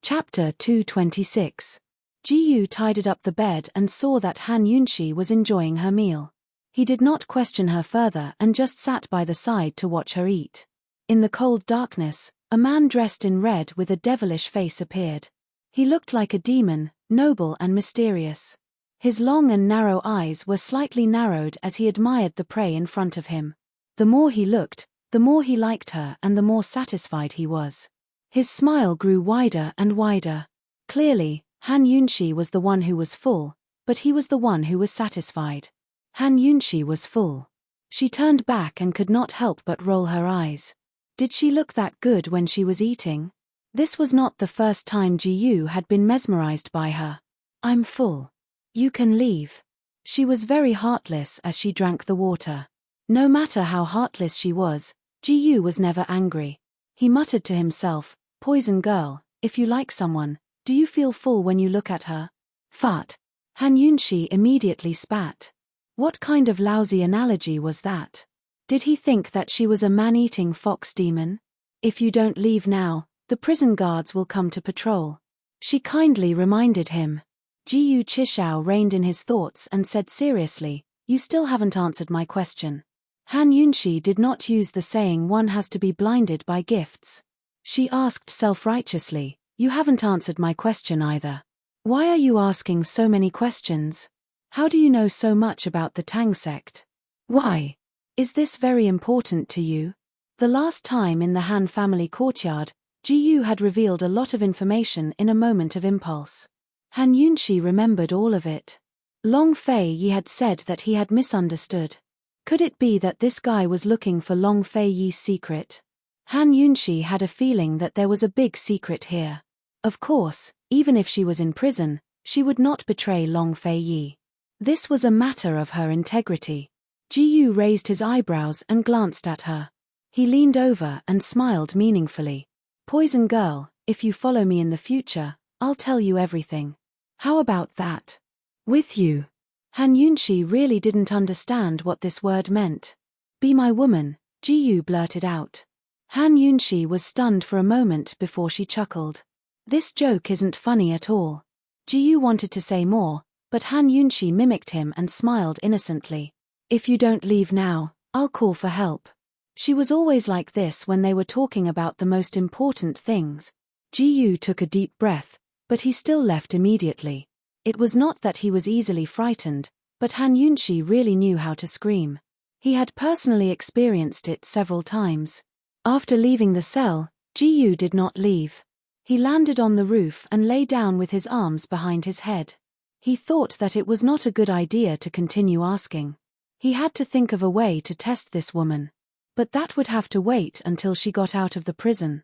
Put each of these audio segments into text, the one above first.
Chapter 226. Ji-yu tidied up the bed and saw that Han Yunxi was enjoying her meal. He did not question her further and just sat by the side to watch her eat. In the cold darkness, a man dressed in red with a devilish face appeared. He looked like a demon, noble and mysterious. His long and narrow eyes were slightly narrowed as he admired the prey in front of him. The more he looked, the more he liked her and the more satisfied he was. His smile grew wider and wider. Clearly, Han Yunxi was the one who was full, but he was the one who was satisfied. Han Yunxi was full. She turned back and could not help but roll her eyes. Did she look that good when she was eating? This was not the first time Ji-yu had been mesmerized by her. "I'm full. You can leave." She was very heartless as she drank the water. No matter how heartless she was, Ji-yu was never angry. He muttered to himself, "Poison girl, if you like someone, do you feel full when you look at her?" Fart. Han Yunxi immediately spat. What kind of lousy analogy was that? Did he think that she was a man-eating fox demon? "If you don't leave now, the prison guards will come to patrol," she kindly reminded him. Ji-yu Chisao reined in his thoughts and said seriously, "You still haven't answered my question." Han Yunxi did not use the saying one has to be blinded by gifts. She asked self-righteously, "You haven't answered my question either. Why are you asking so many questions? How do you know so much about the Tang sect? Why? Is this very important to you?" The last time in the Han family courtyard, Ji-yu had revealed a lot of information in a moment of impulse. Han Yunxi remembered all of it. Long Fei Yi had said that he had misunderstood. Could it be that this guy was looking for Long Fei Yi's secret? Han Yunxi had a feeling that there was a big secret here. Of course, even if she was in prison, she would not betray Long Fei Yi. This was a matter of her integrity. Ji-yu raised his eyebrows and glanced at her. He leaned over and smiled meaningfully. "Poison girl, if you follow me in the future, I'll tell you everything. How about that? With you?" Han Yunxi really didn't understand what this word meant. "Be my woman," Ji-yu blurted out. Han Yunxi was stunned for a moment before she chuckled. "This joke isn't funny at all." Ji-yu wanted to say more, but Han Yunxi mimicked him and smiled innocently. "If you don't leave now, I'll call for help." She was always like this when they were talking about the most important things. Ji-yu took a deep breath, but he still left immediately. It was not that he was easily frightened, but Han Yunxi really knew how to scream. He had personally experienced it several times. After leaving the cell, Ji-yu did not leave. He landed on the roof and lay down with his arms behind his head. He thought that it was not a good idea to continue asking. He had to think of a way to test this woman. But that would have to wait until she got out of the prison.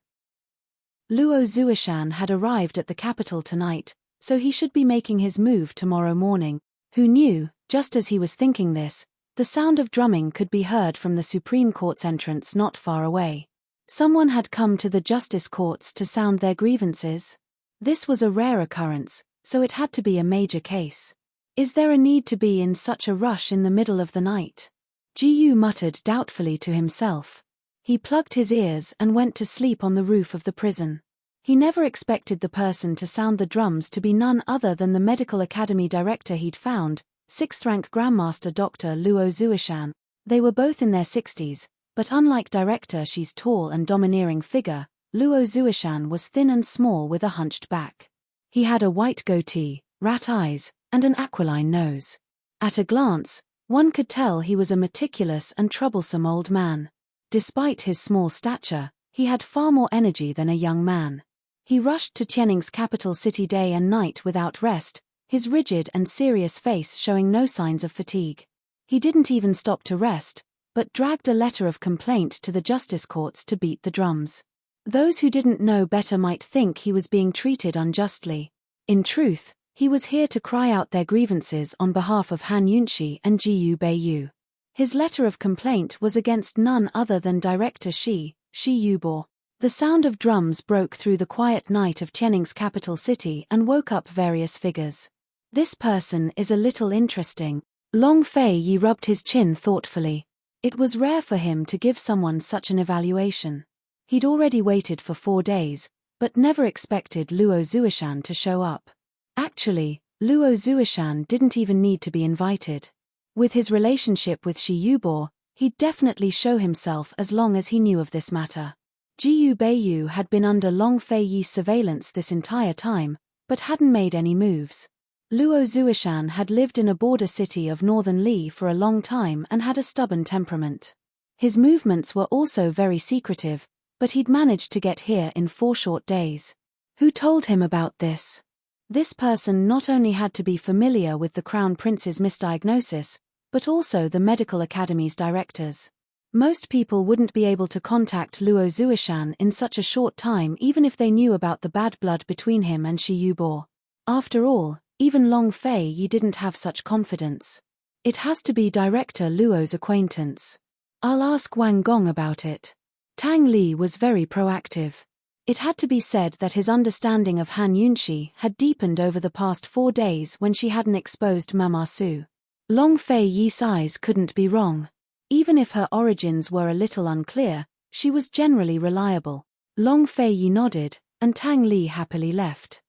Luo Zuishan had arrived at the capital tonight, so he should be making his move tomorrow morning. Who knew, just as he was thinking this, the sound of drumming could be heard from the Supreme Court's entrance not far away. Someone had come to the justice courts to sound their grievances. This was a rare occurrence, so it had to be a major case. Is there a need to be in such a rush in the middle of the night? Ji-yu muttered doubtfully to himself. He plugged his ears and went to sleep on the roof of the prison. He never expected the person to sound the drums to be none other than the medical academy director he'd found, 6th rank Grandmaster Dr. Luo Zuishan. They were both in their 60s, but unlike Director Shi's tall and domineering figure, Luo Zuishan was thin and small with a hunched back. He had a white goatee, rat eyes, and an aquiline nose. At a glance, one could tell he was a meticulous and troublesome old man. Despite his small stature, he had far more energy than a young man. He rushed to Tianning's capital city day and night without rest, his rigid and serious face showing no signs of fatigue. He didn't even stop to rest, but dragged a letter of complaint to the justice courts to beat the drums. Those who didn't know better might think he was being treated unjustly. In truth, he was here to cry out their grievances on behalf of Han Yunxi and Ji-yu Beiyu. His letter of complaint was against none other than Director Shi Yubo. The sound of drums broke through the quiet night of Tianning's capital city and woke up various figures. This person is a little interesting. Long Fei Yi rubbed his chin thoughtfully. It was rare for him to give someone such an evaluation. He'd already waited for 4 days, but never expected Luo Zuishan to show up. Actually, Luo Zuishan didn't even need to be invited. With his relationship with Shi Yubo, he'd definitely show himself as long as he knew of this matter. Jiyu Beiyu had been under Long Fei Yi's surveillance this entire time, but hadn't made any moves. Luo Zuishan had lived in a border city of northern Li for a long time and had a stubborn temperament. His movements were also very secretive, but he'd managed to get here in 4 short days. Who told him about this? This person not only had to be familiar with the Crown Prince's misdiagnosis, but also the Medical Academy's directors. Most people wouldn't be able to contact Luo Zuishan in such a short time even if they knew about the bad blood between him and Shi Yubo. After all, even Long Fei Yi didn't have such confidence. It has to be Director Luo's acquaintance. I'll ask Wang Gong about it. Tang Li was very proactive. It had to be said that his understanding of Han Yunxi had deepened over the past 4 days when she hadn't exposed Mama Su. Long Fei Yi's eyes couldn't be wrong. Even if her origins were a little unclear, she was generally reliable. Long Fei Yi nodded, and Tang Li happily left.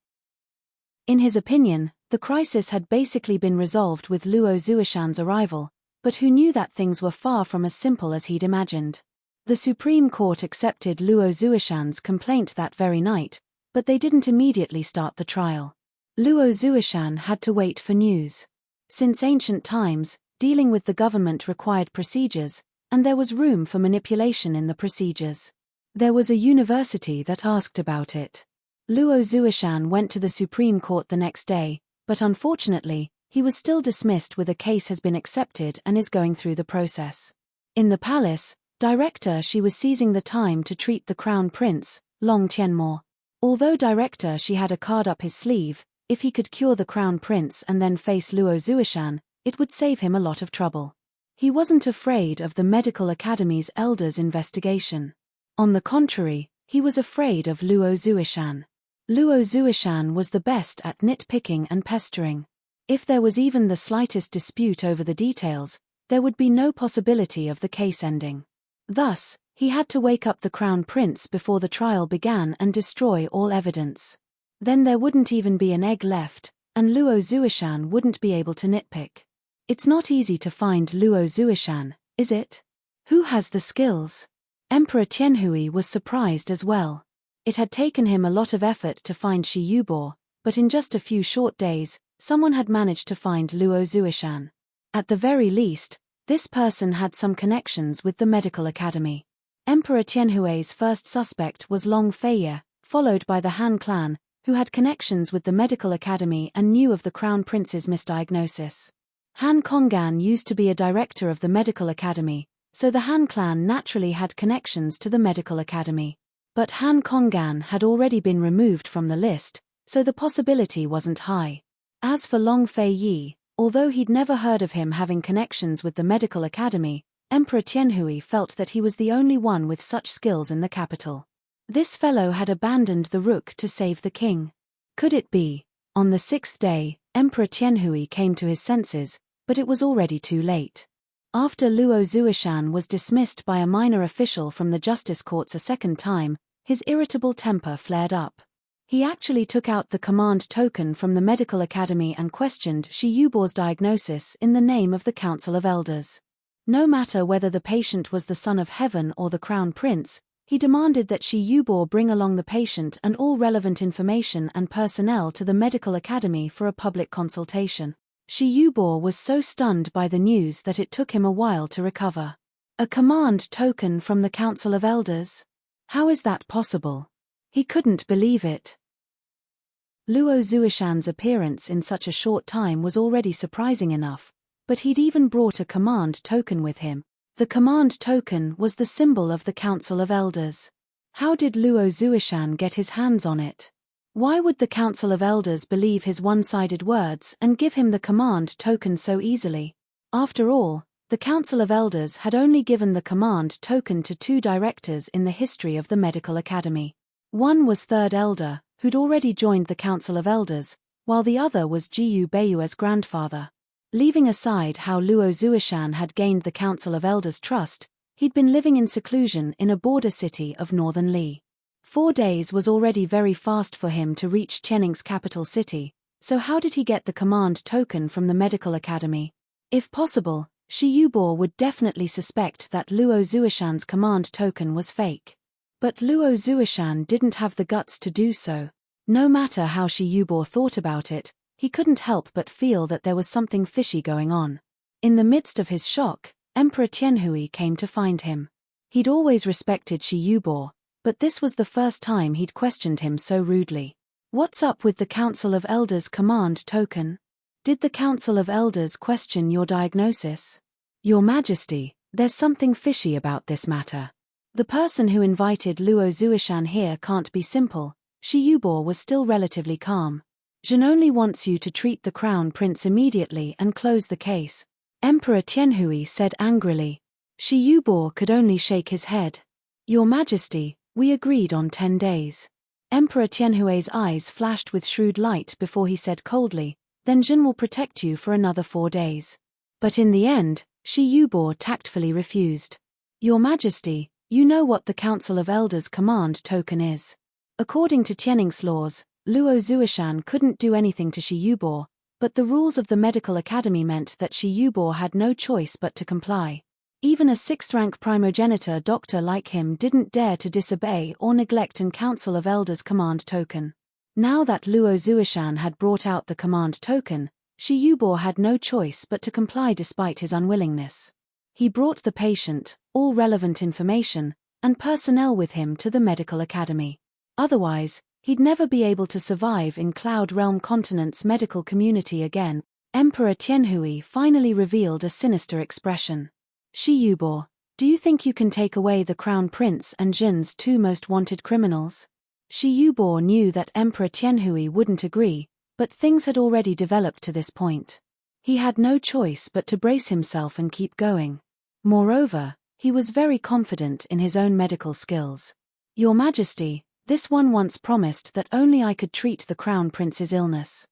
In his opinion, the crisis had basically been resolved with Luo Zuishan's arrival, but who knew that things were far from as simple as he'd imagined. The Supreme Court accepted Luo Zuishan's complaint that very night, but they didn't immediately start the trial. Luo Zuishan had to wait for news. Since ancient times, dealing with the government required procedures, and there was room for manipulation in the procedures. There was a university that asked about it. Luo Zuishan went to the Supreme Court the next day, but unfortunately, he was still dismissed with a case has been accepted and is going through the process. In the palace, Director Shi was seizing the time to treat the Crown Prince, Long Tianmo. Although Director Shi had a card up his sleeve, if he could cure the Crown Prince and then face Luo Zuishan, it would save him a lot of trouble. He wasn't afraid of the Medical Academy's elders' investigation. On the contrary, he was afraid of Luo Zuishan. Luo Zuishan was the best at nitpicking and pestering. If there was even the slightest dispute over the details, there would be no possibility of the case ending. Thus, he had to wake up the Crown Prince before the trial began and destroy all evidence. Then there wouldn't even be an egg left, and Luo Zuishan wouldn't be able to nitpick. It's not easy to find Luo Zuishan, is it? Who has the skills? Emperor Tianhui was surprised as well. It had taken him a lot of effort to find Shi Yubo, but in just a few short days, someone had managed to find Luo Zuishan. At the very least, this person had some connections with the Medical Academy. Emperor Tianhui's first suspect was Long Fei Yi, followed by the Han clan, who had connections with the Medical Academy and knew of the Crown Prince's misdiagnosis. Han Konggan used to be a director of the Medical Academy, so the Han clan naturally had connections to the Medical Academy. But Han Konggan had already been removed from the list, so the possibility wasn't high. As for Long Fei Yi, although he'd never heard of him having connections with the Medical Academy, Emperor Tianhui felt that he was the only one with such skills in the capital. This fellow had abandoned the rook to save the king. Could it be? On the 6th day, Emperor Tianhui came to his senses, but it was already too late. After Luo Zuishan was dismissed by a minor official from the justice courts a second time, his irritable temper flared up. He actually took out the command token from the Medical Academy and questioned Shi Yubo's diagnosis in the name of the Council of Elders. No matter whether the patient was the son of heaven or the Crown Prince, he demanded that Shi Yubo bring along the patient and all relevant information and personnel to the Medical Academy for a public consultation. Shi Yubo was so stunned by the news that it took him a while to recover. A command token from the Council of Elders? How is that possible? He couldn't believe it. Luo Zuishan's appearance in such a short time was already surprising enough, but he'd even brought a command token with him. The command token was the symbol of the Council of Elders. How did Luo Zuishan get his hands on it? Why would the Council of Elders believe his one-sided words and give him the command token so easily? After all, the Council of Elders had only given the command token to 2 directors in the history of the Medical Academy. One was Third Elder, who'd already joined the Council of Elders, while the other was Jiyu Beiyu's grandfather. Leaving aside how Luo Zuishan had gained the Council of Elders' trust, he'd been living in seclusion in a border city of northern Li. 4 days was already very fast for him to reach Tianning's capital city, so how did he get the command token from the medical academy? If possible, Shi Yubo would definitely suspect that Luo Zuishan's command token was fake. But Luo Zuishan didn't have the guts to do so. No matter how Shi Yubo thought about it, he couldn't help but feel that there was something fishy going on. In the midst of his shock, Emperor Tianhui came to find him. He'd always respected Shi Yubo, but this was the first time he'd questioned him so rudely. What's up with the Council of Elders command token? Did the Council of Elders question your diagnosis? Your Majesty, there's something fishy about this matter. The person who invited Luo Zuishan here can't be simple. Shi Yubo was still relatively calm. Zhen only wants you to treat the crown prince immediately and close the case, Emperor Tianhui said angrily. Shi Yubo could only shake his head. Your Majesty, we agreed on 10 days. Emperor Tianhui's eyes flashed with shrewd light before he said coldly, then Zhen will protect you for another 4 days. But in the end, Shi Yubo tactfully refused. Your Majesty, you know what the Council of Elders command token is. According to Tianning's laws, Luo Zuishan couldn't do anything to Shi Yubo, but the rules of the medical academy meant that Shi Yubo had no choice but to comply. Even a 6th-rank primogenitor doctor like him didn't dare to disobey or neglect an Council of Elders command token. Now that Luo Zuishan had brought out the command token, Shi Yubo had no choice but to comply despite his unwillingness. He brought the patient, all relevant information, and personnel with him to the medical academy. Otherwise, he'd never be able to survive in Cloud Realm Continent's medical community again. Emperor Tianhui finally revealed a sinister expression. Shi Yubo, do you think you can take away the Crown Prince and Jin's 2 most wanted criminals? Shi Yubo knew that Emperor Tianhui wouldn't agree, but things had already developed to this point. He had no choice but to brace himself and keep going. Moreover, he was very confident in his own medical skills. Your Majesty, this one once promised that only I could treat the Crown Prince's illness.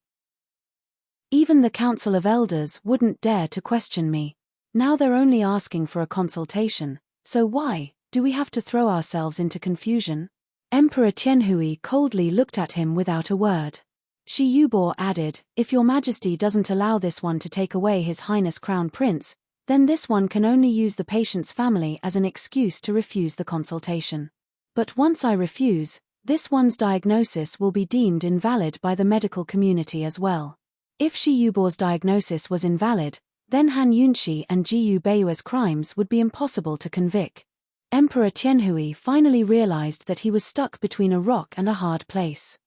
Even the Council of Elders wouldn't dare to question me. Now they're only asking for a consultation, so why do we have to throw ourselves into confusion? Emperor Tianhui coldly looked at him without a word. Shi Yubo added, if your Majesty doesn't allow this one to take away His Highness Crown Prince, then this one can only use the patient's family as an excuse to refuse the consultation. But once I refuse, this one's diagnosis will be deemed invalid by the medical community as well. If Shi Yubo's diagnosis was invalid, then Han Yunxi and Jiyu Beiyue's crimes would be impossible to convict. Emperor Tianhui finally realized that he was stuck between a rock and a hard place.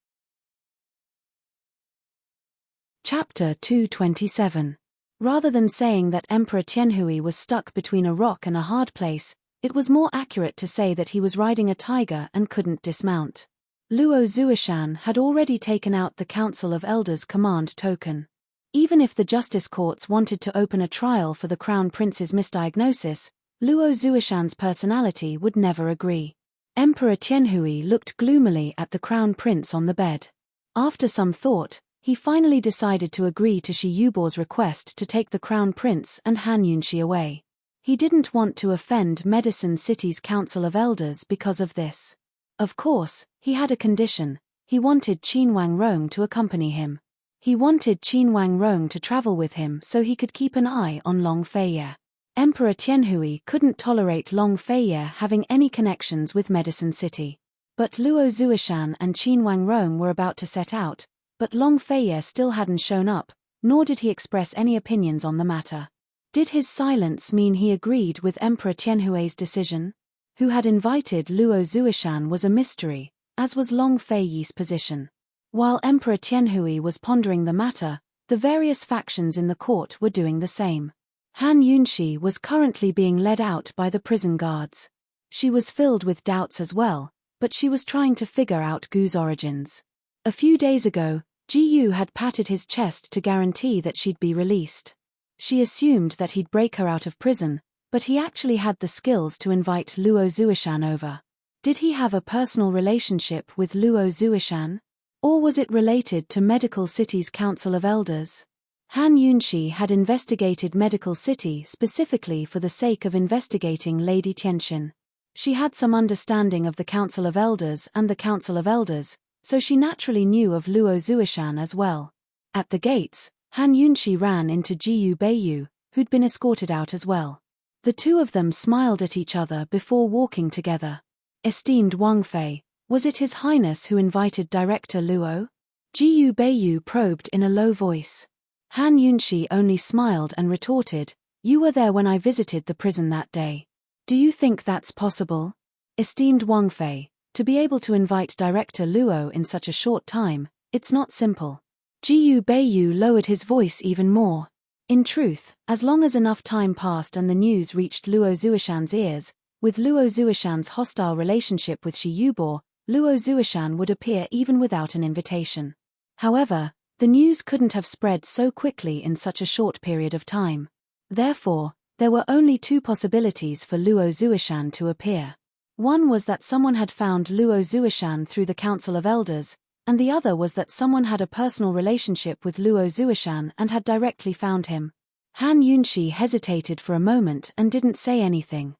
Chapter 227. Rather than saying that Emperor Tianhui was stuck between a rock and a hard place, it was more accurate to say that he was riding a tiger and couldn't dismount. Luo Zuishan had already taken out the Council of Elders command token. Even if the justice courts wanted to open a trial for the Crown Prince's misdiagnosis, Luo Zuishan's personality would never agree. Emperor Tianhui looked gloomily at the Crown Prince on the bed. After some thought, he finally decided to agree to Shi Yubo's request to take the Crown Prince and Han Yunxi away. He didn't want to offend Medicine City's Council of Elders because of this. Of course, he had a condition. He wanted Qin Wangrong to accompany him. He wanted Qin Wangrong to travel with him so he could keep an eye on Long Feiye. Emperor Tianhui couldn't tolerate Long Feiye having any connections with Medicine City. But Luo Zuishan and Qin Wangrong were about to set out, but Long Feiye still hadn't shown up, nor did he express any opinions on the matter. Did his silence mean he agreed with Emperor Tianhui's decision? Who had invited Luo Zuishan was a mystery, as was Long Feiye's position. While Emperor Tianhui was pondering the matter, the various factions in the court were doing the same. Han Yunxi was currently being led out by the prison guards. She was filled with doubts as well, but she was trying to figure out Gu's origins. A few days ago, Ji Yu had patted his chest to guarantee that she'd be released. She assumed that he'd break her out of prison, but he actually had the skills to invite Luo Zuishan over. Did he have a personal relationship with Luo Zuishan? Or was it related to Medical City's Council of Elders? Han Yunxi had investigated Medical City specifically for the sake of investigating Lady Tianxin. She had some understanding of the Council of Elders and the Council of Elders, so she naturally knew of Luo Zuishan as well. At the gates, Han Yunxi ran into Jiyu Beiyu, who'd been escorted out as well. The two of them smiled at each other before walking together. Esteemed Wang Fei, was it His Highness who invited Director Luo? Jiyu Beiyu probed in a low voice. Han Yunxi only smiled and retorted, "You were there when I visited the prison that day. Do you think that's possible?" Esteemed Wang Fei, to be able to invite Director Luo in such a short time, it's not simple. Jiyu Beiyu lowered his voice even more. In truth, as long as enough time passed and the news reached Luo Zuishan's ears, with Luo Zuishan's hostile relationship with Shi Yubo, Luo Zuishan would appear even without an invitation. However, the news couldn't have spread so quickly in such a short period of time. Therefore, there were only two possibilities for Luo Zuishan to appear. One was that someone had found Luo Zuishan through the Council of Elders, and the other was that someone had a personal relationship with Luo Zuishan and had directly found him. Han Yunxi hesitated for a moment and didn't say anything.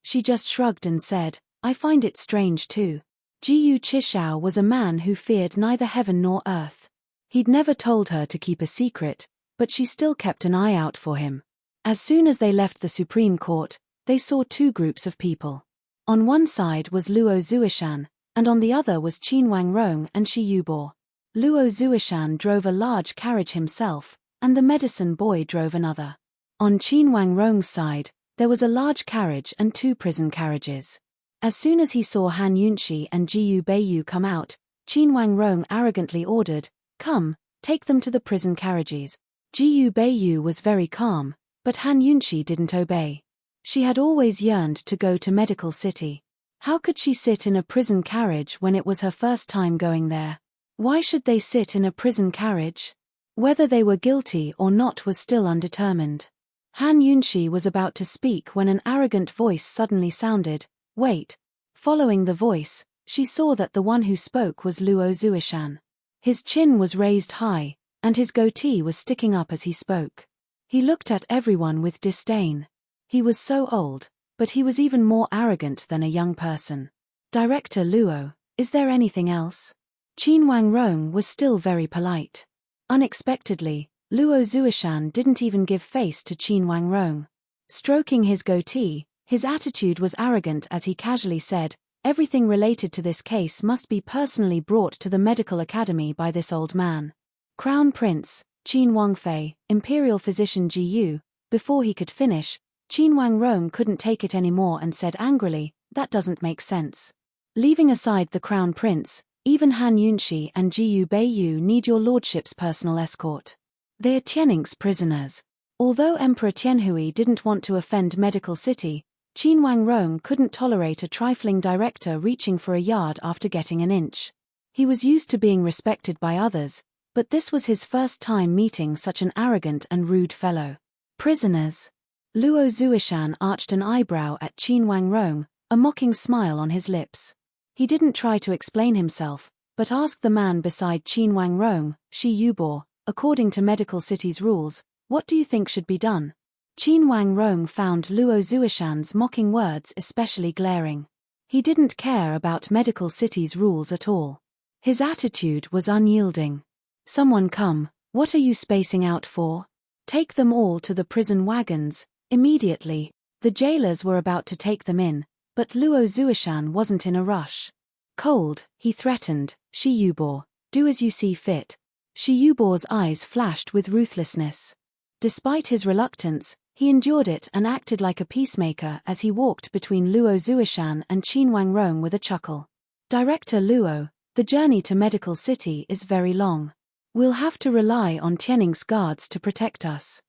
She just shrugged and said, "I find it strange too." Jiyu Chishao was a man who feared neither heaven nor earth. He'd never told her to keep a secret, but she still kept an eye out for him. As soon as they left the Supreme Court, they saw two groups of people. On one side was Luo Zuishan, and on the other was Qin Wangrong and Shi Yubo. Luo Zuishan drove a large carriage himself, and the medicine boy drove another. On Qin Wangrong's side, there was a large carriage and two prison carriages. As soon as he saw Han Yunxi and Jiyu Beiyu come out, Qin Wangrong arrogantly ordered, "Come, take them to the prison carriages." Jiyu Beiyu was very calm, but Han Yunxi didn't obey. She had always yearned to go to Medical City. How could she sit in a prison carriage when it was her first time going there? Why should they sit in a prison carriage? Whether they were guilty or not was still undetermined. Han Yunxi was about to speak when an arrogant voice suddenly sounded, "Wait." Following the voice, she saw that the one who spoke was Luo Zuishan. His chin was raised high, and his goatee was sticking up as he spoke. He looked at everyone with disdain. He was so old, but he was even more arrogant than a young person. "Director Luo, is there anything else?" Qin Wangrong was still very polite. Unexpectedly, Luo Zuishan didn't even give face to Qin Wangrong. Stroking his goatee, his attitude was arrogant as he casually said, "Everything related to this case must be personally brought to the medical academy by this old man." Crown Prince, Qin Wangfei, Imperial Physician Jiyu. Before he could finish, Qin Wangrong couldn't take it anymore and said angrily, "That doesn't make sense." Leaving aside the Crown Prince, even Han Yunxi and Jiyu Beiyu need your lordship's personal escort. They're Tianing's prisoners. Although Emperor Tianhui didn't want to offend Medical City, Qin Wangrong couldn't tolerate a trifling director reaching for a yard after getting an inch. He was used to being respected by others, but this was his first time meeting such an arrogant and rude fellow. "Prisoners." Luo Zuishan arched an eyebrow at Qin Wangrong, a mocking smile on his lips. He didn't try to explain himself, but asked the man beside Qin Wangrong, Shi Yubo, according to Medical City's rules, "What do you think should be done?" Qin Wangrong found Luo Zuishan's mocking words especially glaring. He didn't care about Medical City's rules at all. His attitude was unyielding. "Someone come, what are you spacing out for? Take them all to the prison wagons." Immediately, the jailers were about to take them in, but Luo Zuishan wasn't in a rush. "Cold," he threatened, "Shi Yubo, do as you see fit." Shi Yubo's eyes flashed with ruthlessness. Despite his reluctance, he endured it and acted like a peacemaker as he walked between Luo Zuishan and Qin Wangrong with a chuckle. "Director Luo, the journey to Medical City is very long. We'll have to rely on Tianing's guards to protect us.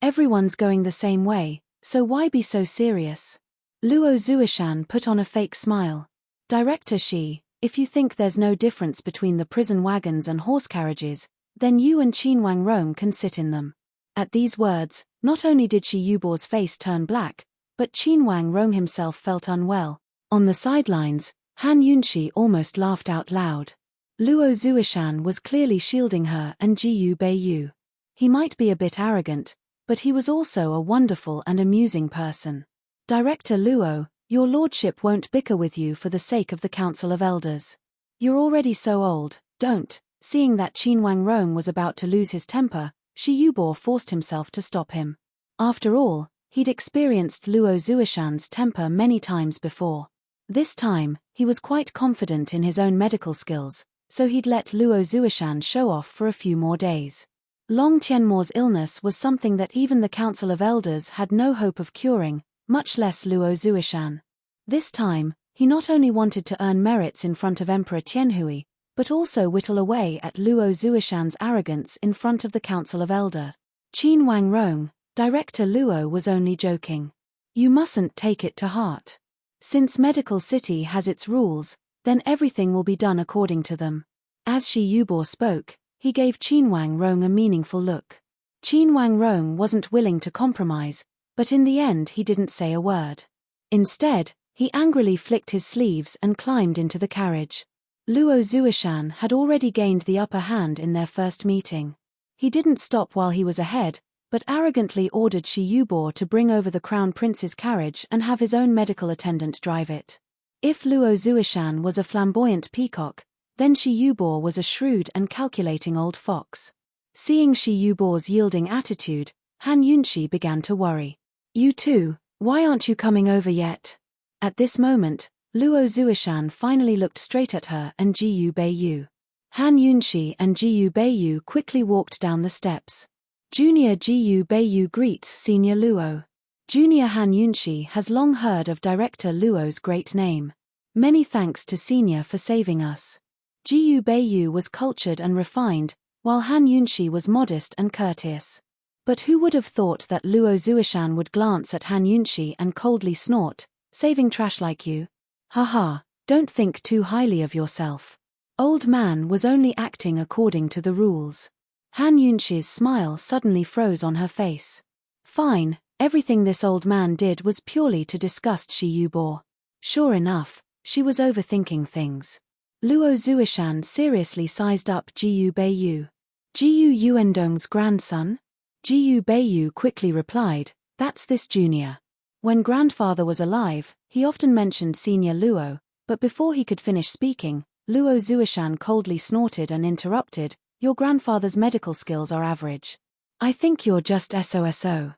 Everyone's going the same way, so why be so serious?" Luo Zuishan put on a fake smile. "Director Shi, if you think there's no difference between the prison wagons and horse carriages, then you and Qin Wangrong can sit in them." At these words, not only did Shi Yubo's face turn black, but Qin Wangrong himself felt unwell. On the sidelines, Han Yunxi almost laughed out loud. Luo Zuishan was clearly shielding her and Jiyu Beiyu. He might be a bit arrogant, but he was also a wonderful and amusing person. Director Luo, your lordship won't bicker with you for the sake of the Council of Elders. You're already so old, don't. Seeing that Qin Wangrong was about to lose his temper, Shi Yubo forced himself to stop him. After all, he'd experienced Luo Zuishan's temper many times before. This time, he was quite confident in his own medical skills, so he'd let Luo Zuishan show off for a few more days. Long Tianmo's illness was something that even the Council of Elders had no hope of curing, much less Luo Zuishan. This time, he not only wanted to earn merits in front of Emperor Tianhui, but also whittle away at Luo Zuishan's arrogance in front of the Council of Elders. Qin Wangrong, Director Luo was only joking. You mustn't take it to heart. Since Medical City has its rules, then everything will be done according to them. As Shi Yubo spoke, he gave Qin Wangrong a meaningful look. Qin Wangrong wasn't willing to compromise, but in the end he didn't say a word. Instead, he angrily flicked his sleeves and climbed into the carriage. Luo Zuishan had already gained the upper hand in their first meeting. He didn't stop while he was ahead, but arrogantly ordered Shi Yubo to bring over the Crown Prince's carriage and have his own medical attendant drive it. If Luo Zuishan was a flamboyant peacock, then Shi Yubo was a shrewd and calculating old fox. Seeing Shi Yubo's yielding attitude, Han Yunshi began to worry. You too, why aren't you coming over yet? At this moment, Luo Zuishan finally looked straight at her and Jiyu Beiyu. Han Yunshi and Jiyu Beiyu quickly walked down the steps. Junior Jiyu Beiyu greets Senior Luo. Junior Han Yunshi has long heard of Director Luo's great name. Many thanks to Senior for saving us. Jiyu Beiyu was cultured and refined, while Han Yunshi was modest and courteous. But who would have thought that Luo Zuishan would glance at Han Yunshi and coldly snort, saving trash like you? Haha, don't think too highly of yourself. Old man was only acting according to the rules. Han Yunshi's smile suddenly froze on her face. Fine, everything this old man did was purely to disgust Shi Yubo. Sure enough, she was overthinking things. Luo Zuishan seriously sized up Jiyu Beiyu. Jiyu Yuendong's grandson? Jiyu Beiyu quickly replied, that's this junior. When grandfather was alive, he often mentioned Senior Luo, but before he could finish speaking, Luo Zuishan coldly snorted and interrupted, your grandfather's medical skills are average. I think you're just SOSO.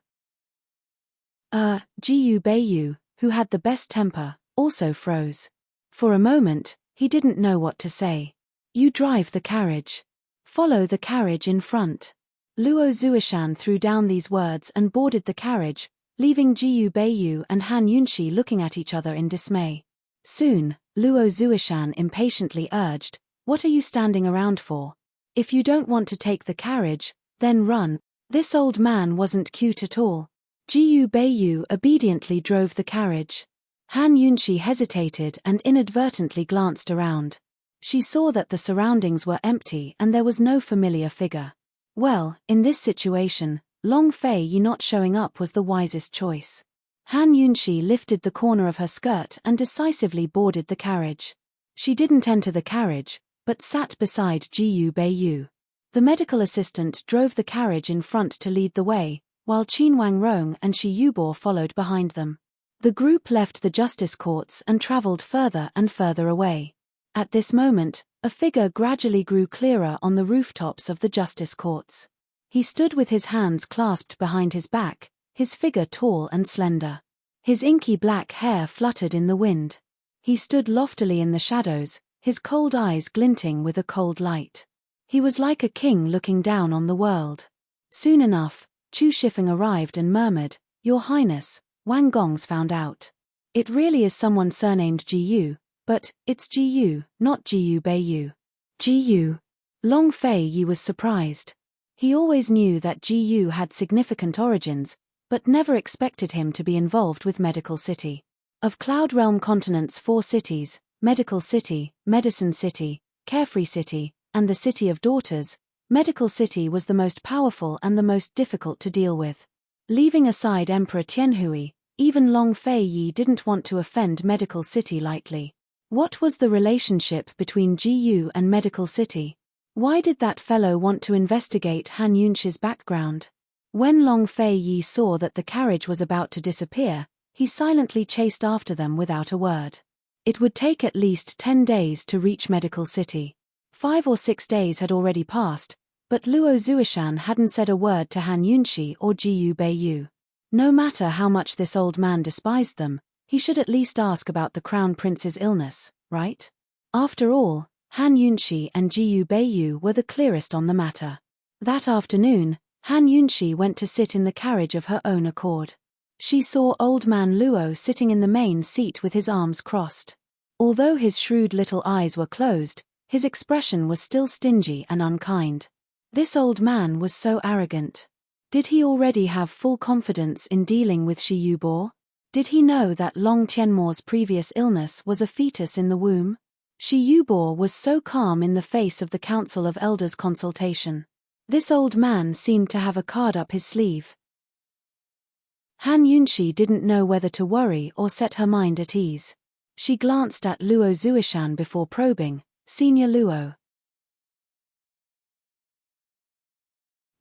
Jiyu Beiyu, who had the best temper, also froze. For a moment, he didn't know what to say. You drive the carriage. Follow the carriage in front. Luo Zuishan threw down these words and boarded the carriage, leaving Jiyu Beiyu and Han Yunshi looking at each other in dismay. Soon, Luo Zuishan impatiently urged, what are you standing around for? If you don't want to take the carriage, then run. This old man wasn't cute at all. Jiyu Beiyu obediently drove the carriage. Han Yunshi hesitated and inadvertently glanced around. She saw that the surroundings were empty and there was no familiar figure. Well, in this situation, Long Fei Yi not showing up was the wisest choice. Han Yunshi lifted the corner of her skirt and decisively boarded the carriage. She didn't enter the carriage, but sat beside Jiyu Beiyu. The medical assistant drove the carriage in front to lead the way, while Qin Wangrong and Shi Yubo followed behind them. The group left the justice courts and traveled further and further away. At this moment, a figure gradually grew clearer on the rooftops of the justice courts. He stood with his hands clasped behind his back, his figure tall and slender. His inky black hair fluttered in the wind. He stood loftily in the shadows, his cold eyes glinting with a cold light. He was like a king looking down on the world. Soon enough, Chu Shifeng arrived and murmured, Your Highness, Wang Gong's found out. It really is someone surnamed Jiyu, but it's Jiyu, not Jiyu Beiyu. Jiyu. Long Fei Yi was surprised. He always knew that Jiyu had significant origins, but never expected him to be involved with Medical City. Of Cloud Realm Continent's 4 cities, Medical City, Medicine City, Carefree City, and the City of Daughters, Medical City was the most powerful and the most difficult to deal with. Leaving aside Emperor Tianhui, even Long Fei Yi didn't want to offend Medical City lightly. What was the relationship between Jiyu and Medical City? Why did that fellow want to investigate Han Yunshi's background? When Long Fei Yi saw that the carriage was about to disappear, he silently chased after them without a word. It would take at least 10 days to reach Medical City. 5 or 6 days had already passed, but Luo Zuishan hadn't said a word to Han Yunshi or Jiyu Beiyu. No matter how much this old man despised them, he should at least ask about the Crown Prince's illness, right? After all, Han Yunshi and Jiyu Beiyu were the clearest on the matter. That afternoon, Han Yunshi went to sit in the carriage of her own accord. She saw old man Luo sitting in the main seat with his arms crossed. Although his shrewd little eyes were closed, his expression was still stingy and unkind. This old man was so arrogant. Did he already have full confidence in dealing with Shi Yubo? Did he know that Long Tianmo's previous illness was a fetus in the womb? Shi Yubo was so calm in the face of the Council of Elders consultation. This old man seemed to have a card up his sleeve. Han Yunshi didn't know whether to worry or set her mind at ease. She glanced at Luo Zuishan before probing, "Senior Luo."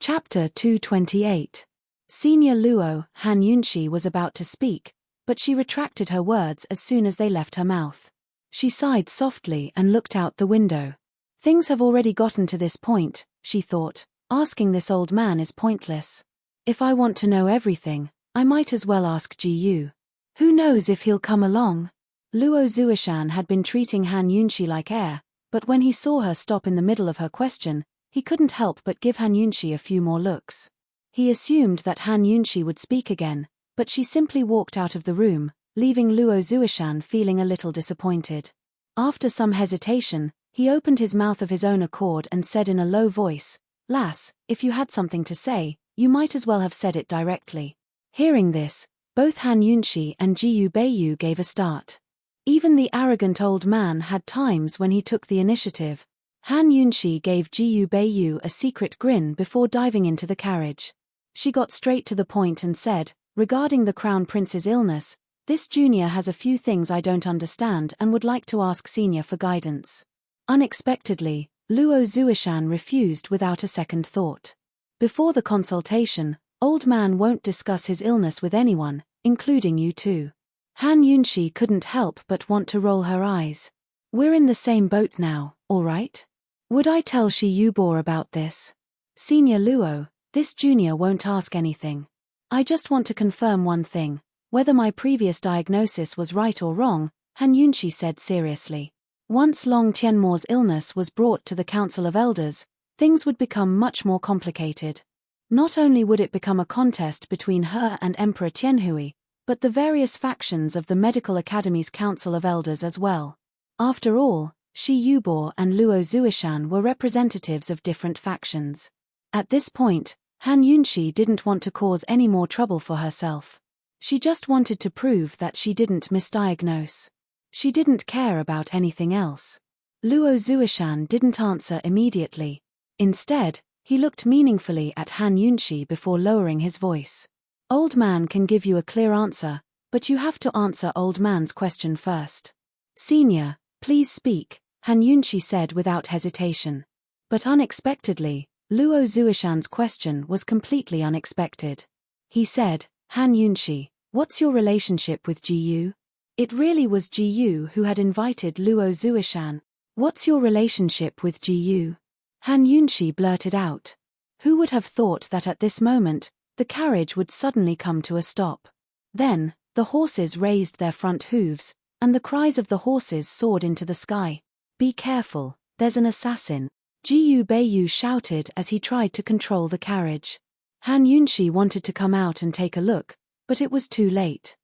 Chapter 228. Senior Luo. Han Yunshi was about to speak, but she retracted her words as soon as they left her mouth. She sighed softly and looked out the window. Things have already gotten to this point, she thought. Asking this old man is pointless. If I want to know everything, I might as well ask Jiyu. Who knows if he'll come along? Luo Zuishan had been treating Han Yunshi like air, but when he saw her stop in the middle of her question, he couldn't help but give Han Yunshi a few more looks. He assumed that Han Yunshi would speak again, but she simply walked out of the room, leaving Luo Zuishan feeling a little disappointed. After some hesitation, he opened his mouth of his own accord and said in a low voice, "Lass, if you had something to say, you might as well have said it directly." Hearing this, both Han Yunshi and Jiyu Beiyu gave a start. Even the arrogant old man had times when he took the initiative. Han Yunshi gave Jiyu Beiyu a secret grin before diving into the carriage. She got straight to the point and said, "Regarding the Crown Prince's illness, this junior has a few things I don't understand and would like to ask senior for guidance." Unexpectedly, Luo Zuishan refused without a second thought. Before the consultation, old man won't discuss his illness with anyone, including you too. Han Yunshi couldn't help but want to roll her eyes. We're in the same boat now, all right? Would I tell Shi Yubo about this? Senior Luo, this junior won't ask anything. I just want to confirm one thing, whether my previous diagnosis was right or wrong, Han Yunshi said seriously. Once Long Tianmo's illness was brought to the Council of Elders, things would become much more complicated. Not only would it become a contest between her and Emperor Tianhui, but the various factions of the Medical Academy's Council of Elders as well. After all, Shi Yubo and Luo Zuishan were representatives of different factions. At this point, Han Yunshi didn't want to cause any more trouble for herself. She just wanted to prove that she didn't misdiagnose. She didn't care about anything else. Luo Zuishan didn't answer immediately. Instead, he looked meaningfully at Han Yunshi before lowering his voice. Old man can give you a clear answer, but you have to answer old man's question first. Senior, please speak, Han Yunshi said without hesitation. But unexpectedly, Luo Zuishan's question was completely unexpected. He said, Han Yunshi, what's your relationship with Jiyu? It really was Jiyu who had invited Luo Zuishan. What's your relationship with Jiyu? Han Yunshi blurted out. Who would have thought that at this moment, the carriage would suddenly come to a stop? Then, the horses raised their front hooves, and the cries of the horses soared into the sky. Be careful, there's an assassin, Jiyu Beiyu shouted as he tried to control the carriage. Han Yunshi wanted to come out and take a look, but it was too late.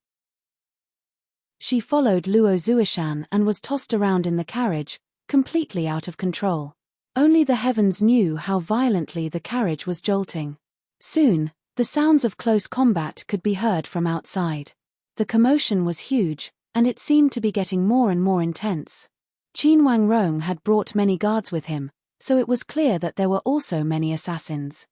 She followed Luo Zuishan and was tossed around in the carriage, completely out of control. Only the heavens knew how violently the carriage was jolting. Soon, the sounds of close combat could be heard from outside. The commotion was huge, and it seemed to be getting more and more intense. Qin Wangrong had brought many guards with him, so it was clear that there were also many assassins.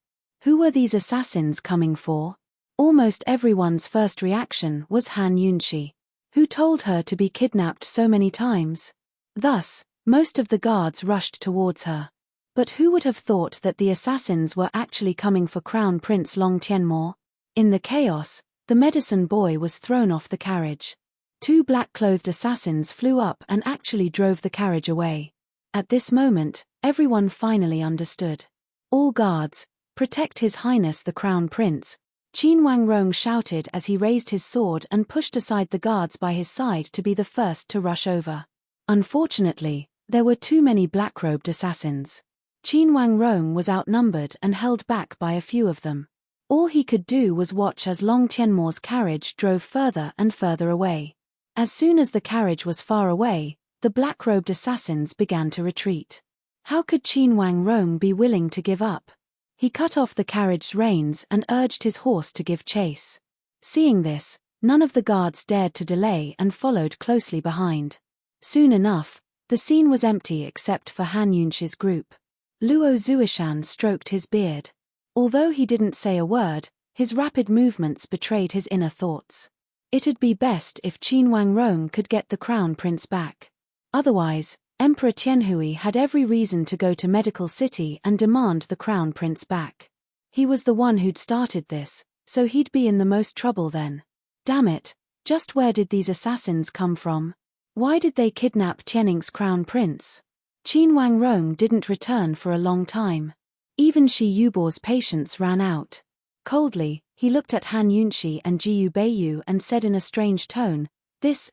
Who were these assassins coming for? Almost everyone's first reaction was Han Yunshi. Who told her to be kidnapped so many times? Thus, most of the guards rushed towards her. But who would have thought that the assassins were actually coming for Crown Prince Long Tianmo? In the chaos, the The medicine boy was thrown off the carriage. Two black-clothed assassins flew up and actually drove the carriage away. At this moment, everyone finally understood. All guards, protect His Highness the Crown Prince, Qin Wangrong shouted as he raised his sword and pushed aside the guards by his side to be the first to rush over. Unfortunately, there were too many black-robed assassins. Qin Wangrong was outnumbered and held back by a few of them. All he could do was watch as Long Tianmo's carriage drove further and further away. As soon as the carriage was far away, the black-robed assassins began to retreat. How could Qin Wangrong be willing to give up? He cut off the carriage's reins and urged his horse to give chase. Seeing this, none of the guards dared to delay and followed closely behind. Soon enough, the scene was empty except for Han Yunxi's group. Luo Zuishan stroked his beard. Although he didn't say a word, his rapid movements betrayed his inner thoughts. It'd be best if Qin Wangrong could get the crown prince back. Otherwise, Emperor Tianhui had every reason to go to Medical City and demand the crown prince back. He was the one who'd started this, so he'd be in the most trouble then. Damn it, just where did these assassins come from? Why did they kidnap Tianning's crown prince? Qin Wangrong didn't return for a long time. Even Shi Yubo's patience ran out. Coldly, he looked at Han Yunxi and Jiyu Beiyu and said in a strange tone, it's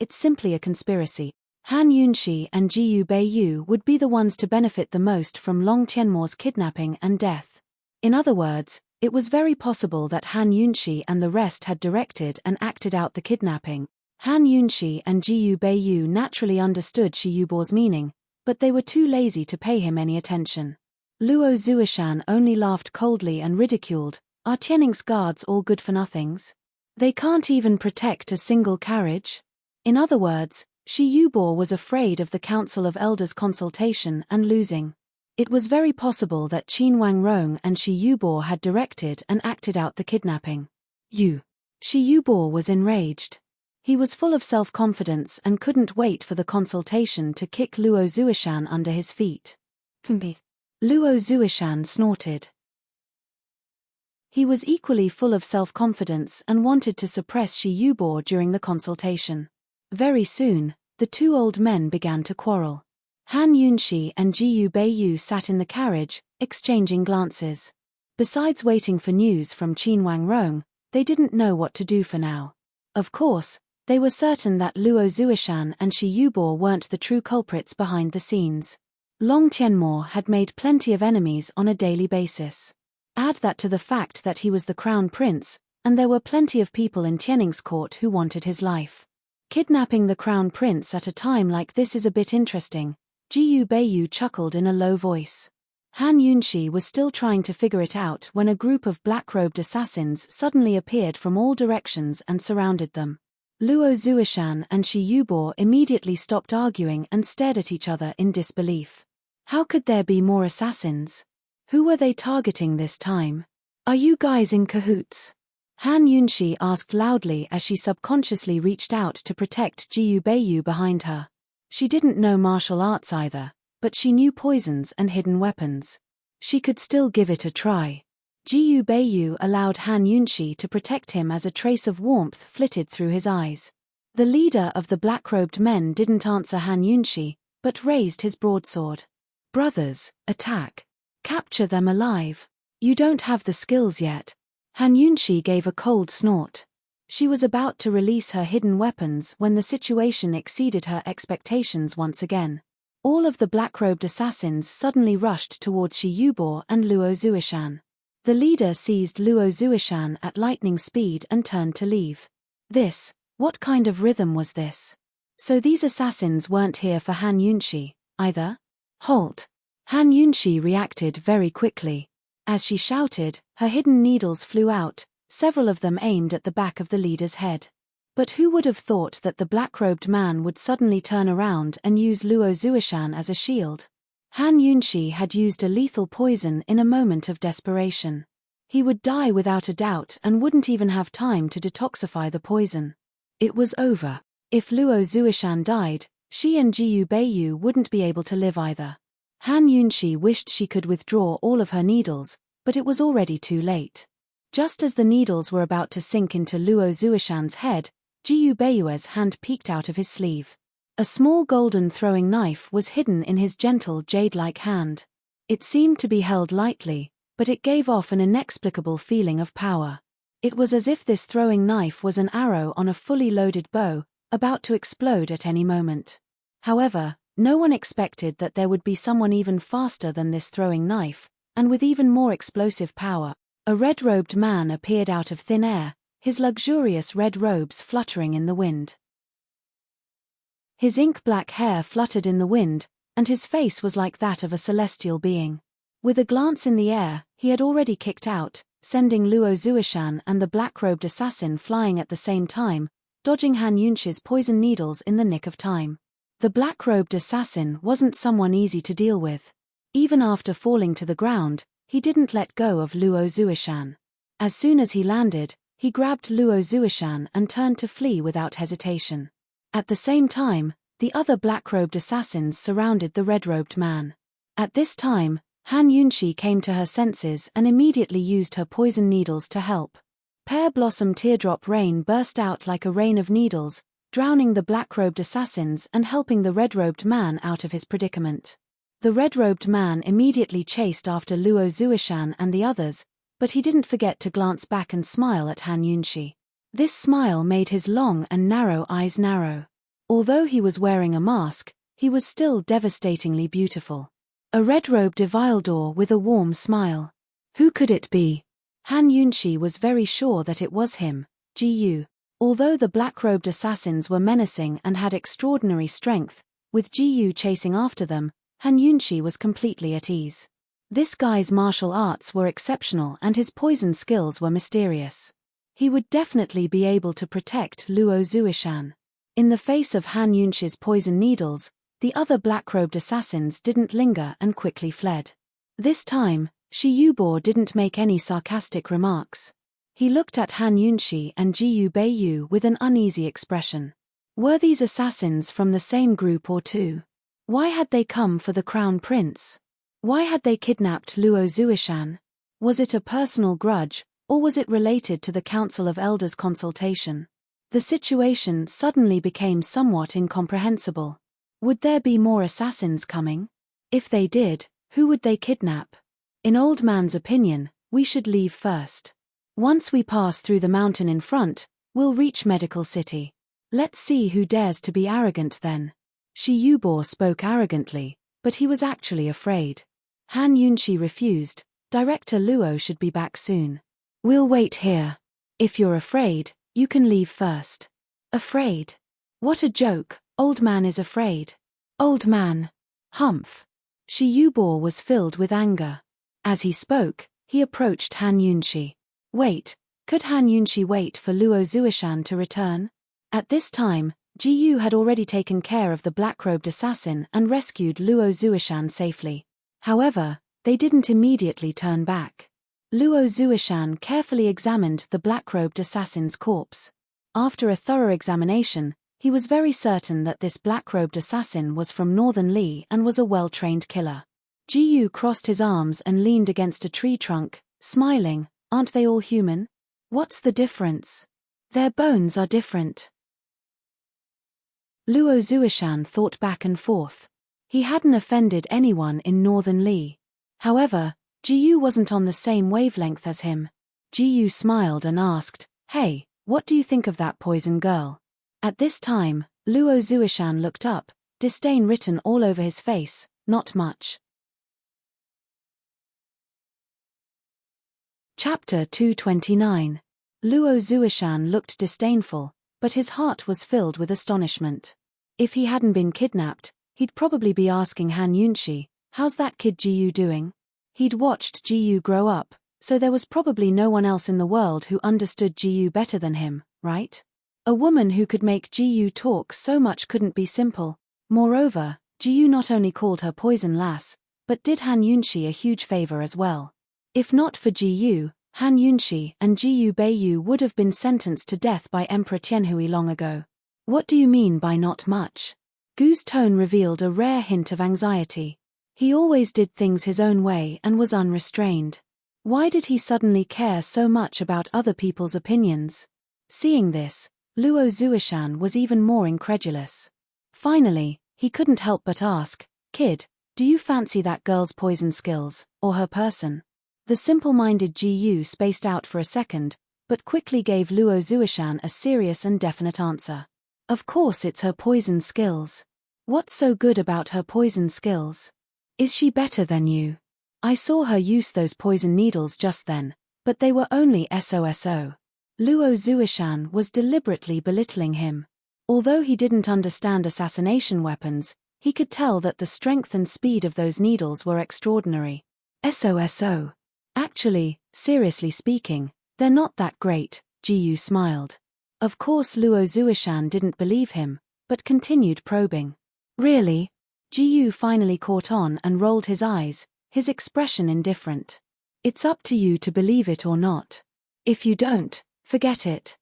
simply a conspiracy. Han Yunxi and Jiyu Beiyu would be the ones to benefit the most from Long Tianmo's kidnapping and death. In other words, it was very possible that Han Yunxi and the rest had directed and acted out the kidnapping. Han Yunxi and Jiyu Beiyu naturally understood Shi Yubo's meaning, but they were too lazy to pay him any attention. Luo Zuishan only laughed coldly and ridiculed, "Are Tianning's guards all good-for-nothings? They can't even protect a single carriage?" In other words, Shi Yubo was afraid of the Council of Elders consultation and losing. It was very possible that Qin Wangrong and Shi Yubo had directed and acted out the kidnapping. Shi Yubo was enraged. He was full of self-confidence and couldn't wait for the consultation to kick Luo Zuishan under his feet. Luo Zuishan snorted. He was equally full of self-confidence and wanted to suppress Shi Yubo during the consultation. Very soon, the two old men began to quarrel. Han Yunxi and Jiyu Beiyu sat in the carriage, exchanging glances. Besides waiting for news from Qin Wangrong, they didn't know what to do for now. Of course, they were certain that Luo Zuishan and Shi Yubo weren't the true culprits behind the scenes. Long Tianmo had made plenty of enemies on a daily basis. Add that to the fact that he was the crown prince, and there were plenty of people in Tianning's court who wanted his life. Kidnapping the crown prince at a time like this is a bit interesting, Jiyu Beiyu chuckled in a low voice. Han Yunxi was still trying to figure it out when a group of black-robed assassins suddenly appeared from all directions and surrounded them. Luo Zuishan and Shi Yubo immediately stopped arguing and stared at each other in disbelief. How could there be more assassins? Who were they targeting this time? Are you guys in cahoots? Han Yunxi asked loudly as she subconsciously reached out to protect Jiyu Beiyu behind her. She didn't know martial arts either, but she knew poisons and hidden weapons. She could still give it a try. Jiyu Beiyu allowed Han Yunxi to protect him as a trace of warmth flitted through his eyes. The leader of the black-robed men didn't answer Han Yunxi, but raised his broadsword. "Brothers, attack. Capture them alive. You don't have the skills yet." Han Yunxi gave a cold snort. She was about to release her hidden weapons when the situation exceeded her expectations once again. All of the black-robed assassins suddenly rushed towards Shi Yubo and Luo Zuishan. The leader seized Luo Zuishan at lightning speed and turned to leave. What kind of rhythm was this? So these assassins weren't here for Han Yunxi, either? Halt! Han Yunxi reacted very quickly. As she shouted, her hidden needles flew out, several of them aimed at the back of the leader's head. But who would have thought that the black-robed man would suddenly turn around and use Luo Zuishan as a shield? Han Yunxi had used a lethal poison in a moment of desperation. He would die without a doubt and wouldn't even have time to detoxify the poison. It was over. If Luo Zuishan died, she and Jiyu Beiyu wouldn't be able to live either. Han Yunxi wished she could withdraw all of her needles, but it was already too late. Just as the needles were about to sink into Luo Zuishan's head, Jiyu Beiyue's hand peeked out of his sleeve. A small golden throwing knife was hidden in his gentle jade-like hand. It seemed to be held lightly, but it gave off an inexplicable feeling of power. It was as if this throwing knife was an arrow on a fully loaded bow, about to explode at any moment. However, no one expected that there would be someone even faster than this throwing knife, and with even more explosive power. A red-robed man appeared out of thin air, his luxurious red robes fluttering in the wind. His ink-black hair fluttered in the wind, and his face was like that of a celestial being. With a glance in the air, he had already kicked out, sending Luo Zuishan and the black-robed assassin flying at the same time, dodging Han Yunxi's poison needles in the nick of time. The black-robed assassin wasn't someone easy to deal with. Even after falling to the ground, he didn't let go of Luo Zuishan. As soon as he landed, he grabbed Luo Zuishan and turned to flee without hesitation. At the same time, the other black-robed assassins surrounded the red-robed man. At this time, Han Yunxi came to her senses and immediately used her poison needles to help. Pear blossom teardrop rain burst out like a rain of needles, drowning the black-robed assassins and helping the red-robed man out of his predicament. The red-robed man immediately chased after Luo Zuishan and the others, but he didn't forget to glance back and smile at Han Yunxi. This smile made his long and narrow eyes narrow. Although he was wearing a mask, he was still devastatingly beautiful. A red-robed Evildor with a warm smile. Who could it be? Han Yunxi was very sure that it was him, Jiyu. Although the black-robed assassins were menacing and had extraordinary strength, with Jiyu chasing after them, Han Yunxi was completely at ease. This guy's martial arts were exceptional and his poison skills were mysterious. He would definitely be able to protect Luo Zuishan. In the face of Han Yunxi's poison needles, the other black-robed assassins didn't linger and quickly fled. This time, Shi Yubo didn't make any sarcastic remarks. He looked at Han Yunxi and Jiyu Beiyu with an uneasy expression. Were these assassins from the same group or two? Why had they come for the crown prince? Why had they kidnapped Luo Zuishan? Was it a personal grudge, or was it related to the Council of Elders consultation? The situation suddenly became somewhat incomprehensible. Would there be more assassins coming? If they did, who would they kidnap? In Old Man's opinion, we should leave first. Once we pass through the mountain in front, we'll reach Medical City. Let's see who dares to be arrogant then. Shi Yubo spoke arrogantly, but he was actually afraid. Han Yunxi refused. Director Luo should be back soon. We'll wait here. If you're afraid, you can leave first. Afraid? What a joke, Old Man is afraid. Old Man. Humph. Shi Yubo was filled with anger. As he spoke, he approached Han Yunxi. Wait, could Han Yunxi wait for Luo Zuishan to return? At this time, Jiyu had already taken care of the black-robed assassin and rescued Luo Zuishan safely. However, they didn't immediately turn back. Luo Zuishan carefully examined the black-robed assassin's corpse. After a thorough examination, he was very certain that this black-robed assassin was from Northern Li and was a well-trained killer. Jiyu crossed his arms and leaned against a tree trunk, smiling. Aren't they all human? What's the difference? Their bones are different. Luo Zuishan thought back and forth. He hadn't offended anyone in Northern Li. However, Jiyu wasn't on the same wavelength as him. Jiyu smiled and asked, "Hey, what do you think of that poison girl?" At this time, Luo Zuishan looked up, disdain written all over his face. Not much. Chapter 229. Luo Zuishan looked disdainful, but his heart was filled with astonishment. If he hadn't been kidnapped, he'd probably be asking Han Yunxi, "How's that kid Jiyu doing?" He'd watched Jiyu grow up, so there was probably no one else in the world who understood Jiyu better than him, right? A woman who could make Jiyu talk so much couldn't be simple. Moreover, Jiyu not only called her Poison Lass, but did Han Yunxi a huge favor as well. If not for Jiyu, Han Yunxi and Jiyu Beiyu would have been sentenced to death by Emperor Tianhui long ago. What do you mean by not much? Gu's tone revealed a rare hint of anxiety. He always did things his own way and was unrestrained. Why did he suddenly care so much about other people's opinions? Seeing this, Luo Zuishan was even more incredulous. Finally, he couldn't help but ask, "Kid, do you fancy that girl's poison skills, or her person?" The simple-minded Ji spaced out for a second, but quickly gave Luo Zuishan a serious and definite answer. "Of course it's her poison skills. What's so good about her poison skills? Is she better than you? I saw her use those poison needles just then, but they were only SOSO. Luo Zuishan was deliberately belittling him. Although he didn't understand assassination weapons, he could tell that the strength and speed of those needles were extraordinary. SOSO. Actually, seriously speaking, they're not that great, Ji smiled. Of course Luo Zuishan didn't believe him, but continued probing. Really? Ji finally caught on and rolled his eyes, his expression indifferent. It's up to you to believe it or not. If you don't, forget it.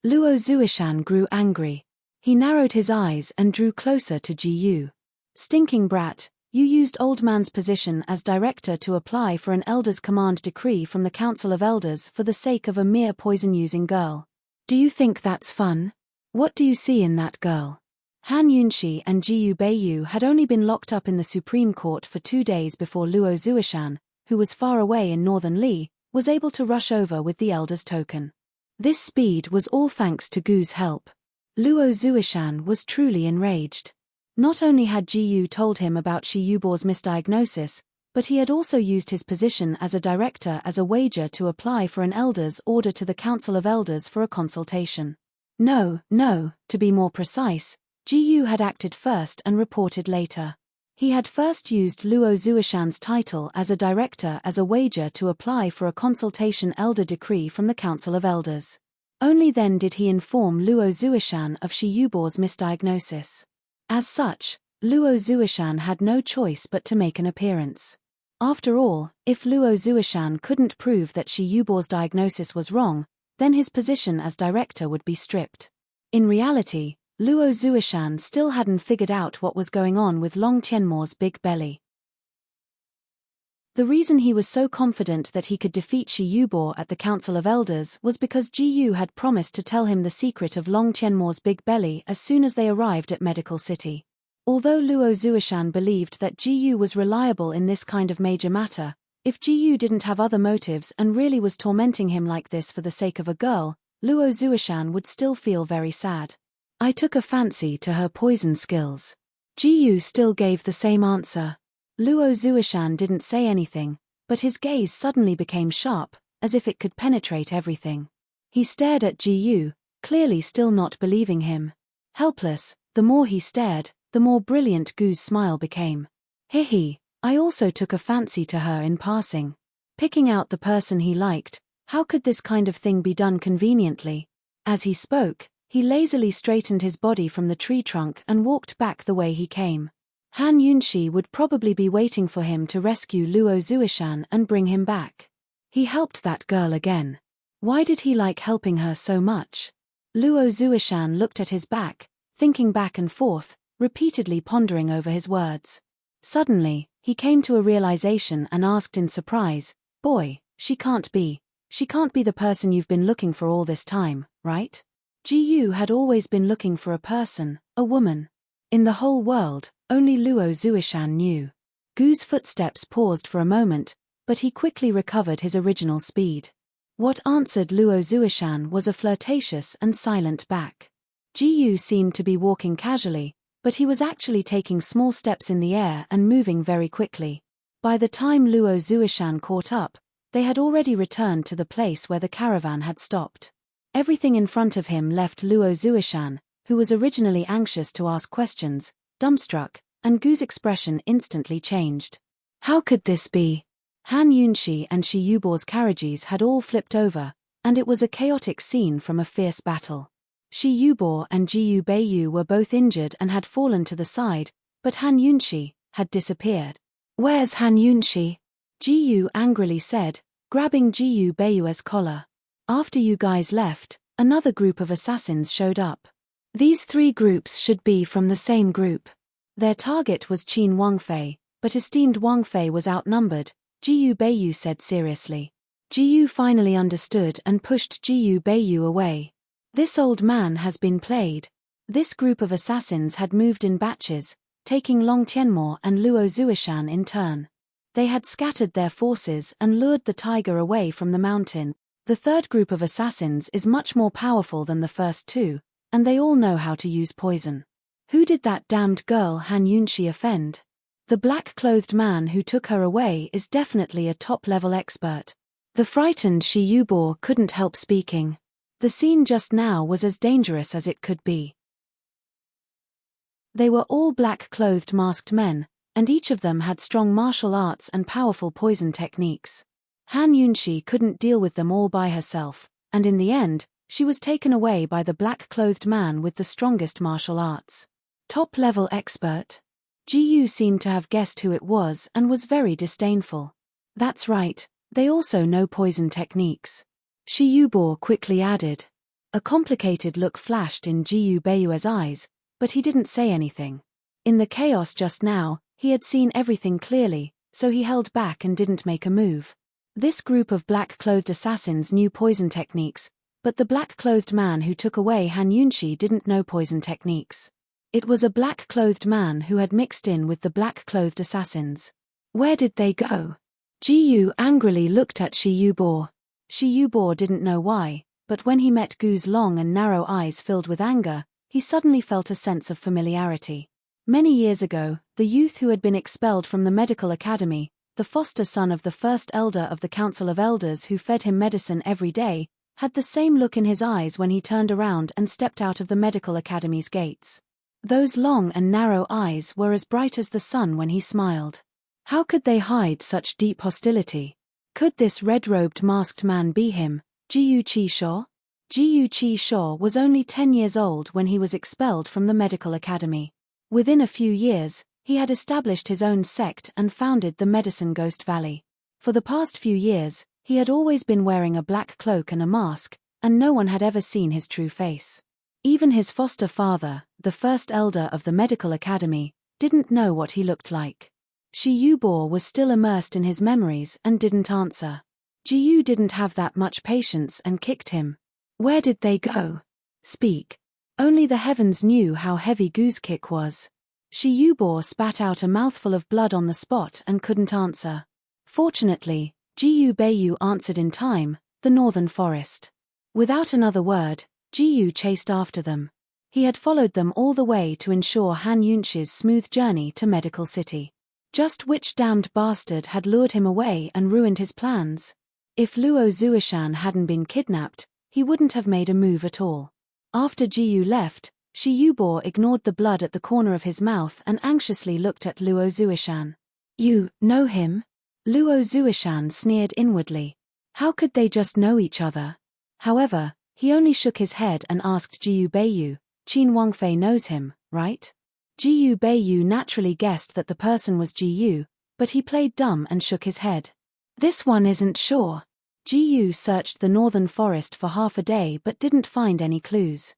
Luo Zuishan grew angry. He narrowed his eyes and drew closer to Ji. Stinking brat, you used old man's position as director to apply for an elder's command decree from the Council of Elders for the sake of a mere poison-using girl. Do you think that's fun? What do you see in that girl? Han Yunxi and Jiyu Beiyu had only been locked up in the Supreme Court for 2 days before Luo Zuishan, who was far away in northern Li, was able to rush over with the elder's token. This speed was all thanks to Gu's help. Luo Zuishan was truly enraged. Not only had Jiyu told him about Shi Yubo's misdiagnosis, but he had also used his position as a director as a wager to apply for an elder's order to the Council of Elders for a consultation. No, to be more precise, Jiyu had acted first and reported later. He had first used Luo Zuishan's title as a director as a wager to apply for a consultation elder decree from the Council of Elders. Only then did he inform Luo Zuishan of Shi Yubo's misdiagnosis. As such, Luo Zuishan had no choice but to make an appearance. After all, if Luo Zuishan couldn't prove that Shi Yubo's diagnosis was wrong, then his position as director would be stripped. In reality, Luo Zuishan still hadn't figured out what was going on with Long Tianmo's big belly. The reason he was so confident that he could defeat Shi Yubo at the Council of Elders was because Jiyu had promised to tell him the secret of Long Tianmo's big belly as soon as they arrived at Medical City. Although Luo Zuishan believed that Jiyu was reliable in this kind of major matter, if Jiyu didn't have other motives and really was tormenting him like this for the sake of a girl, Luo Zuishan would still feel very sad. I took a fancy to her poison skills. Jiyu still gave the same answer. Luo Zuishan didn't say anything, but his gaze suddenly became sharp, as if it could penetrate everything. He stared at Jiyu, clearly still not believing him. Helpless, the more he stared, the more brilliant Gu's smile became. Hihi, I also took a fancy to her in passing. Picking out the person he liked, how could this kind of thing be done conveniently? As he spoke, he lazily straightened his body from the tree trunk and walked back the way he came. Han Yunxi would probably be waiting for him to rescue Luo Zuishan and bring him back. He helped that girl again. Why did he like helping her so much? Luo Zuishan looked at his back, thinking back and forth, repeatedly pondering over his words. Suddenly, he came to a realization and asked in surprise, "Boy, she can't be the person you've been looking for all this time, right?" Jiyu had always been looking for a person, a woman. In the whole world, only Luo Zuishan knew. Gu's footsteps paused for a moment, but he quickly recovered his original speed. What answered Luo Zuishan was a flirtatious and silent back. Jiyu seemed to be walking casually, but he was actually taking small steps in the air and moving very quickly. By the time Luo Zuishan caught up, they had already returned to the place where the caravan had stopped. Everything in front of him left Luo Zuishan, who was originally anxious to ask questions, dumbstruck, and Gu's expression instantly changed. How could this be? Han Yunxi and Shi Yubo's carriages had all flipped over, and it was a chaotic scene from a fierce battle. Shi Yubo and Jiyu Beiyu were both injured and had fallen to the side, but Han Yunxi had disappeared. Where's Han Yunxi? Jiyu angrily said, grabbing Jiyu Beiyu's collar. After you guys left, another group of assassins showed up. These 3 groups should be from the same group. Their target was Qin Wangfei, but esteemed Wangfei was outnumbered, Jiyu Beiyu said seriously. Jiyu finally understood and pushed Jiyu Beiyu away. This old man has been played. This group of assassins had moved in batches, taking Long Tianmo and Luo Zuishan in turn. They had scattered their forces and lured the tiger away from the mountain. The third group of assassins is much more powerful than the first two, and they all know how to use poison. Who did that damned girl Han Yunxi offend? The black-clothed man who took her away is definitely a top-level expert. The frightened Shi Yubo couldn't help speaking. The scene just now was as dangerous as it could be. They were all black-clothed masked men, and each of them had strong martial arts and powerful poison techniques. Han Yunxi couldn't deal with them all by herself, and in the end, she was taken away by the black-clothed man with the strongest martial arts. Top-level expert? Jiyu seemed to have guessed who it was and was very disdainful. That's right, they also know poison techniques. Shi Yubo quickly added. A complicated look flashed in Jiyu Beiyue's eyes, but he didn't say anything. In the chaos just now, he had seen everything clearly, so he held back and didn't make a move. This group of black-clothed assassins knew poison techniques, but the black-clothed man who took away Han Yunxi didn't know poison techniques. It was a black-clothed man who had mixed in with the black-clothed assassins. Where did they go? Jiyu angrily looked at Shi Yubo. Shi Yubo didn't know why, but when he met Gu's long and narrow eyes filled with anger, he suddenly felt a sense of familiarity. Many years ago, the youth who had been expelled from the medical academy, the foster son of the first elder of the Council of Elders who fed him medicine every day, had the same look in his eyes when he turned around and stepped out of the medical academy's gates. Those long and narrow eyes were as bright as the sun when he smiled. How could they hide such deep hostility? Could this red-robed masked man be him, Jiyu Qishuo? Jiyu Qishuo was only 10 years old when he was expelled from the medical academy. Within a few years, he had established his own sect and founded the Medicine Ghost Valley. For the past few years, he had always been wearing a black cloak and a mask, and no one had ever seen his true face. Even his foster father, the first elder of the medical academy, didn't know what he looked like. Shi Yubo was still immersed in his memories and didn't answer. Jiyu didn't have that much patience and kicked him. Where did they go? Speak. Only the heavens knew how heavy Gu's kick was. Shi Yubo spat out a mouthful of blood on the spot and couldn't answer. Fortunately, Jiyu Beiyu answered in time, the northern forest. Without another word, Jiyu chased after them. He had followed them all the way to ensure Han Yunxi's smooth journey to Medical City. Just which damned bastard had lured him away and ruined his plans? If Luo Zuishan hadn't been kidnapped, he wouldn't have made a move at all. After Jiyu left, Shi Yubo ignored the blood at the corner of his mouth and anxiously looked at Luo Zuishan. You know him? Luo Zuishan sneered inwardly. How could they just know each other? However, he only shook his head and asked Jiyu Beiyu, Qin Wangfei knows him, right? Jiyu Beiyu naturally guessed that the person was Jiyu, but he played dumb and shook his head. This one isn't sure. Jiyu searched the northern forest for half a day but didn't find any clues.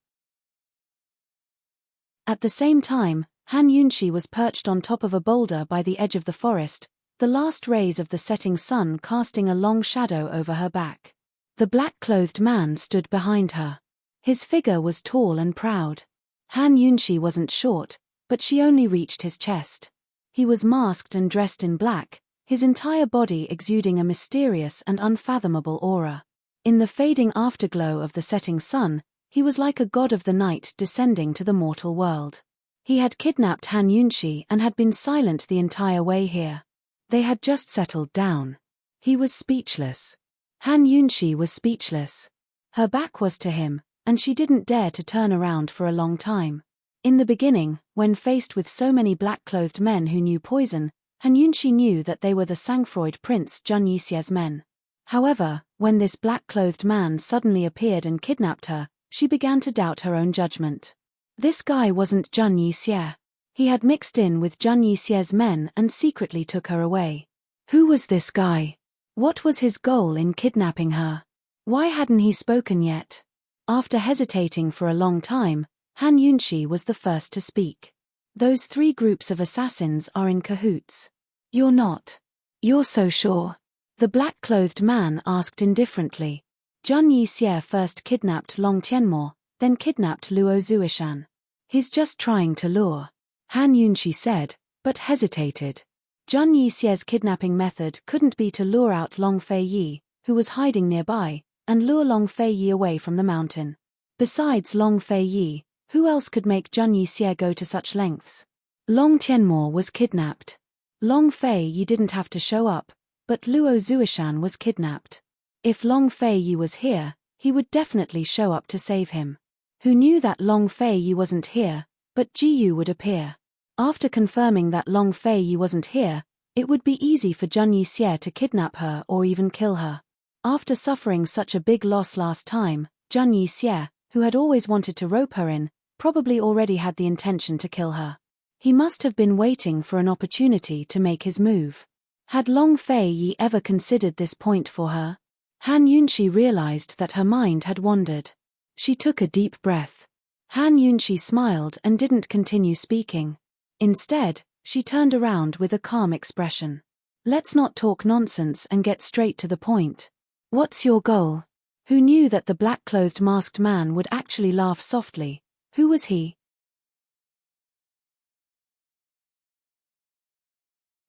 At the same time, Han Yunxi was perched on top of a boulder by the edge of the forest, the last rays of the setting sun casting a long shadow over her back. The black-clothed man stood behind her. His figure was tall and proud. Han Yunxi wasn't short, but she only reached his chest. He was masked and dressed in black, his entire body exuding a mysterious and unfathomable aura. In the fading afterglow of the setting sun, he was like a god of the night descending to the mortal world. He had kidnapped Han Yunxi and had been silent the entire way here. They had just settled down. He was speechless. Han Yunxi was speechless. Her back was to him, and she didn't dare to turn around for a long time. In the beginning, when faced with so many black-clothed men who knew poison, Han Yunxi knew that they were the sang-froid Prince Zheng Yixie's men. However, when this black-clothed man suddenly appeared and kidnapped her, she began to doubt her own judgment. This guy wasn't Zheng Yixie. He had mixed in with Zheng Yixie's men and secretly took her away. Who was this guy? What was his goal in kidnapping her? Why hadn't he spoken yet? After hesitating for a long time, Han Yunxi was the first to speak. Those three groups of assassins are in cahoots. You're not. You're so sure? The black-clothed man asked indifferently. Zhang Yixie first kidnapped Long Tianmo, then kidnapped Luo Zuishan. He's just trying to lure. Han Yunxi said, but hesitated. Zhang Yixie's kidnapping method couldn't be to lure out Long Feiyi, who was hiding nearby, and lure Long Feiyi away from the mountain. Besides Long Feiyi, who else could make Zhang Yixie go to such lengths? Long Tianmo was kidnapped. Long Feiyi didn't have to show up, but Luo Zuishan was kidnapped. If Long Feiyi was here, he would definitely show up to save him. Who knew that Long Feiyi wasn't here, but Jiyu would appear. After confirming that Long Feiyi wasn't here, it would be easy for Zhang Yixie to kidnap her or even kill her. After suffering such a big loss last time, Zhang Yixie, who had always wanted to rope her in, probably already had the intention to kill her. He must have been waiting for an opportunity to make his move. Had Long Feiyi ever considered this point for her? Han Yunxi realized that her mind had wandered. She took a deep breath. Han Yunxi smiled and didn't continue speaking. Instead, she turned around with a calm expression. Let's not talk nonsense and get straight to the point. What's your goal? Who knew that the black-clothed masked man would actually laugh softly? Who was he?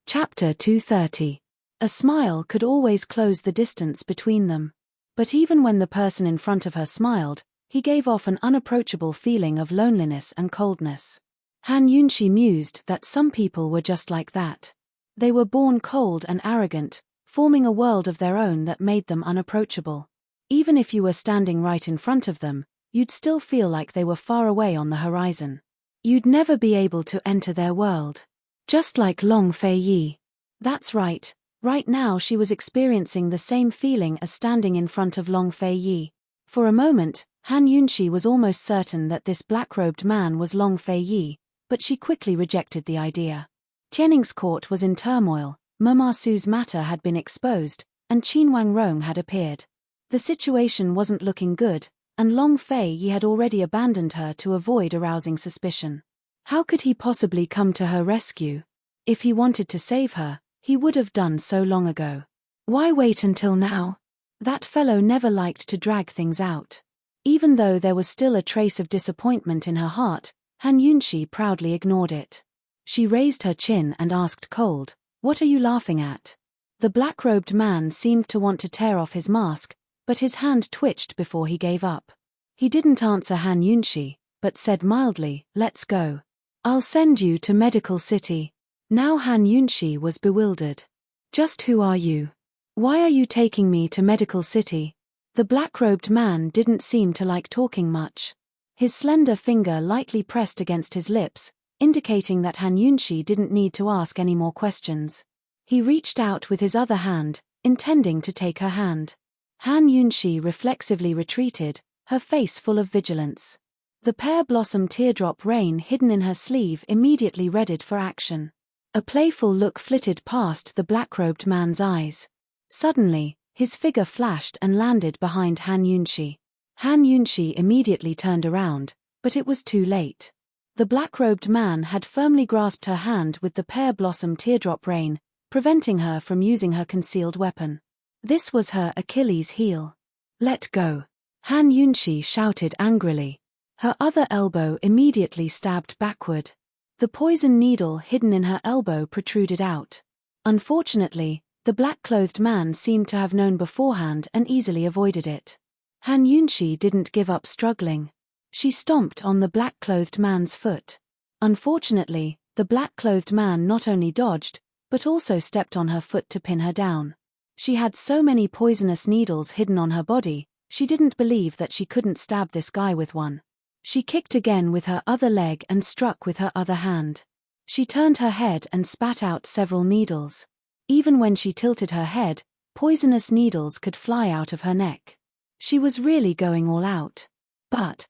Chapter 230. A smile could always close the distance between them. But even when the person in front of her smiled, he gave off an unapproachable feeling of loneliness and coldness. Han Yunxi mused that some people were just like that. They were born cold and arrogant, forming a world of their own that made them unapproachable. Even if you were standing right in front of them, you'd still feel like they were far away on the horizon. You'd never be able to enter their world. Just like Long Feiyi. That's right, right now she was experiencing the same feeling as standing in front of Long Feiyi. For a moment, Han Yunxi was almost certain that this black-robed man was Long Feiyi, but she quickly rejected the idea. Tianning's court was in turmoil, Ma Su's matter had been exposed, and Qin Wangrong had appeared. The situation wasn't looking good, and Long Feiyi had already abandoned her to avoid arousing suspicion. How could he possibly come to her rescue? If he wanted to save her, he would have done so long ago. Why wait until now? That fellow never liked to drag things out. Even though there was still a trace of disappointment in her heart, Han Yunxi proudly ignored it. She raised her chin and asked cold, "What are you laughing at?" The black-robed man seemed to want to tear off his mask, but his hand twitched before he gave up. He didn't answer Han Yunxi, but said mildly, "Let's go. I'll send you to Medical City." Now Han Yunxi was bewildered. "Just who are you? Why are you taking me to Medical City?" The black-robed man didn't seem to like talking much. His slender finger lightly pressed against his lips, indicating that Han Yunxi didn't need to ask any more questions. He reached out with his other hand, intending to take her hand. Han Yunxi reflexively retreated, her face full of vigilance. The pear-blossom teardrop rain hidden in her sleeve immediately readied for action. A playful look flitted past the black-robed man's eyes. Suddenly, his figure flashed and landed behind Han Yunxi. Han Yunxi immediately turned around, but it was too late. The black-robed man had firmly grasped her hand with the pear-blossom teardrop rain, preventing her from using her concealed weapon. This was her Achilles' heel. "Let go!" Han Yunxi shouted angrily. Her other elbow immediately stabbed backward. The poison needle hidden in her elbow protruded out. Unfortunately, the black-clothed man seemed to have known beforehand and easily avoided it. Han Yunxi didn't give up struggling. She stomped on the black-clothed man's foot. Unfortunately, the black-clothed man not only dodged, but also stepped on her foot to pin her down. She had so many poisonous needles hidden on her body, she didn't believe that she couldn't stab this guy with one. She kicked again with her other leg and struck with her other hand. She turned her head and spat out several needles. Even when she tilted her head, poisonous needles could fly out of her neck. She was really going all out. But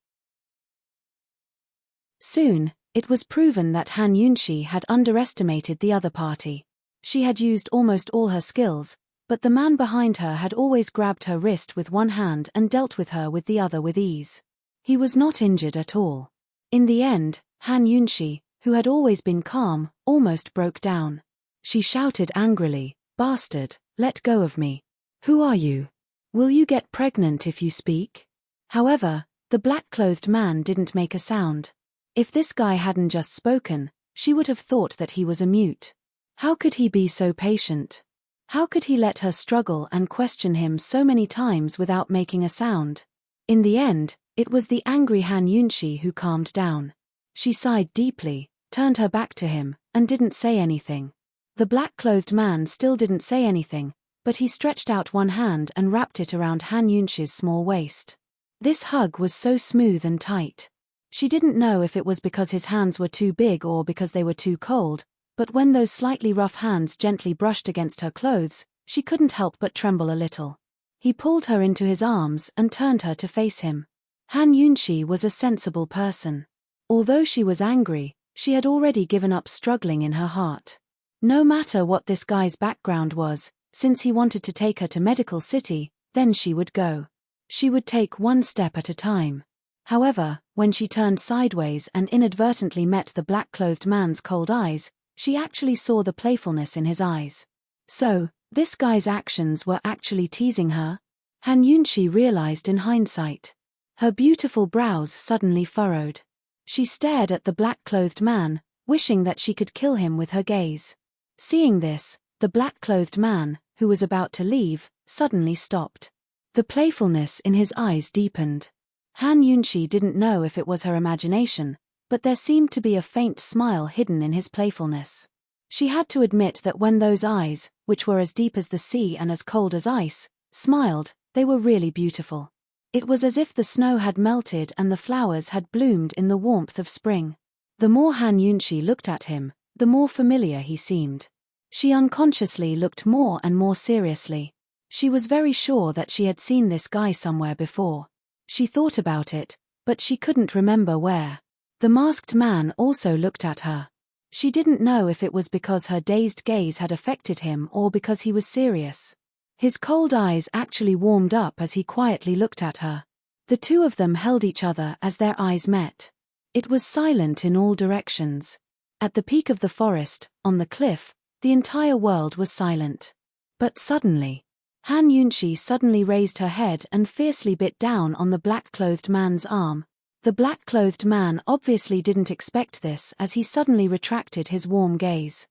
soon, it was proven that Han Yunxi had underestimated the other party. She had used almost all her skills, but the man behind her had always grabbed her wrist with one hand and dealt with her with the other with ease. He was not injured at all. In the end, Han Yunxi, who had always been calm, almost broke down. She shouted angrily, Bastard, let go of me. Who are you? Will you get pregnant if you speak? However, the black-clothed man didn't make a sound. If this guy hadn't just spoken, she would have thought that he was a mute. How could he be so patient? How could he let her struggle and question him so many times without making a sound? In the end, it was the angry Han Yunshi who calmed down. She sighed deeply, turned her back to him, and didn't say anything. The black-clothed man still didn't say anything, but he stretched out one hand and wrapped it around Han Yunshi's small waist. This hug was so smooth and tight. She didn't know if it was because his hands were too big or because they were too cold, but when those slightly rough hands gently brushed against her clothes, she couldn't help but tremble a little. He pulled her into his arms and turned her to face him. Han Yunshi was a sensible person. Although she was angry, she had already given up struggling in her heart. No matter what this guy's background was, since he wanted to take her to Medical City, then she would go. She would take one step at a time. However, when she turned sideways and inadvertently met the black-clothed man's cold eyes, she actually saw the playfulness in his eyes. So, this guy's actions were actually teasing her? Han Yunshi realized in hindsight. Her beautiful brows suddenly furrowed. She stared at the black-clothed man, wishing that she could kill him with her gaze. Seeing this, the black-clothed man, who was about to leave, suddenly stopped. The playfulness in his eyes deepened. Han Yunshi didn't know if it was her imagination, but there seemed to be a faint smile hidden in his playfulness. She had to admit that when those eyes, which were as deep as the sea and as cold as ice, smiled, they were really beautiful. It was as if the snow had melted and the flowers had bloomed in the warmth of spring. The more Han Yunshi looked at him, the more familiar he seemed. She unconsciously looked more and more seriously. She was very sure that she had seen this guy somewhere before. She thought about it, but she couldn't remember where. The masked man also looked at her. She didn't know if it was because her dazed gaze had affected him or because he was serious. His cold eyes actually warmed up as he quietly looked at her. The two of them held each other as their eyes met. It was silent in all directions. At the peak of the forest, on the cliff, the entire world was silent. But suddenly, Han Yunshi suddenly raised her head and fiercely bit down on the black-clothed man's arm. The black-clothed man obviously didn't expect this as he suddenly retracted his warm gaze.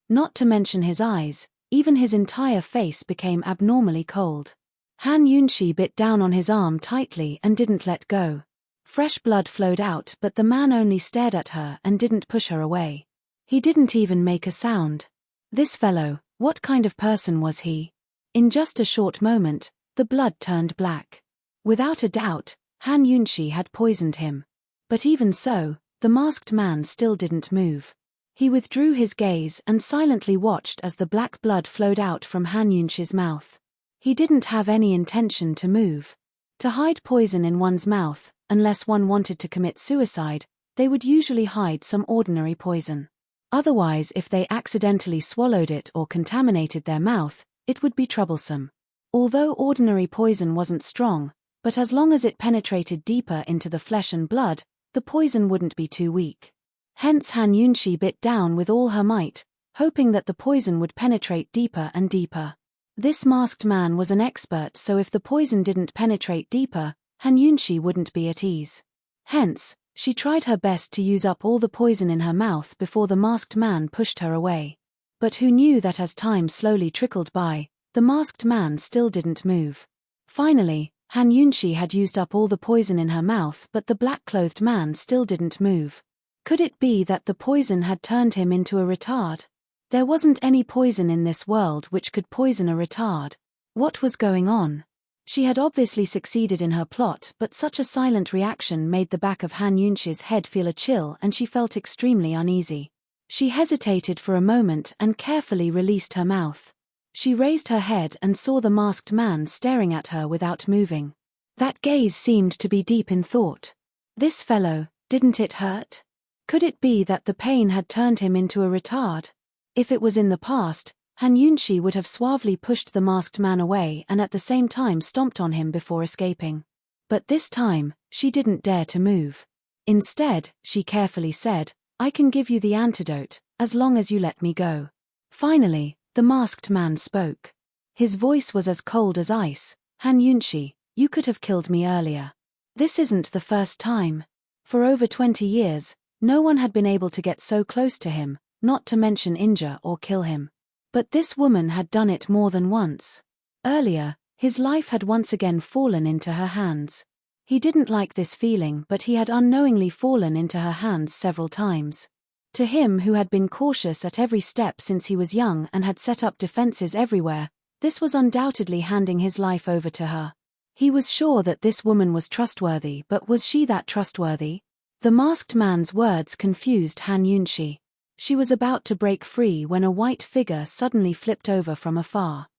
Not to mention his eyes, even his entire face became abnormally cold. Han Yunshi bit down on his arm tightly and didn't let go. Fresh blood flowed out, but the man only stared at her and didn't push her away. He didn't even make a sound. This fellow, what kind of person was he? In just a short moment, the blood turned black. Without a doubt, Han Yunshi had poisoned him. But even so, the masked man still didn't move. He withdrew his gaze and silently watched as the black blood flowed out from Han Yunshi's mouth. He didn't have any intention to move. To hide poison in one's mouth, unless one wanted to commit suicide, they would usually hide some ordinary poison. Otherwise, if they accidentally swallowed it or contaminated their mouth, it would be troublesome. Although ordinary poison wasn't strong, but as long as it penetrated deeper into the flesh and blood, the poison wouldn't be too weak. Hence Han Yunshi bit down with all her might, hoping that the poison would penetrate deeper and deeper. This masked man was an expert, so if the poison didn't penetrate deeper, Han Yunshi wouldn't be at ease. Hence, she tried her best to use up all the poison in her mouth before the masked man pushed her away. But who knew that as time slowly trickled by, the masked man still didn't move. Finally, Han Yunshi had used up all the poison in her mouth, but the black-clothed man still didn't move. Could it be that the poison had turned him into a retard? There wasn't any poison in this world which could poison a retard. What was going on? She had obviously succeeded in her plot, but such a silent reaction made the back of Han Yunshi's head feel a chill and she felt extremely uneasy. She hesitated for a moment and carefully released her mouth. She raised her head and saw the masked man staring at her without moving. That gaze seemed to be deep in thought. This fellow, didn't it hurt? Could it be that the pain had turned him into a retard? If it was in the past, Han Yunshi would have suavely pushed the masked man away and at the same time stomped on him before escaping. But this time, she didn't dare to move. Instead, she carefully said, "I can give you the antidote, as long as you let me go." Finally, the masked man spoke. His voice was as cold as ice. Han Yunshi, you could have killed me earlier. This isn't the first time. For over 20 years, no one had been able to get so close to him, not to mention injure or kill him. But this woman had done it more than once. Earlier, his life had once again fallen into her hands. He didn't like this feeling, but he had unknowingly fallen into her hands several times. To him, who had been cautious at every step since he was young and had set up defenses everywhere, this was undoubtedly handing his life over to her. He was sure that this woman was trustworthy, but was she that trustworthy? The masked man's words confused Han Yunshi. She was about to break free when a white figure suddenly flipped over from afar.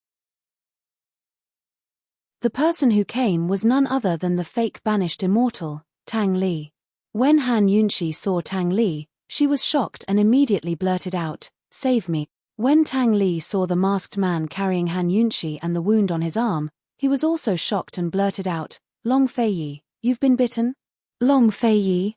The person who came was none other than the fake banished immortal, Tang Li. When Han Yunshi saw Tang Li, she was shocked and immediately blurted out, "Save me." When Tang Li saw the masked man carrying Han Yunshi and the wound on his arm, he was also shocked and blurted out, "Long Fei Yi, you've been bitten?" "Long Fei Yi?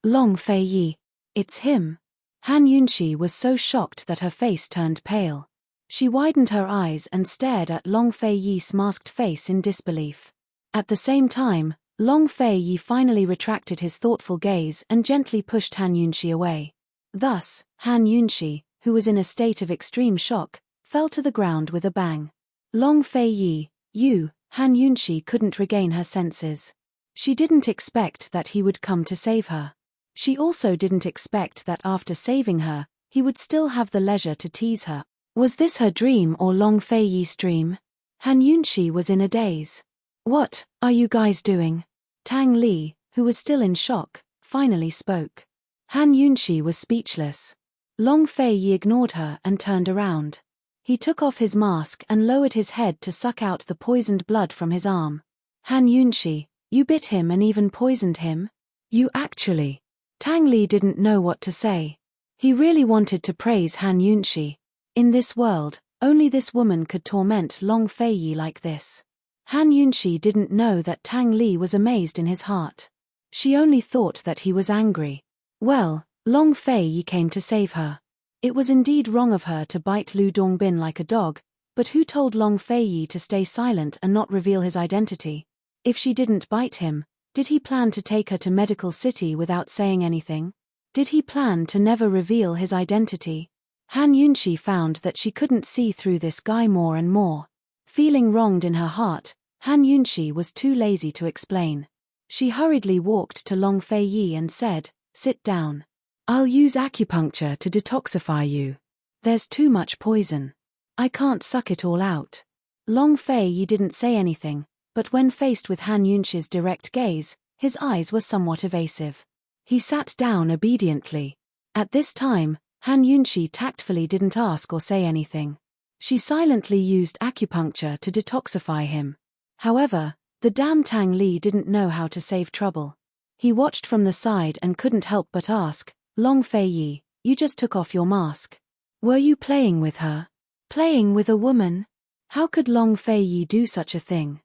Long Fei Yi. It's him." Han Yunshi was so shocked that her face turned pale. She widened her eyes and stared at Long Fei Yi's masked face in disbelief. At the same time, Long Fei Yi finally retracted his thoughtful gaze and gently pushed Han Yunshi away. Thus, Han Yunshi, who was in a state of extreme shock, fell to the ground with a bang. "Long Fei Yi, you," Han Yunshi couldn't regain her senses. She didn't expect that he would come to save her. She also didn't expect that after saving her, he would still have the leisure to tease her. Was this her dream or Long Fei Yi's dream? Han Yunshi was in a daze. "What are you guys doing?" Tang Li, who was still in shock, finally spoke. Han Yunshi was speechless. Long Fei Yi ignored her and turned around. He took off his mask and lowered his head to suck out the poisoned blood from his arm. "Han Yunshi, you bit him and even poisoned him? You actually..." Tang Li didn't know what to say. He really wanted to praise Han Yunshi. In this world, only this woman could torment Long Fei Yi like this. Han Yunshi didn't know that Tang Li was amazed in his heart. She only thought that he was angry. Well, Long Fei Yi came to save her. It was indeed wrong of her to bite Lu Dongbin like a dog, but who told Long Fei Yi to stay silent and not reveal his identity? If she didn't bite him, did he plan to take her to Medical City without saying anything? Did he plan to never reveal his identity? Han Yunshi found that she couldn't see through this guy more and more. Feeling wronged in her heart, Han Yunshi was too lazy to explain. She hurriedly walked to Long Fei Yi and said, "Sit down. I'll use acupuncture to detoxify you. There's too much poison. I can't suck it all out." Long Fei Yi didn't say anything, but when faced with Han Yunshi's direct gaze, his eyes were somewhat evasive. He sat down obediently. At this time, Han Yunshi tactfully didn't ask or say anything. She silently used acupuncture to detoxify him. However, the damn Tang Li didn't know how to save trouble. He watched from the side and couldn't help but ask, "Long Fei Yi, you just took off your mask. Were you playing with her? Playing with a woman? How could Long Fei Yi do such a thing?"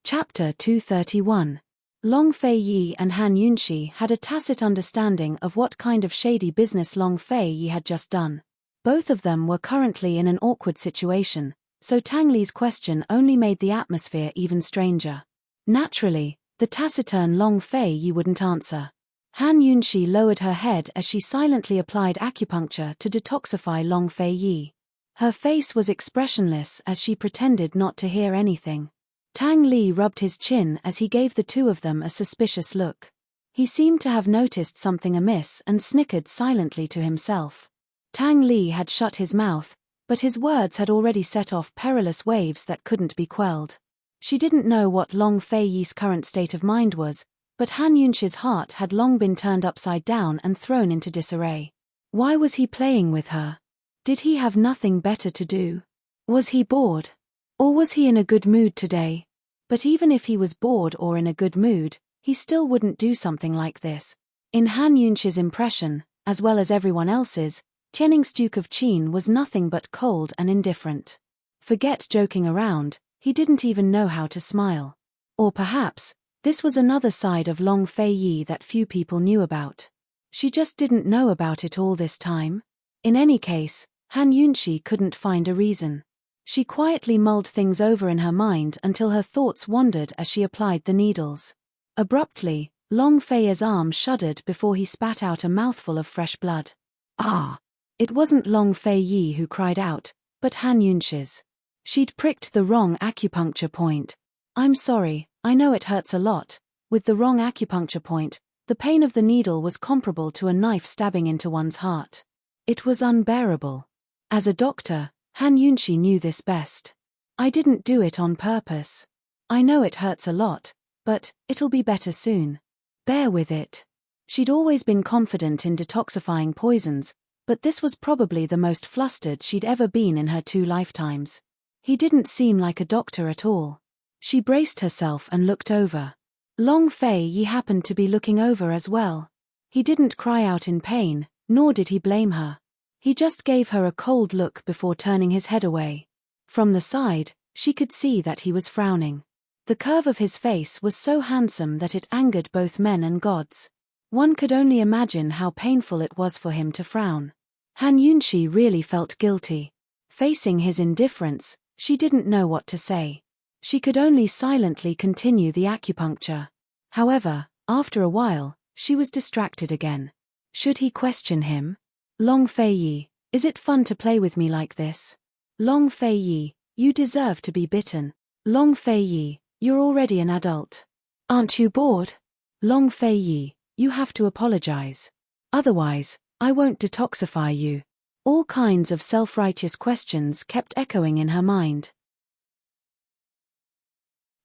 Chapter 231. Long Fei Yi and Han Yunshi had a tacit understanding of what kind of shady business Long Fei Yi had just done. Both of them were currently in an awkward situation, so Tang Li's question only made the atmosphere even stranger. Naturally, the taciturn Long Fei Yi wouldn't answer. Han Yunshi lowered her head as she silently applied acupuncture to detoxify Long Fei Yi. Her face was expressionless as she pretended not to hear anything. Tang Li rubbed his chin as he gave the two of them a suspicious look. He seemed to have noticed something amiss and snickered silently to himself. Tang Li had shut his mouth, but his words had already set off perilous waves that couldn't be quelled. She didn't know what Long Fei Yi's current state of mind was, but Han Yunshi's heart had long been turned upside down and thrown into disarray. Why was he playing with her? Did he have nothing better to do? Was he bored? Or was he in a good mood today? But even if he was bored or in a good mood, he still wouldn't do something like this. In Han Yunshi's impression, as well as everyone else's, Tianning's Duke of Qin was nothing but cold and indifferent. Forget joking around, he didn't even know how to smile. Or perhaps, this was another side of Long Fei Yi that few people knew about. She just didn't know about it all this time. In any case, Han Yunxi couldn't find a reason. She quietly mulled things over in her mind until her thoughts wandered as she applied the needles. Abruptly, Long Fei's arm shuddered before he spat out a mouthful of fresh blood. Ah! It wasn't Long Fei Yi who cried out, but Han Yunxi's. She'd pricked the wrong acupuncture point. I'm sorry, I know it hurts a lot. With the wrong acupuncture point, the pain of the needle was comparable to a knife stabbing into one's heart. It was unbearable. As a doctor, Han Yunxi knew this best. I didn't do it on purpose. I know it hurts a lot, but it'll be better soon. Bear with it. She'd always been confident in detoxifying poisons, but this was probably the most flustered she'd ever been in her 2 lifetimes. He didn't seem like a doctor at all. She braced herself and looked over. Long Fei Yi happened to be looking over as well. He didn't cry out in pain, nor did he blame her. He just gave her a cold look before turning his head away. From the side, she could see that he was frowning. The curve of his face was so handsome that it angered both men and gods. One could only imagine how painful it was for him to frown. Han Yunxi really felt guilty. Facing his indifference, she didn't know what to say. She could only silently continue the acupuncture. However, after a while, she was distracted again. Should he question him? Long Fei Yi, is it fun to play with me like this? Long Fei Yi, you deserve to be bitten. Long Fei Yi, you're already an adult. Aren't you bored? Long Fei Yi, you have to apologize. Otherwise, I won't detoxify you. All kinds of self-righteous questions kept echoing in her mind.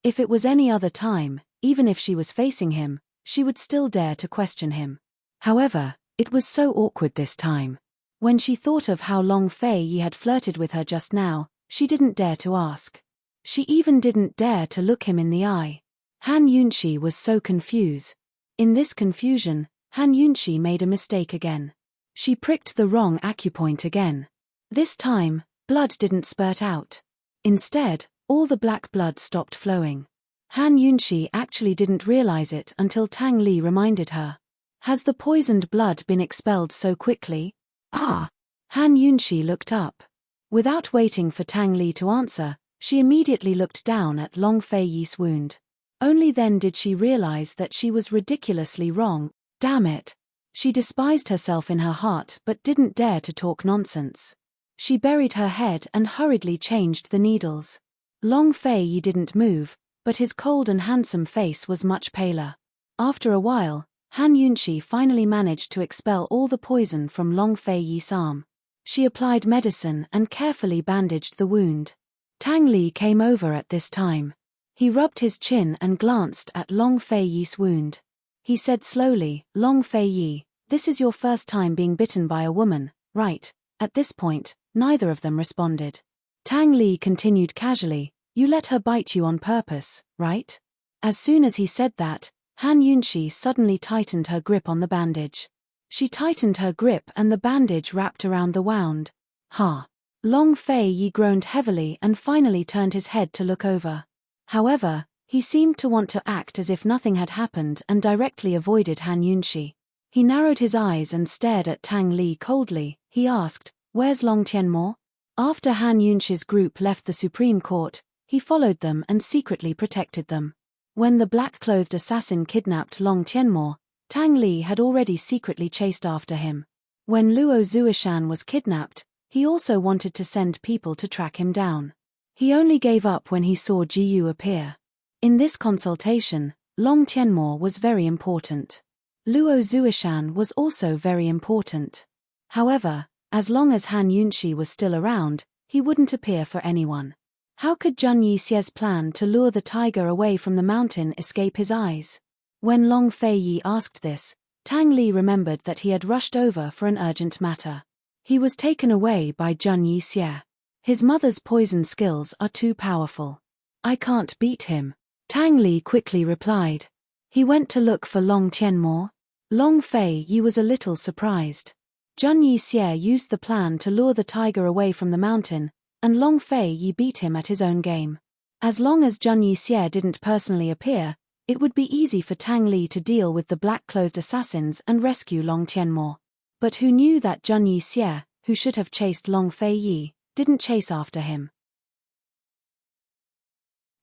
If it was any other time, even if she was facing him, she would still dare to question him. However, it was so awkward this time. When she thought of how Long Fei Yi had flirted with her just now, she didn't dare to ask. She even didn't dare to look him in the eye. Han Yunxi was so confused. In this confusion, Han Yunxi made a mistake again. She pricked the wrong acupoint again. This time, blood didn't spurt out. Instead, all the black blood stopped flowing. Han Yunxi actually didn't realize it until Tang Li reminded her. Has the poisoned blood been expelled so quickly? Ah! Han Yunxi looked up. Without waiting for Tang Li to answer, she immediately looked down at Long Fei Yi's wound. Only then did she realize that she was ridiculously wrong. Damn it! She despised herself in her heart but didn't dare to talk nonsense. She buried her head and hurriedly changed the needles. Long Fei Yi didn't move, but his cold and handsome face was much paler. After a while, Han Yunxi finally managed to expel all the poison from Long Fei Yi's arm. She applied medicine and carefully bandaged the wound. Tang Li came over at this time. He rubbed his chin and glanced at Long Fei Yi's wound. He said slowly, Long Fei Yi, this is your first time being bitten by a woman, right? At this point, neither of them responded. Tang Li continued casually, you let her bite you on purpose, right? As soon as he said that, Han Yunxi suddenly tightened her grip on the bandage. She tightened her grip and the bandage wrapped around the wound. Ha! Long Fei Yi groaned heavily and finally turned his head to look over. However, he seemed to want to act as if nothing had happened and directly avoided Han Yunxi. He narrowed his eyes and stared at Tang Li coldly. He asked, where's Long Tianmo? After Han Yunxi's group left the Supreme Court, he followed them and secretly protected them. When the black-clothed assassin kidnapped Long Tianmo, Tang Li had already secretly chased after him. When Luo Zuishan was kidnapped, he also wanted to send people to track him down. He only gave up when he saw Jiyu appear. In this consultation, Long Tianmo was very important. Luo Zuishan was also very important. However, as long as Han Yunxi was still around, he wouldn't appear for anyone. How could Zhang Yixie's plan to lure the tiger away from the mountain escape his eyes? When Long Fei Yi asked this, Tang Li remembered that he had rushed over for an urgent matter. He was taken away by Zhang Yixie. His mother's poison skills are too powerful. I can't beat him, Tang Li quickly replied. He went to look for Long Tianmo. Long Fei Yi was a little surprised. Zhang Yixie used the plan to lure the tiger away from the mountain, and Long Fei Yi beat him at his own game. As long as Zhang Yixie didn't personally appear, It would be easy for Tang Li to deal with the black-clothed assassins and rescue Long Tianmo. But who knew that Zheng Yixie, who should have chased Long Feiyi, didn't chase after him?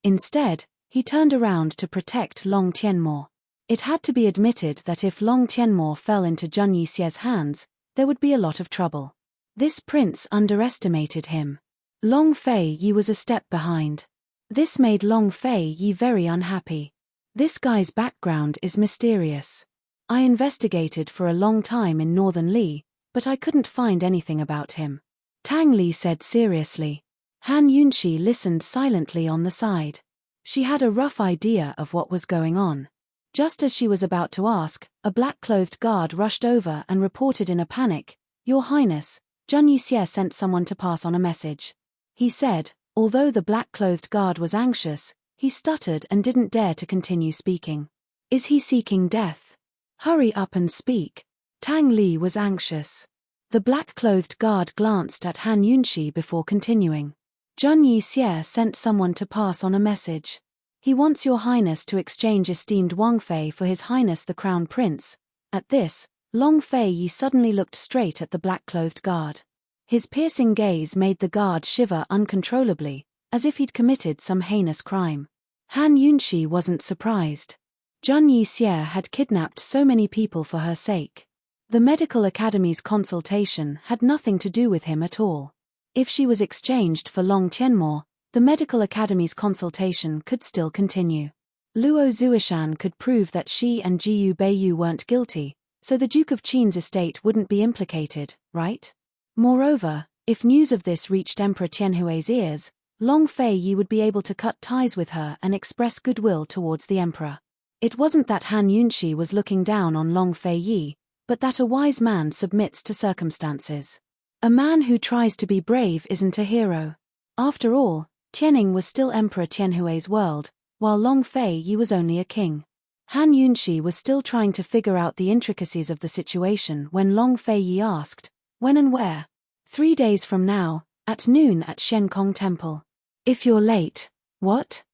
Instead, he turned around to protect Long Tianmo. It had to be admitted that if Long Tianmo fell into Zheng Yixie's hands, there would be a lot of trouble. This prince underestimated him. Long Feiyi was a step behind. This made Long Feiyi very unhappy. This guy's background is mysterious. I investigated for a long time in northern Li, but I couldn't find anything about him. Tang Li said seriously. Han Yunxi listened silently on the side. She had a rough idea of what was going on. Just as she was about to ask, a black-clothed guard rushed over and reported in a panic, "Your Highness, Zheng Yixie sent someone to pass on a message." He said, although the black-clothed guard was anxious, he stuttered and didn't dare to continue speaking. "Is he seeking death? Hurry up and speak." Tang Li was anxious. The black-clothed guard glanced at Han Yunxi before continuing. "Zheng Yixie sent someone to pass on a message. He wants your highness to exchange esteemed Wang Fei for his highness the crown prince." At this, Long Feiyi suddenly looked straight at the black-clothed guard. His piercing gaze made the guard shiver uncontrollably, as if he'd committed some heinous crime. Han Yunxi wasn't surprised. Zheng Yixie had kidnapped so many people for her sake. The medical academy's consultation had nothing to do with him at all. If she was exchanged for Long Tianmo, the medical academy's consultation could still continue. Luo Zuishan could prove that she and Jiyu Beiyu weren't guilty, so the Duke of Qin's estate wouldn't be implicated, right? Moreover, if news of this reached Emperor Tianhui's ears, Long Feiyi would be able to cut ties with her and express goodwill towards the emperor. It wasn't that Han Yunxi was looking down on Long Feiyi, but that a wise man submits to circumstances. A man who tries to be brave isn't a hero. After all, Tianning was still Emperor Tianhui's world, while Long Feiyi was only a king. Han Yunxi was still trying to figure out the intricacies of the situation when Long Feiyi asked, "When and where?" 3 days from now, at noon at Shenkong Temple. "If you're late." "What?"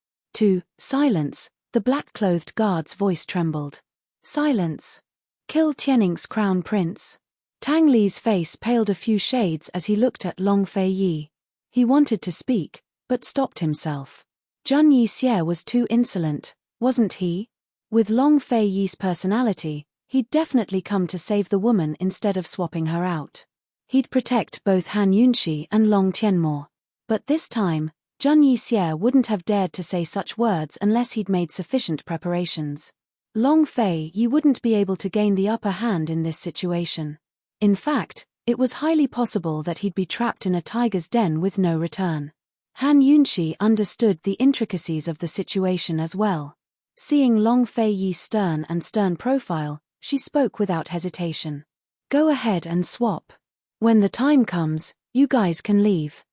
Silence, the black-clothed guard's voice trembled. "Silence. Kill Tianning's crown prince." Tang Li's face paled a few shades as he looked at Long Feiyi. He wanted to speak, but stopped himself. Zheng Yixie was too insolent, wasn't he? With Long Feiyi's personality, he'd definitely come to save the woman instead of swapping her out. He'd protect both Han Yunxi and Long Tianmo. But this time, Zheng Yixie wouldn't have dared to say such words unless he'd made sufficient preparations. Long Feiyi wouldn't be able to gain the upper hand in this situation. In fact, it was highly possible that he'd be trapped in a tiger's den with no return. Han Yunxi understood the intricacies of the situation as well. Seeing Long Feiyi's stern profile, she spoke without hesitation. "Go ahead and swap. When the time comes, you guys can leave.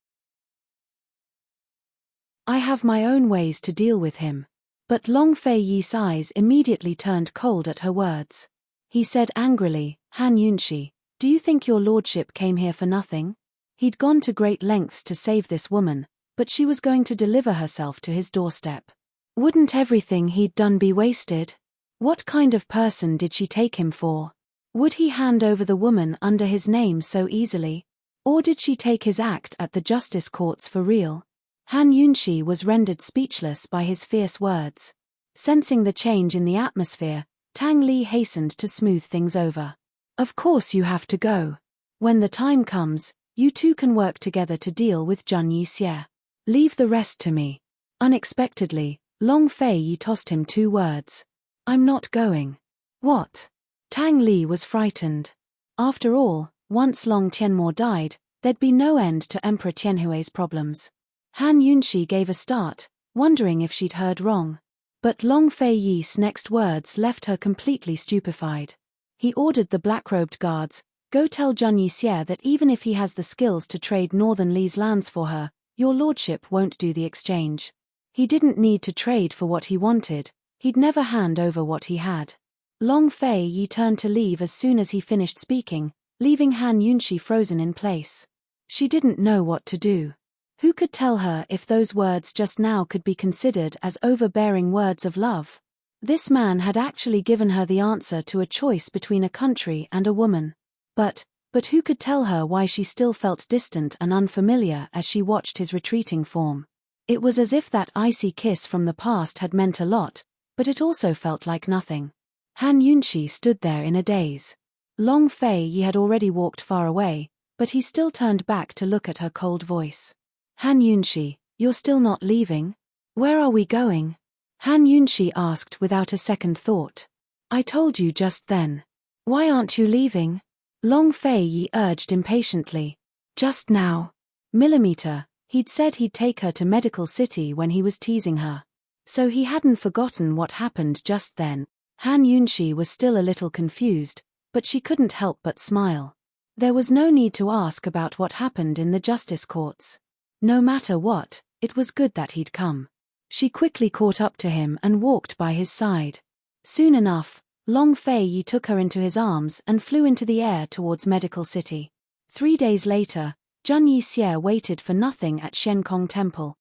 I have my own ways to deal with him." But Long Feiyi's eyes immediately turned cold at her words. He said angrily, "Han Yunxi, do you think your lordship came here for nothing?" He'd gone to great lengths to save this woman, but she was going to deliver herself to his doorstep. Wouldn't everything he'd done be wasted? What kind of person did she take him for? Would he hand over the woman under his name so easily? Or did she take his act at the justice courts for real? Han Yunxi was rendered speechless by his fierce words. Sensing the change in the atmosphere, Tang Li hastened to smooth things over. "Of course you have to go. When the time comes, you two can work together to deal with Zheng Yixie. Leave the rest to me." Unexpectedly, Long Feiyi tossed him 2 words. "I'm not going." "What?" Tang Li was frightened. After all, once Long Tianmo died, there'd be no end to Emperor Tianhui's problems. Han Yunxi gave a start, wondering if she'd heard wrong. But Long Feiyi's next words left her completely stupefied. He ordered the black-robed guards, "Go tell Zheng Yixie that even if he has the skills to trade Northern Li's lands for her, your lordship won't do the exchange." He didn't need to trade for what he wanted, he'd never hand over what he had. Long Feiyi turned to leave as soon as he finished speaking, leaving Han Yunxi frozen in place. She didn't know what to do. Who could tell her if those words just now could be considered as overbearing words of love? This man had actually given her the answer to a choice between a country and a woman. But who could tell her why she still felt distant and unfamiliar as she watched his retreating form? It was as if that icy kiss from the past had meant a lot, but it also felt like nothing. Han Yunshi stood there in a daze. Long Fei Yi had already walked far away, but he still turned back to look at her cold voice. Han Yunshi, you're still not leaving? Where are we going? Han Yunshi asked without a second thought. I told you just then. Why aren't you leaving? Long Fei Yi urged impatiently. Just now. Millimeter, he'd said he'd take her to Medical City when he was teasing her. So he hadn't forgotten what happened just then. Han Yunshi was still a little confused, but she couldn't help but smile. There was no need to ask about what happened in the justice courts. No matter what, it was good that he'd come. She quickly caught up to him and walked by his side. Soon enough, Long Fei Yi took her into his arms and flew into the air towards Medical City. 3 days later, Zhang Yixie waited for nothing at Shenkong Temple.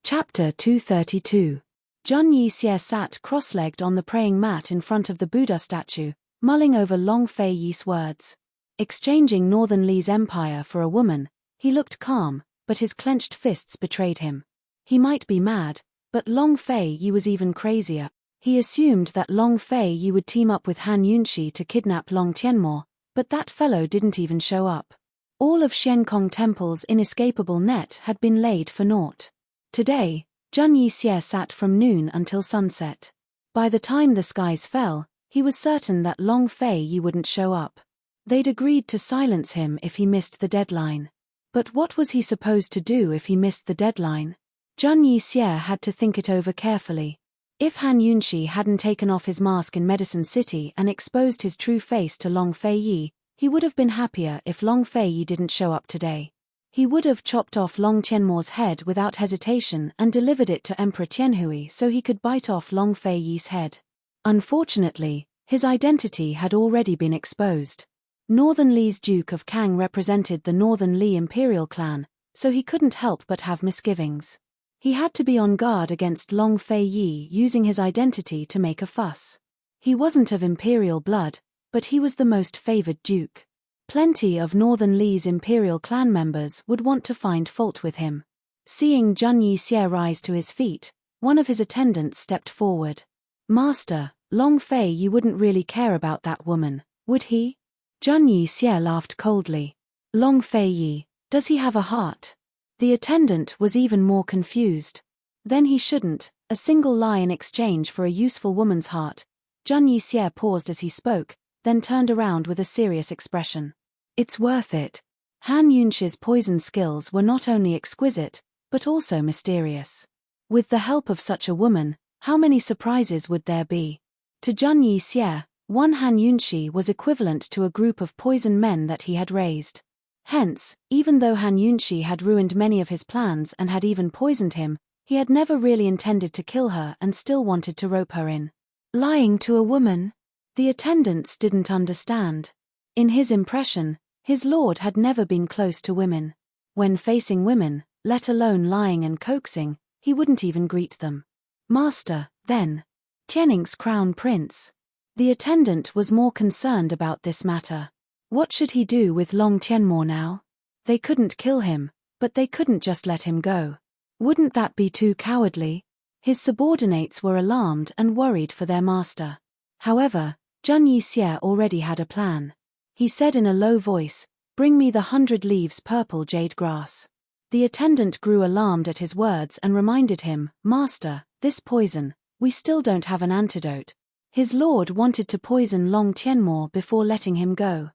Chapter 232. Zhang Yixie sat cross-legged on the praying mat in front of the Buddha statue, mulling over Long Fei Yi's words. Exchanging Northern Li's empire for a woman, he looked calm, but his clenched fists betrayed him. He might be mad, but Long Fei Yi was even crazier. He assumed that Long Fei Yi would team up with Han Yunshi to kidnap Long Tianmo, but that fellow didn't even show up. All of Shenkong Temple's inescapable net had been laid for naught. Today, Zhang Yixie sat from noon until sunset. By the time the skies fell, he was certain that Long Fei Yi wouldn't show up. They'd agreed to silence him if he missed the deadline. But what was he supposed to do if he missed the deadline? Zhang Yixie had to think it over carefully. If Han Yunshi hadn't taken off his mask in Medicine City and exposed his true face to Long Fei Yi, he would have been happier if Long Fei Yi didn't show up today. He would have chopped off Long Tianmo's head without hesitation and delivered it to Emperor Tianhui so he could bite off Long Fei Yi's head. Unfortunately, his identity had already been exposed. Northern Li's Duke of Kang represented the Northern Li imperial clan, so he couldn't help but have misgivings. He had to be on guard against Long Fei Yi using his identity to make a fuss. He wasn't of imperial blood, but he was the most favored duke. Plenty of Northern Li's imperial clan members would want to find fault with him. Seeing Zhang Yixie rise to his feet, one of his attendants stepped forward. Master, Long Fei Yi wouldn't really care about that woman, would he? Zhang Yixie laughed coldly. Long Fei Yi, does he have a heart? The attendant was even more confused. Then he shouldn't, a single lie in exchange for a useful woman's heart. Zhang Yixie paused as he spoke, then turned around with a serious expression. It's worth it. Han Yunshi's poison skills were not only exquisite, but also mysterious. With the help of such a woman, how many surprises would there be? To Zhang Yixie, one Han Yunshi was equivalent to a group of poison men that he had raised. Hence, even though Han Yunshi had ruined many of his plans and had even poisoned him, he had never really intended to kill her and still wanted to rope her in. Lying to a woman? The attendants didn't understand. In his impression, his lord had never been close to women. When facing women, let alone lying and coaxing, he wouldn't even greet them. Master, then. Tianning's crown prince. The attendant was more concerned about this matter. What should he do with Long Tianmo now? They couldn't kill him, but they couldn't just let him go. Wouldn't that be too cowardly? His subordinates were alarmed and worried for their master. However, Zhang Yixie already had a plan. He said in a low voice, "Bring me the 100 leaves purple jade grass." The attendant grew alarmed at his words and reminded him, "Master, this poison, we still don't have an antidote." His lord wanted to poison Long Tianmo before letting him go.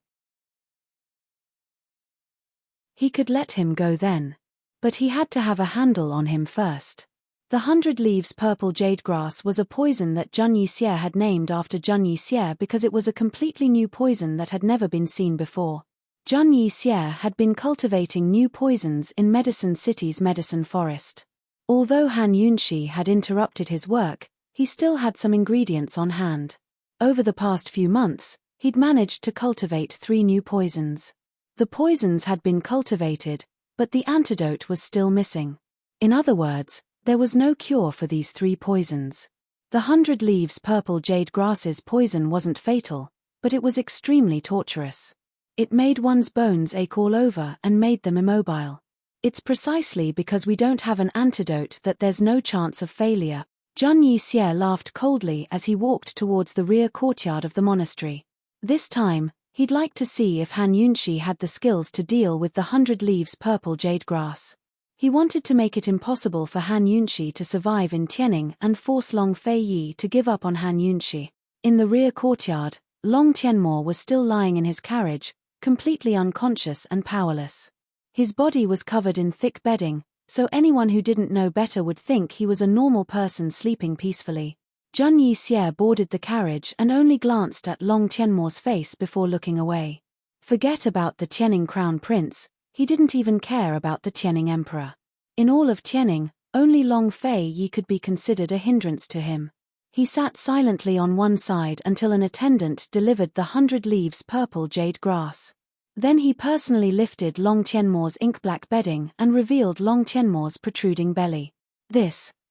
He could let him go then. But he had to have a handle on him first. The 100 leaves purple jade grass was a poison that Zhang Yixie had named after Zhang Yixie because it was a completely new poison that had never been seen before. Zhang Yixie had been cultivating new poisons in Medicine City's medicine forest. Although Han Yunshi had interrupted his work, he still had some ingredients on hand. Over the past few months, he'd managed to cultivate 3 new poisons. The poisons had been cultivated, But the antidote was still missing. In other words, there was no cure for these 3 poisons. The 100 Leaves Purple Jade Grass's poison wasn't fatal, but it was extremely torturous. It made one's bones ache all over and made them immobile. It's precisely because we don't have an antidote that there's no chance of failure. Zhang Yixie laughed coldly as he walked towards the rear courtyard of the monastery. This time, he'd like to see if Han Yunxi had the skills to deal with the 100 Leaves Purple Jade Grass. He wanted to make it impossible for Han Yunxi to survive in Tianning and force Long Fei Yi to give up on Han Yunxi. In the rear courtyard, Long Tianmo was still lying in his carriage, completely unconscious and powerless. His body was covered in thick bedding, so anyone who didn't know better would think he was a normal person sleeping peacefully. Zhang Yixie boarded the carriage and only glanced at Long Tianmo's face before looking away. Forget about the Tianning Crown Prince, he didn't even care about the Tianning Emperor. In all of Tianning, only Long Fei Yi could be considered a hindrance to him. He sat silently on one side until an attendant delivered the 100 Leaves Purple Jade Grass. Then he personally lifted Long Tianmo's ink-black bedding and revealed Long Tianmo's protruding belly.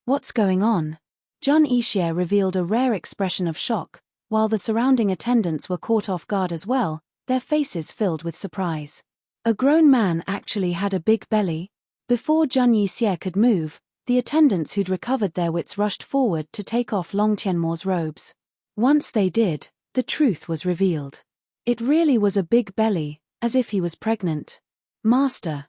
What's going on? Zhang Yixie revealed a rare expression of shock, while the surrounding attendants were caught off guard as well, their faces filled with surprise. A grown man actually had a big belly? Before Zhang Yixie could move, the attendants who'd recovered their wits rushed forward to take off Long Tianmo's robes. Once they did, the truth was revealed. It really was a big belly, as if he was pregnant. Master,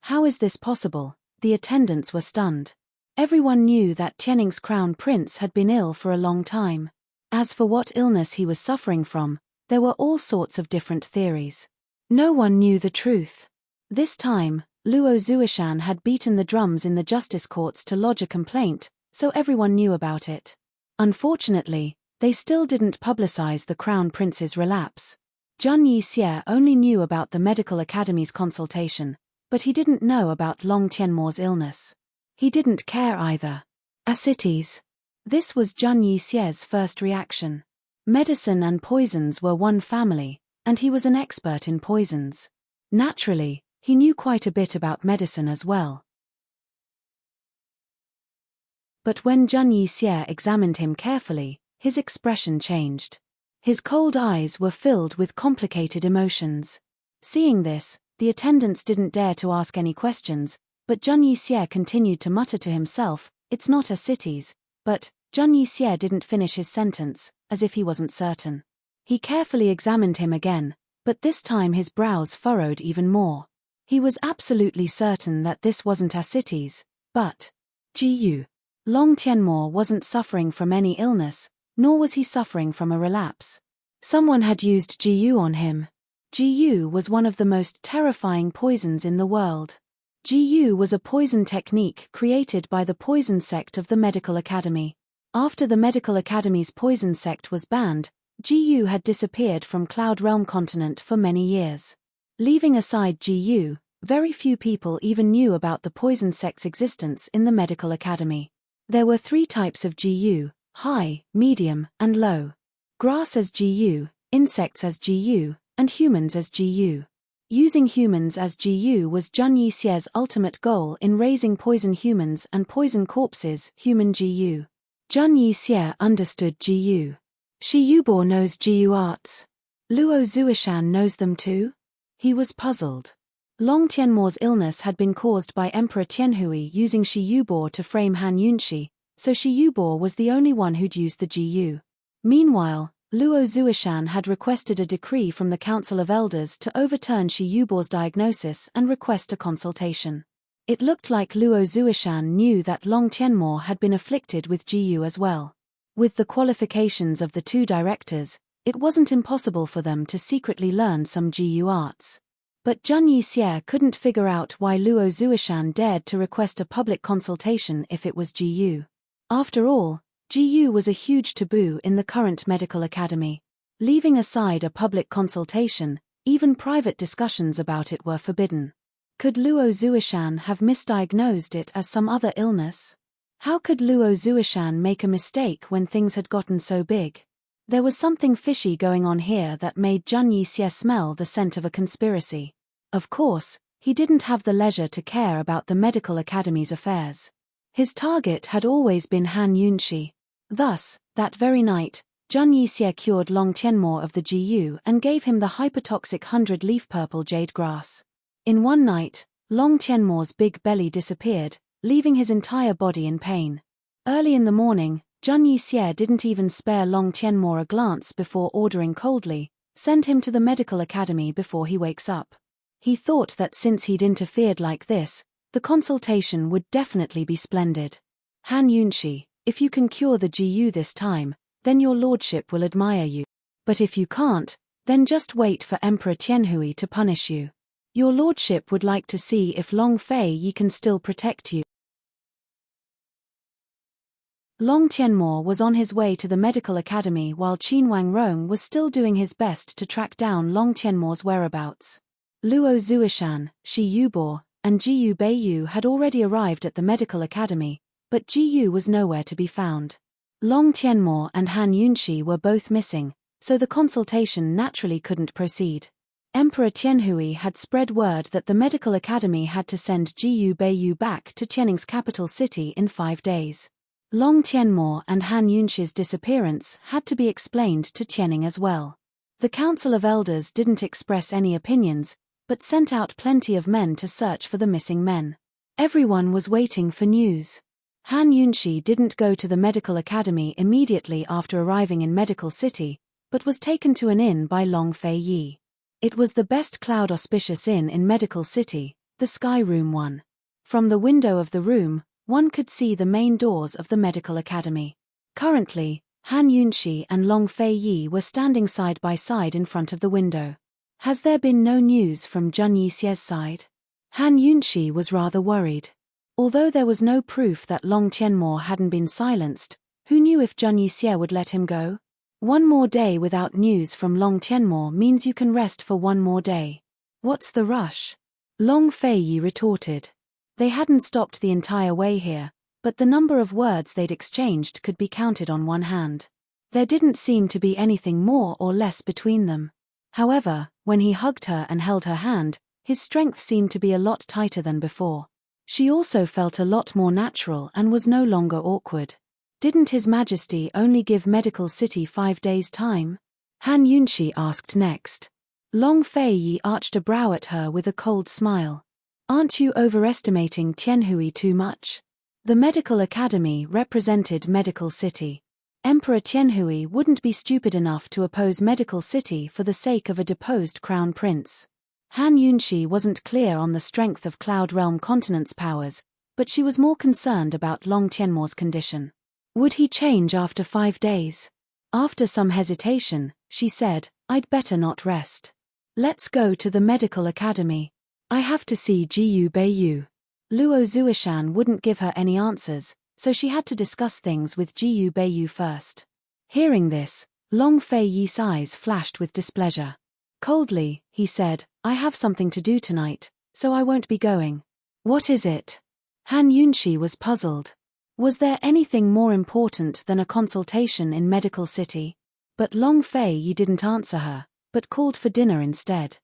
how is this possible? The attendants were stunned. Everyone knew that Tianning's crown prince had been ill for a long time. As for what illness he was suffering from, there were all sorts of different theories. No one knew the truth. This time, Luo Zuishan had beaten the drums in the justice courts to lodge a complaint, so everyone knew about it. Unfortunately, they still didn't publicize the crown prince's relapse. Zhang Yixie only knew about the medical academy's consultation, but he didn't know about Long Tianmo's illness. He didn't care either. Ascites. This was Zhang Yixie's first reaction. Medicine and poisons were one family, and he was an expert in poisons. Naturally, he knew quite a bit about medicine as well. But when Zhang Yixie examined him carefully, his expression changed. His cold eyes were filled with complicated emotions. Seeing this, the attendants didn't dare to ask any questions, but Zhang Yixie continued to mutter to himself, "It's not Ascites," but Zhang Yixie didn't finish his sentence, as if he wasn't certain. He carefully examined him again, but this time his brows furrowed even more. He was absolutely certain that this wasn't Ascites, but Gu. Long Tianmo wasn't suffering from any illness, nor was he suffering from a relapse. Someone had used Gu on him. Gu was one of the most terrifying poisons in the world. Gu was a poison technique created by the poison sect of the Medical Academy. After the Medical Academy's poison sect was banned, Gu had disappeared from Cloud Realm continent for many years. Leaving aside Gu, very few people even knew about the poison sect's existence in the Medical Academy. There were 3 types of Gu: high, medium, and low. Grass as Gu, insects as Gu, and humans as Gu. Using humans as Gu was Zhang Yixie's ultimate goal in raising poison humans and poison corpses, human Gu. Zhang Yixie understood Gu. Shi Yubo knows Gu arts. Luo Zuishan knows them too? He was puzzled. Long Tianmo's illness had been caused by Emperor Tianhui using Shi Yubo to frame Han Yunxi, so Shi Yubo was the only one who'd used the Gu. Meanwhile, Luo Zuishan had requested a decree from the Council of Elders to overturn Shi Yubo's diagnosis and request a consultation. It looked like Luo Zuishan knew that Long Tianmo had been afflicted with Gu as well. With the qualifications of the 2 directors, it wasn't impossible for them to secretly learn some Gu arts. But Zhang Yixie couldn't figure out why Luo Zuishan dared to request a public consultation if it was Gu. After all, Gu was a huge taboo in the current medical academy. Leaving aside a public consultation, even private discussions about it were forbidden. Could Luo Zuishan have misdiagnosed it as some other illness? How could Luo Zuishan make a mistake when things had gotten so big? There was something fishy going on here that made Zhang Yixie smell the scent of a conspiracy. Of course, He didn't have the leisure to care about the medical academy's affairs. His target had always been Han Yunshi. Thus, that very night, Zhang Yixie cured Long Tianmo of the GU and gave him the hypertoxic 100-leaf purple jade grass. In one night, Long Tianmo's big belly disappeared, leaving his entire body in pain. Early in the morning, Zhang Yixie didn't even spare Long Tianmo a glance before ordering coldly, "Send him to the medical academy before he wakes up." He thought that since he'd interfered like this, the consultation would definitely be splendid. "Han Yunshi, if you can cure the GU this time, then your lordship will admire you. But if you can't, then just wait for Emperor Tianhui to punish you. Your lordship would like to see if Long Fei Yi can still protect you." Long Tianmo was on his way to the medical academy while Qin Wangrong was still doing his best to track down Long Tianmo's whereabouts. Luo Zuishan, Shi Yubo, and Jiyu Beiyu had already arrived at the medical academy, but Jiyu was nowhere to be found. Long Tianmo and Han Yunshi were both missing, so the consultation naturally couldn't proceed. Emperor Tianhui had spread word that the medical academy had to send Jiyu Beiyu back to Tianning's capital city in 5 days. Long Tianmo and Han Yunshi's disappearance had to be explained to Tianning as well. The Council of Elders didn't express any opinions, but sent out plenty of men to search for the missing men. Everyone was waiting for news. Han Yunshi didn't go to the medical academy immediately after arriving in Medical City, but was taken to an inn by Long Fei Yi. It was the best cloud auspicious inn in Medical City, the Sky Room 1. From the window of the room, one could see the main doors of the medical academy. Currently, Han Yunshi and Long Fei Yi were standing side by side in front of the window. Has there been no news from Zhang Yixie's side? Han Yunshi was rather worried. Although there was no proof that Long Tianmo hadn't been silenced, who knew if Zhang Yixie would let him go? One more day without news from Long Tianmo means you can rest for one more day. What's the rush? Long Fei Yi retorted. They hadn't stopped the entire way here, but the number of words they'd exchanged could be counted on one hand. There didn't seem to be anything more or less between them. However, when he hugged her and held her hand, his strength seemed to be a lot tighter than before. She also felt a lot more natural and was no longer awkward. Didn't His Majesty only give Medical City 5 days' time? Han Yunshi asked next. Long Fei Yi arched a brow at her with a cold smile. Aren't you overestimating Tianhui too much? The medical academy represented Medical City. Emperor Tianhui wouldn't be stupid enough to oppose Medical City for the sake of a deposed crown prince. Han Yunshi wasn't clear on the strength of Cloud Realm Continent's powers, but she was more concerned about Long Tianmo's condition. Would he change after 5 days? After some hesitation, she said, "I'd better not rest. Let's go to the medical academy. I have to see Jiyu Beiyu." Luo Zuishan wouldn't give her any answers, so she had to discuss things with Jiyu Beiyu first. Hearing this, Long Fei Yi's eyes flashed with displeasure. Coldly, he said, "I have something to do tonight, so I won't be going." "What is it?" Han Yunshi was puzzled. Was there anything more important than a consultation in Medical City? But Long Fei Yi didn't answer her, but called for dinner instead.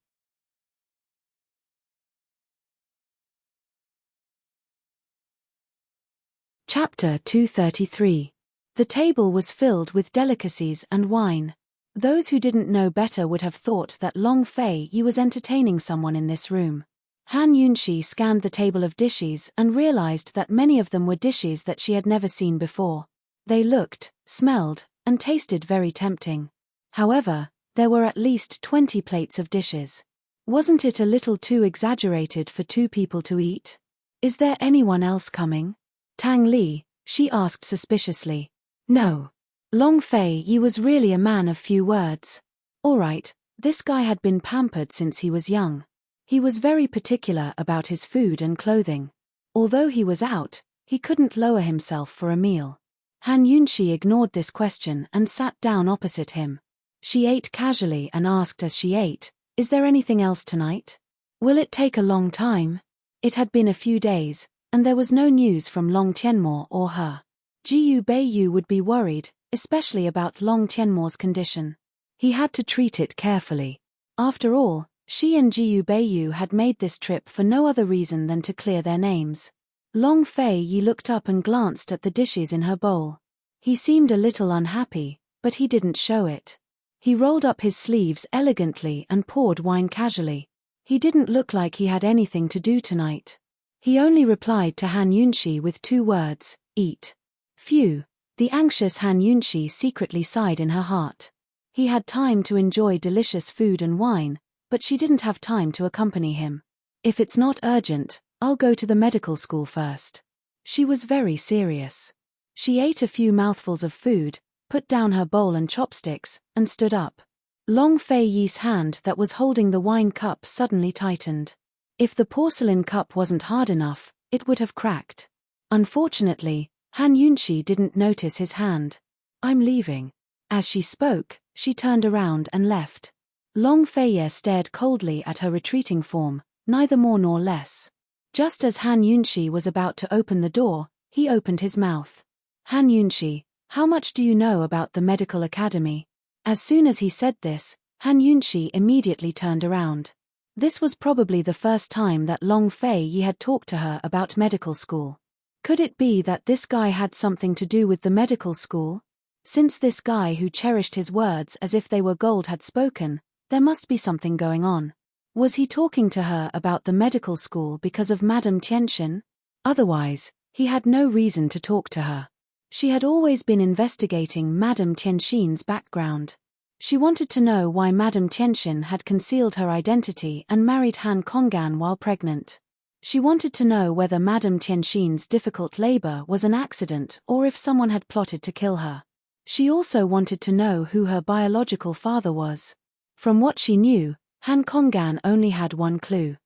Chapter 233. The table was filled with delicacies and wine. Those who didn't know better would have thought that Long Fei Yi was entertaining someone in this room. Han Yunshi scanned the table of dishes and realized that many of them were dishes that she had never seen before. They looked, smelled, and tasted very tempting. However, there were at least 20 plates of dishes. Wasn't it a little too exaggerated for 2 people to eat? "Is there anyone else coming?" Tang Li, she asked suspiciously. "No." Long Fei Yi was really a man of few words. All right, this guy had been pampered since he was young. He was very particular about his food and clothing. Although he was out, he couldn't lower himself for a meal. Han Yunshi ignored this question and sat down opposite him. She ate casually and asked as she ate, "Is there anything else tonight? Will it take a long time?" It had been a few days, and there was no news from Long Tianmo or her. Jiyu Beiyu would be worried, especially about Long Tianmo's condition. He had to treat it carefully. After all, She and Jiu Beiyu had made this trip for no other reason than to clear their names. Long Fei Yi looked up and glanced at the dishes in her bowl. He seemed a little unhappy, but he didn't show it. He rolled up his sleeves elegantly and poured wine casually. He didn't look like he had anything to do tonight. He only replied to Han Yunxi with 2 words, eat. Phew. The anxious Han Yunxi secretly sighed in her heart. He had time to enjoy delicious food and wine, but she didn't have time to accompany him. If it's not urgent, I'll go to the medical school first. She was very serious. She ate a few mouthfuls of food, put down her bowl and chopsticks, and stood up. Long Fei Yi's hand that was holding the wine cup suddenly tightened. If the porcelain cup wasn't hard enough, it would have cracked. Unfortunately, Han Yunxi didn't notice his hand. I'm leaving. As she spoke, she turned around and left. Long Fei Yi stared coldly at her retreating form, neither more nor less. Just as Han Yunxi was about to open the door, he opened his mouth. Han Yunxi, how much do you know about the medical academy? As soon as he said this, Han Yunxi immediately turned around. This was probably the first time that Long Fei Yi had talked to her about medical school. Could it be that this guy had something to do with the medical school? Since this guy who cherished his words as if they were gold had spoken, there must be something going on. Was he talking to her about the medical school because of Madame Tianxin? Otherwise, he had no reason to talk to her. She had always been investigating Madame Tianxin's background. She wanted to know why Madame Tianxin had concealed her identity and married Han Konggan while pregnant. She wanted to know whether Madame Tianxin's difficult labor was an accident or if someone had plotted to kill her. She also wanted to know who her biological father was. From what she knew, Han Konggan only had one clue.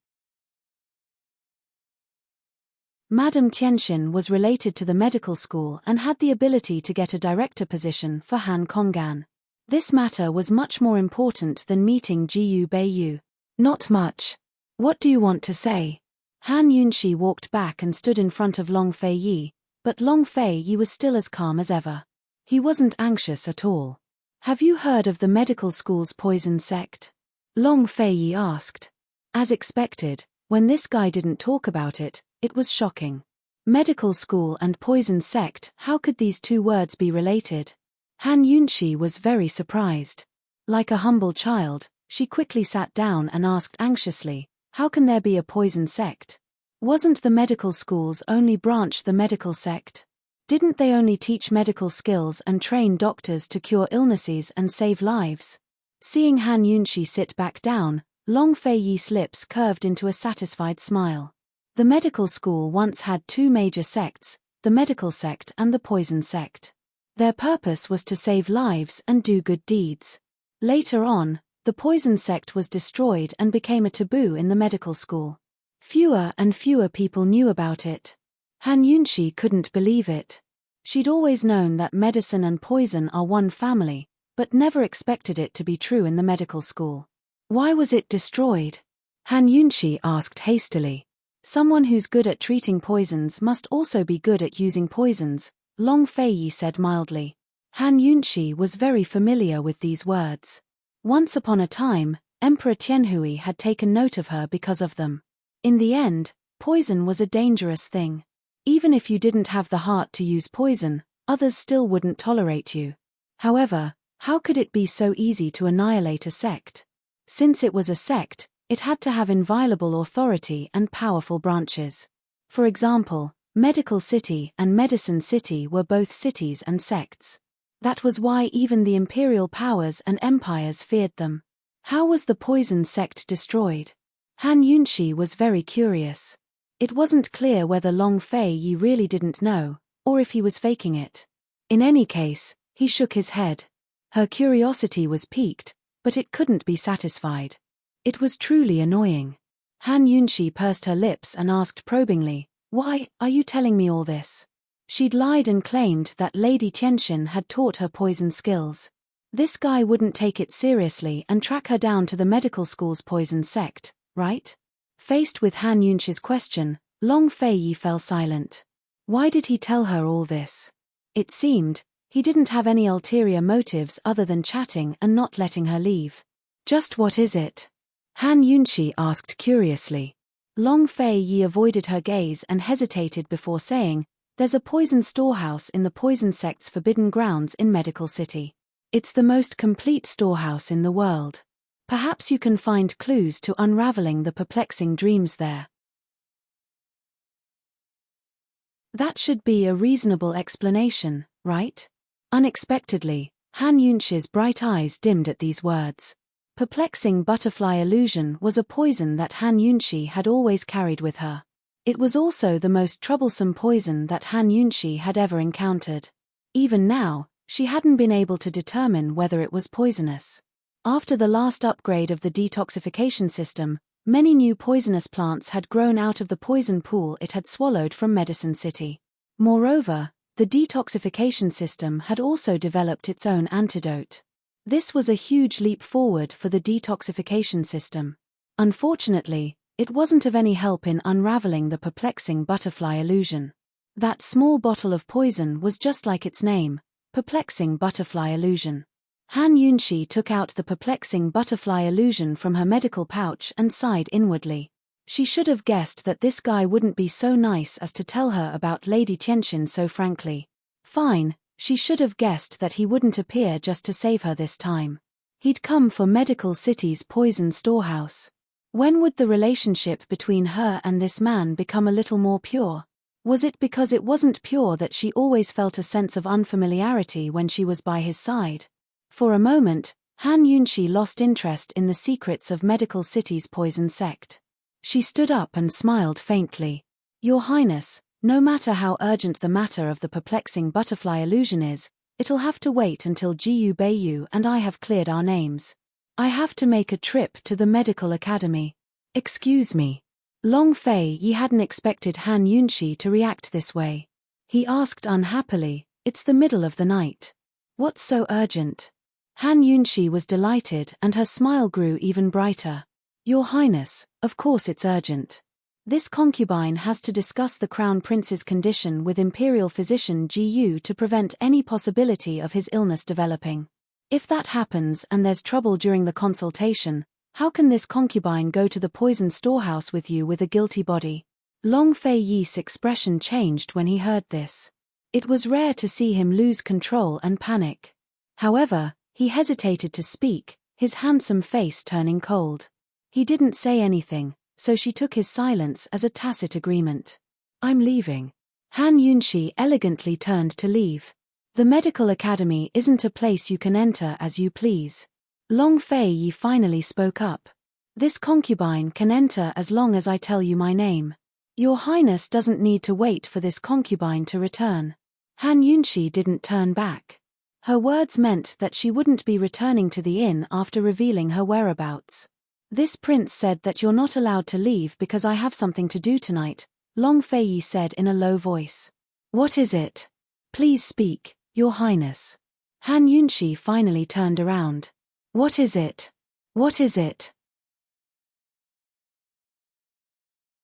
Madame Tianxin was related to the medical school and had the ability to get a director position for Han Konggan. This matter was much more important than meeting Jiu Beiyu. Not much. What do you want to say? Han Yunxi walked back and stood in front of Long Fei Yi, but Long Fei Yi was still as calm as ever. He wasn't anxious at all. Have you heard of the medical school's poison sect? Long Fei Yi asked. As expected, when this guy didn't talk about it, it was shocking. Medical school and poison sect, how could these 2 words be related? Han Yunxi was very surprised. Like a humble child, she quickly sat down and asked anxiously, how can there be a poison sect? Wasn't the medical school's only branch the medical sect? Didn't they only teach medical skills and train doctors to cure illnesses and save lives? Seeing Han Yunxi sit back down, Long Fei Yi's lips curved into a satisfied smile. The medical school once had 2 major sects, the medical sect and the poison sect. Their purpose was to save lives and do good deeds. Later on, the poison sect was destroyed and became a taboo in the medical school. Fewer and fewer people knew about it. Han Yunxi couldn't believe it. She'd always known that medicine and poison are one family, but never expected it to be true in the medical school. Why was it destroyed? Han Yunxi asked hastily. Someone who's good at treating poisons must also be good at using poisons, Long Fei Yi said mildly. Han Yunxi was very familiar with these words. Once upon a time, Emperor Tianhui had taken note of her because of them. In the end, poison was a dangerous thing. Even if you didn't have the heart to use poison, others still wouldn't tolerate you. However, how could it be so easy to annihilate a sect? Since it was a sect, it had to have inviolable authority and powerful branches. For example, Medical City and Medicine City were both cities and sects. That was why even the imperial powers and empires feared them. How was the poison sect destroyed? Han Yunxi was very curious. It wasn't clear whether Long Fei Yi really didn't know, or if he was faking it. In any case, he shook his head. Her curiosity was piqued, but it couldn't be satisfied. It was truly annoying. Han Yunxi pursed her lips and asked probingly, "Why are you telling me all this?" She'd lied and claimed that Lady Tianxin had taught her poison skills. This guy wouldn't take it seriously and track her down to the medical school's poison sect, right? Faced with Han Yunxi's question, Long Fei Yi fell silent. Why did he tell her all this? It seemed he didn't have any ulterior motives other than chatting and not letting her leave. Just what is it? Han Yunshi asked curiously. Long Fei Yi avoided her gaze and hesitated before saying, "There's a poison storehouse in the poison sect's forbidden grounds in Medical City. It's the most complete storehouse in the world. Perhaps you can find clues to unraveling the perplexing dreams there." That should be a reasonable explanation, right? Unexpectedly, Han Yunshi's bright eyes dimmed at these words. Perplexing butterfly illusion was a poison that Han Yunshi had always carried with her. It was also the most troublesome poison that Han Yunshi had ever encountered. Even now, she hadn't been able to determine whether it was poisonous. After the last upgrade of the detoxification system, many new poisonous plants had grown out of the poison pool it had swallowed from Medicine City. Moreover, the detoxification system had also developed its own antidote. This was a huge leap forward for the detoxification system. Unfortunately, it wasn't of any help in unraveling the perplexing butterfly illusion. That small bottle of poison was just like its name, perplexing butterfly illusion. Han Yunshi took out the perplexing butterfly illusion from her medical pouch and sighed inwardly. She should have guessed that this guy wouldn't be so nice as to tell her about Lady Tianxin so frankly. Fine. She should have guessed that he wouldn't appear just to save her this time. He'd come for Medical City's poison storehouse. When would the relationship between her and this man become a little more pure? Was it because it wasn't pure that she always felt a sense of unfamiliarity when she was by his side? For a moment, Han Yunshi lost interest in the secrets of Medical City's poison sect. She stood up and smiled faintly. "Your Highness, no matter how urgent the matter of the perplexing butterfly illusion is, it'll have to wait until Jiyu Beiyu and I have cleared our names. I have to make a trip to the medical academy." "Excuse me." Long Fei Yi hadn't expected Han Yunshi to react this way. He asked unhappily, "It's the middle of the night. What's so urgent?" Han Yunshi was delighted and her smile grew even brighter. "Your Highness, of course it's urgent. This concubine has to discuss the Crown Prince's condition with Imperial Physician Jiyu to prevent any possibility of his illness developing. If that happens and there's trouble during the consultation, how can this concubine go to the poison storehouse with you with a guilty body?" Long Fei Yi's expression changed when he heard this. It was rare to see him lose control and panic. However, he hesitated to speak, his handsome face turning cold. He didn't say anything, so she took his silence as a tacit agreement. "I'm leaving." Han Yunshi elegantly turned to leave. "The medical academy isn't a place you can enter as you please." Long Fei Yi finally spoke up. "This concubine can enter as long as I tell you my name. Your Highness doesn't need to wait for this concubine to return." Han Yunshi didn't turn back. Her words meant that she wouldn't be returning to the inn after revealing her whereabouts. "This prince said that you're not allowed to leave because I have something to do tonight," Long Fei Yi said in a low voice. "What is it? Please speak, Your Highness." Han Yunshi finally turned around. "What is it? What is it?"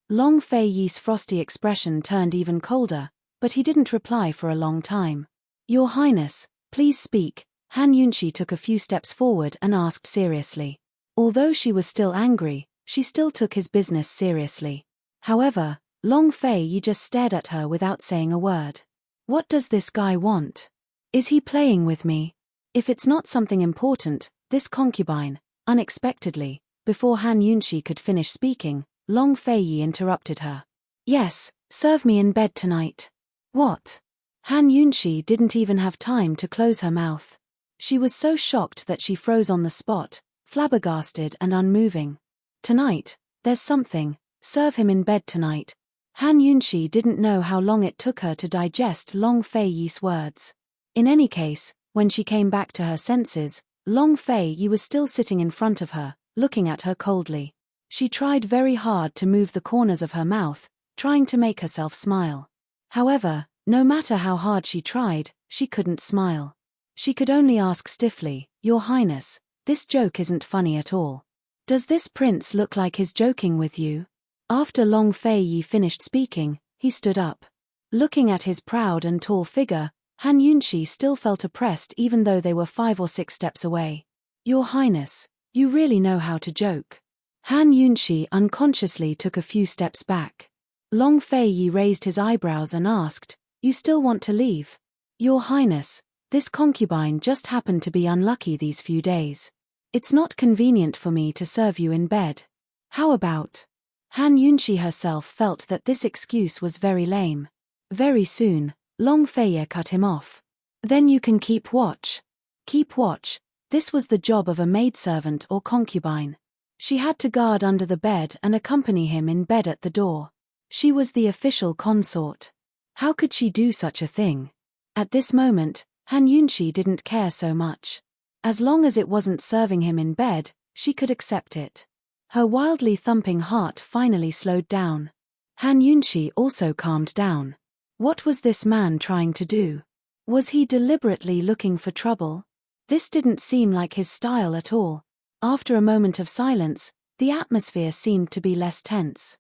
Long Fei Yi's frosty expression turned even colder, but he didn't reply for a long time. "Your Highness, please speak." Han Yunshi took a few steps forward and asked seriously. Although she was still angry, she still took his business seriously. However, Long Fei Yi just stared at her without saying a word. What does this guy want? Is he playing with me? If it's not something important, this concubine, unexpectedly, before Han Yunshi could finish speaking, Long Fei Yi interrupted her. "Yes, serve me in bed tonight." "What?" Han Yunshi didn't even have time to close her mouth. She was so shocked that she froze on the spot, flabbergasted and unmoving. "Tonight, there's something, serve him in bed tonight." Han Yunshi didn't know how long it took her to digest Long Fei Yi's words. In any case, when she came back to her senses, Long Fei Yi was still sitting in front of her, looking at her coldly. She tried very hard to move the corners of her mouth, trying to make herself smile. However, no matter how hard she tried, she couldn't smile. She could only ask stiffly, "Your Highness, this joke isn't funny at all. Does this prince look like he's joking with you?" After Long Fei Yi finished speaking, he stood up. Looking at his proud and tall figure, Han Yunshi still felt oppressed even though they were 5 or 6 steps away. "Your Highness, you really know how to joke." Han Yunshi unconsciously took a few steps back. Long Feiyi raised his eyebrows and asked, "You still want to leave? Your Highness, this concubine just happened to be unlucky these few days. It's not convenient for me to serve you in bed. How about?" Han Yunshi herself felt that this excuse was very lame. Very soon, Long Feiyi cut him off. "Then you can keep watch." Keep watch. This was the job of a maidservant or concubine. She had to guard under the bed and accompany him in bed at the door. She was the official consort. How could she do such a thing? At this moment, Han Yunshi didn't care so much. As long as it wasn't serving him in bed, she could accept it. Her wildly thumping heart finally slowed down. Han Yunshi also calmed down. What was this man trying to do? Was he deliberately looking for trouble? This didn't seem like his style at all. After a moment of silence, the atmosphere seemed to be less tense.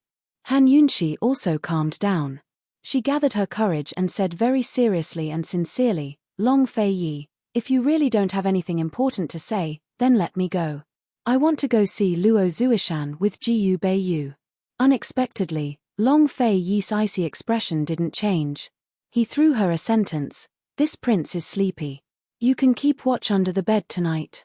Han Yunshi also calmed down. She gathered her courage and said very seriously and sincerely, "Long Feiyi, if you really don't have anything important to say, then let me go. I want to go see Luo Zuishan with Jiyu Beiyu." Unexpectedly, Long Feiyi's icy expression didn't change. He threw her a sentence, "This prince is sleepy. You can keep watch under the bed tonight."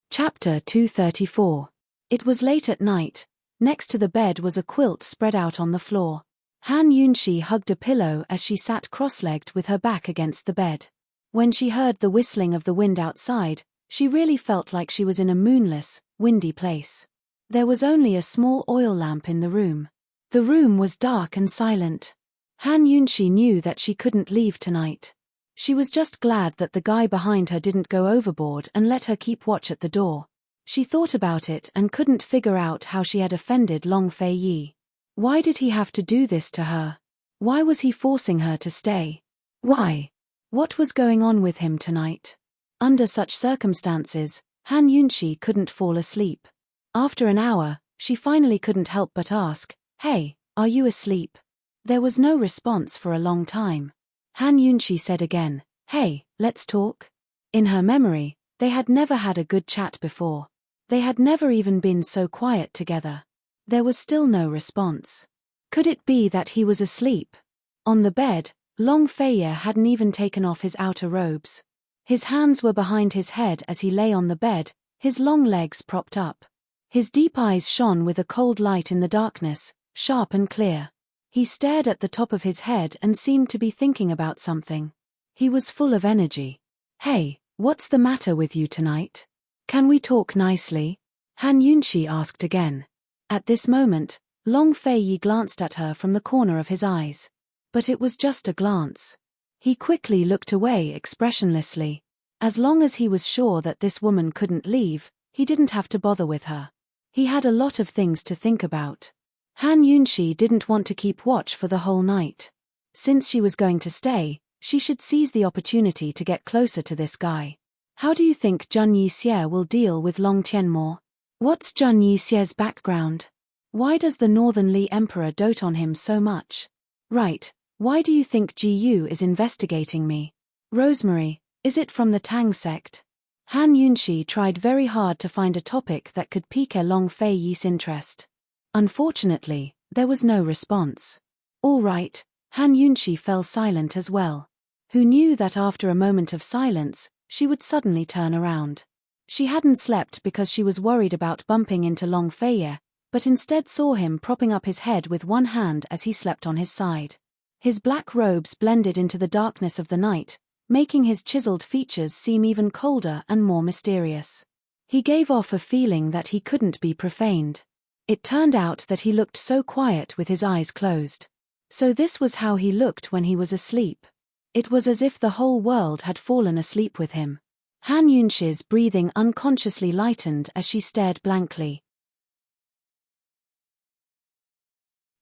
Chapter 234. It was late at night. Next to the bed was a quilt spread out on the floor. Han Yunshi hugged a pillow as she sat cross-legged with her back against the bed. When she heard the whistling of the wind outside, she really felt like she was in a moonless, windy place. There was only a small oil lamp in the room. The room was dark and silent. Han Yunshi knew that she couldn't leave tonight. She was just glad that the guy behind her didn't go overboard and let her keep watch at the door. She thought about it and couldn't figure out how she had offended Long Feiyi. Why did he have to do this to her? Why was he forcing her to stay? Why? What was going on with him tonight? Under such circumstances, Han Yunshi couldn't fall asleep. After an hour, she finally couldn't help but ask, "Hey, are you asleep?" There was no response for a long time. Han Yunshi said again, "Hey, let's talk." In her memory, they had never had a good chat before. They had never even been so quiet together. There was still no response. Could it be that he was asleep? On the bed, Long Feiyi hadn't even taken off his outer robes. His hands were behind his head as he lay on the bed, his long legs propped up. His deep eyes shone with a cold light in the darkness, sharp and clear. He stared at the top of his head and seemed to be thinking about something. He was full of energy. "Hey, what's the matter with you tonight? Can we talk nicely?" Han Yunshi asked again. At this moment, Long Feiyi glanced at her from the corner of his eyes. But it was just a glance. He quickly looked away expressionlessly. As long as he was sure that this woman couldn't leave, he didn't have to bother with her. He had a lot of things to think about. Han Yunshi didn't want to keep watch for the whole night. Since she was going to stay, she should seize the opportunity to get closer to this guy. How do you think Zheng Yixie will deal with Long Tianmo? What's Zheng Yixie's background? Why does the Northern Li Emperor dote on him so much? Right, why do you think Jiyu is investigating me? Rosemary, is it from the Tang sect? Han Yunshi tried very hard to find a topic that could pique Long Feiyi's interest. Unfortunately, there was no response. All right, Han Yunshi fell silent as well. Who knew that after a moment of silence, she would suddenly turn around? She hadn't slept because she was worried about bumping into Long Feiyi, but instead saw him propping up his head with one hand as he slept on his side. His black robes blended into the darkness of the night, making his chiseled features seem even colder and more mysterious. He gave off a feeling that he couldn't be profaned. It turned out that he looked so quiet with his eyes closed. So this was how he looked when he was asleep. It was as if the whole world had fallen asleep with him. Han Yunshi's breathing unconsciously lightened as she stared blankly.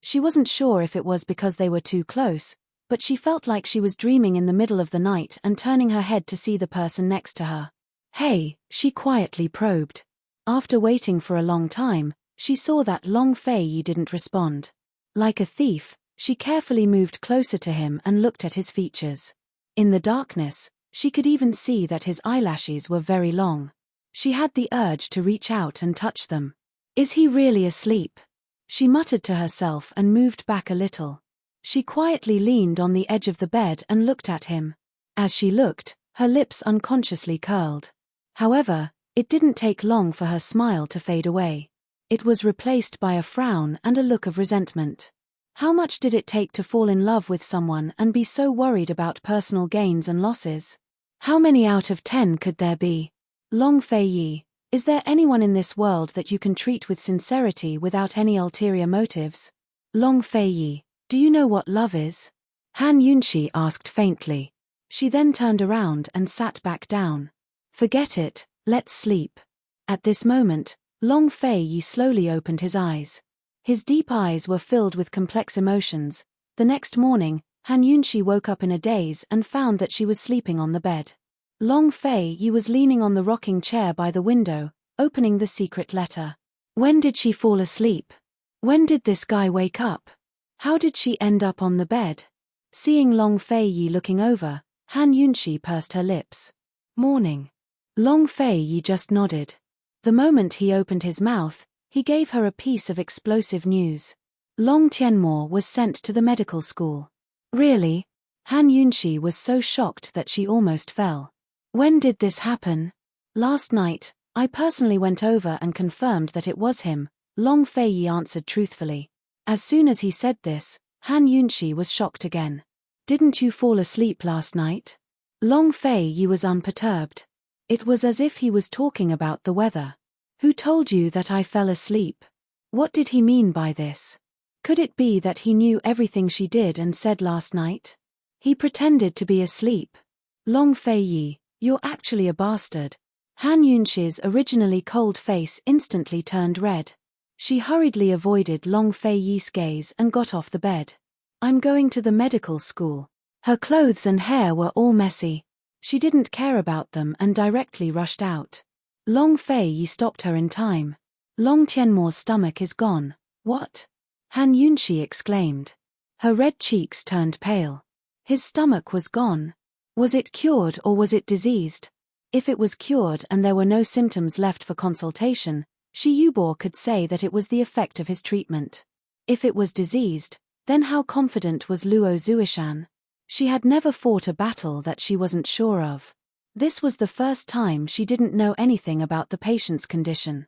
She wasn't sure if it was because they were too close, but she felt like she was dreaming in the middle of the night and turning her head to see the person next to her. "Hey," she quietly probed. After waiting for a long time, she saw that Long Feiyi didn't respond. Like a thief, she carefully moved closer to him and looked at his features. In the darkness, She could even see that his eyelashes were very long. She had the urge to reach out and touch them. Is he really asleep? She muttered to herself and moved back a little. She quietly leaned on the edge of the bed and looked at him. As she looked, her lips unconsciously curled. However, it didn't take long for her smile to fade away. It was replaced by a frown and a look of resentment. How much did it take to fall in love with someone and be so worried about personal gains and losses? How many out of 10 could there be? Long Fei Yi, is there anyone in this world that you can treat with sincerity without any ulterior motives? Long Fei Yi, do you know what love is? Han Yunxi asked faintly. She then turned around and sat back down. Forget it, let's sleep. At this moment, Long Fei Yi slowly opened his eyes. His deep eyes were filled with complex emotions. The next morning, Han Yunxi woke up in a daze and found that she was sleeping on the bed. Long Fei Yi was leaning on the rocking chair by the window, opening the secret letter. When did she fall asleep? When did this guy wake up? How did she end up on the bed? Seeing Long Fei Yi looking over, Han Yunxi pursed her lips. Morning. Long Fei Yi just nodded. The moment he opened his mouth, he gave her a piece of explosive news. Long Tianmo was sent to the medical school. Really? Han Yunxi was so shocked that she almost fell. When did this happen? Last night, I personally went over and confirmed that it was him, Long Fei Yi answered truthfully. As soon as he said this, Han Yunxi was shocked again. Didn't you fall asleep last night? Long Fei Yi was unperturbed. It was as if he was talking about the weather. Who told you that I fell asleep? What did he mean by this? Could it be that he knew everything she did and said last night? He pretended to be asleep. Long Fei Yi, you're actually a bastard. Han Yunxi's originally cold face instantly turned red. She hurriedly avoided Long Fei Yi's gaze and got off the bed. I'm going to the medical school. Her clothes and hair were all messy. She didn't care about them and directly rushed out. Long Fei Yi stopped her in time. Long Tianmo's stomach is gone. What? Han Yunxi exclaimed. Her red cheeks turned pale. His stomach was gone. Was it cured or was it diseased? If it was cured and there were no symptoms left for consultation, Shi Yubo could say that it was the effect of his treatment. If it was diseased, then how confident was Luo Zuishan? She had never fought a battle that she wasn't sure of. This was the first time she didn't know anything about the patient's condition.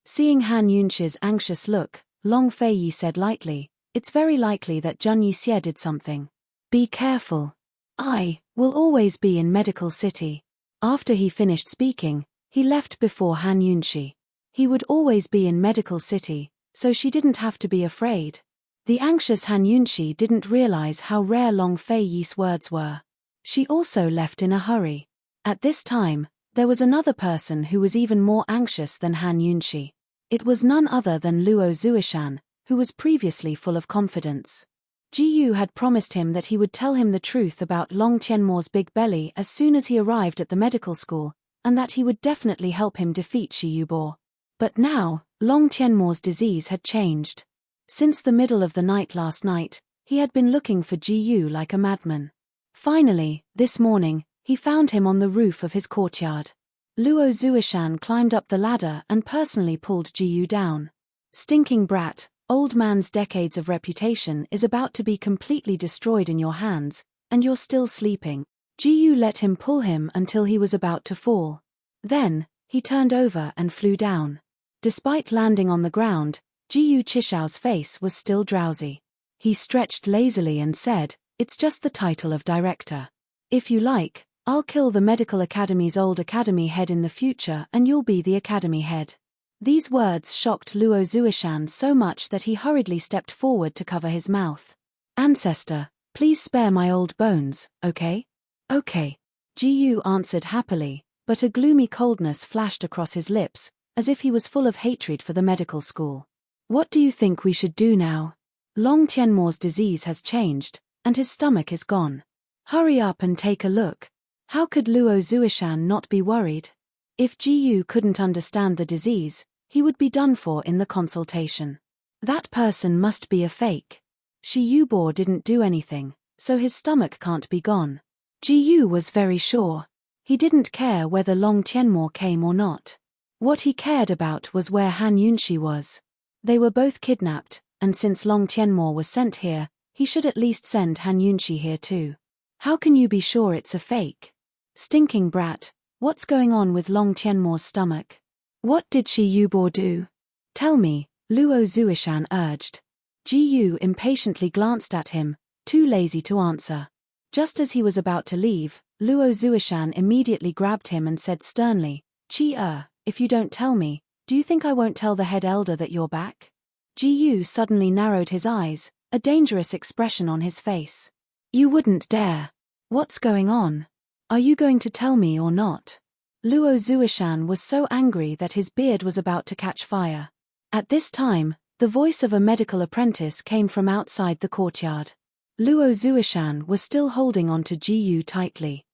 Seeing Han Yunxi's anxious look, Long Fei Yi said lightly, it's very likely that Zheng Yixie did something. Be careful. I will always be in Medical City. After he finished speaking, he left before Han Yunxi. He would always be in Medical City, so she didn't have to be afraid. The anxious Han Yunxi didn't realize how rare Long Fei Yi's words were. She also left in a hurry. At this time, there was another person who was even more anxious than Han Yunxi. It was none other than Luo Zuishan, who was previously full of confidence. Ji Yu had promised him that he would tell him the truth about Long Tianmo's big belly as soon as he arrived at the medical school, and that he would definitely help him defeat Shi Yubo. But now, Long Tianmo's disease had changed. Since the middle of the night last night, he had been looking for Ji Yu like a madman. Finally, this morning, he found him on the roof of his courtyard. Luo Zuishan climbed up the ladder and personally pulled Ji Yu down. Stinking brat, old man's decades of reputation is about to be completely destroyed in your hands, and you're still sleeping. Ji Yu let him pull him until he was about to fall. Then, he turned over and flew down. Despite landing on the ground, Ji Yu Chishao's face was still drowsy. He stretched lazily and said, it's just the title of director. If you like, I'll kill the Medical Academy's old academy head in the future and you'll be the academy head. These words shocked Luo Zuishan so much that he hurriedly stepped forward to cover his mouth. Ancestor, please spare my old bones, okay? Okay. Ji Yu answered happily, but a gloomy coldness flashed across his lips, as if he was full of hatred for the medical school. What do you think we should do now? Long Tianmo's disease has changed, and his stomach is gone. Hurry up and take a look. How could Luo Zuishan not be worried? If Ji Yu couldn't understand the disease, he would be done for in the consultation. That person must be a fake. Shi Yubo didn't do anything, so his stomach can't be gone. Ji was very sure. He didn't care whether Long Tianmo came or not. What he cared about was where Han Yunxi was. They were both kidnapped, and since Long Tianmo was sent here, he should at least send Han Yunxi here too. How can you be sure it's a fake? Stinking brat, what's going on with Long Tianmo's stomach? What did Shi Yubo do? Tell me, Luo Zuishan urged. Ji Yu impatiently glanced at him, too lazy to answer. Just as he was about to leave, Luo Zuishan immediately grabbed him and said sternly, Qi if you don't tell me, do you think I won't tell the head elder that you're back? Ji Yu suddenly narrowed his eyes, a dangerous expression on his face. You wouldn't dare. What's going on? Are you going to tell me or not? Luo Zuishan was so angry that his beard was about to catch fire. At this time, the voice of a medical apprentice came from outside the courtyard. Luo Zuishan was still holding on to Ji Yu tightly.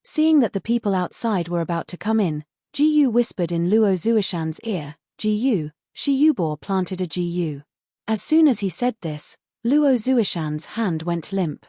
Seeing that the people outside were about to come in, Ji Yu whispered in Luo Zuishan's ear, Ji Yu, Shi Yubo planted a Ji Yu. As soon as he said this, Luo Zuishan's hand went limp.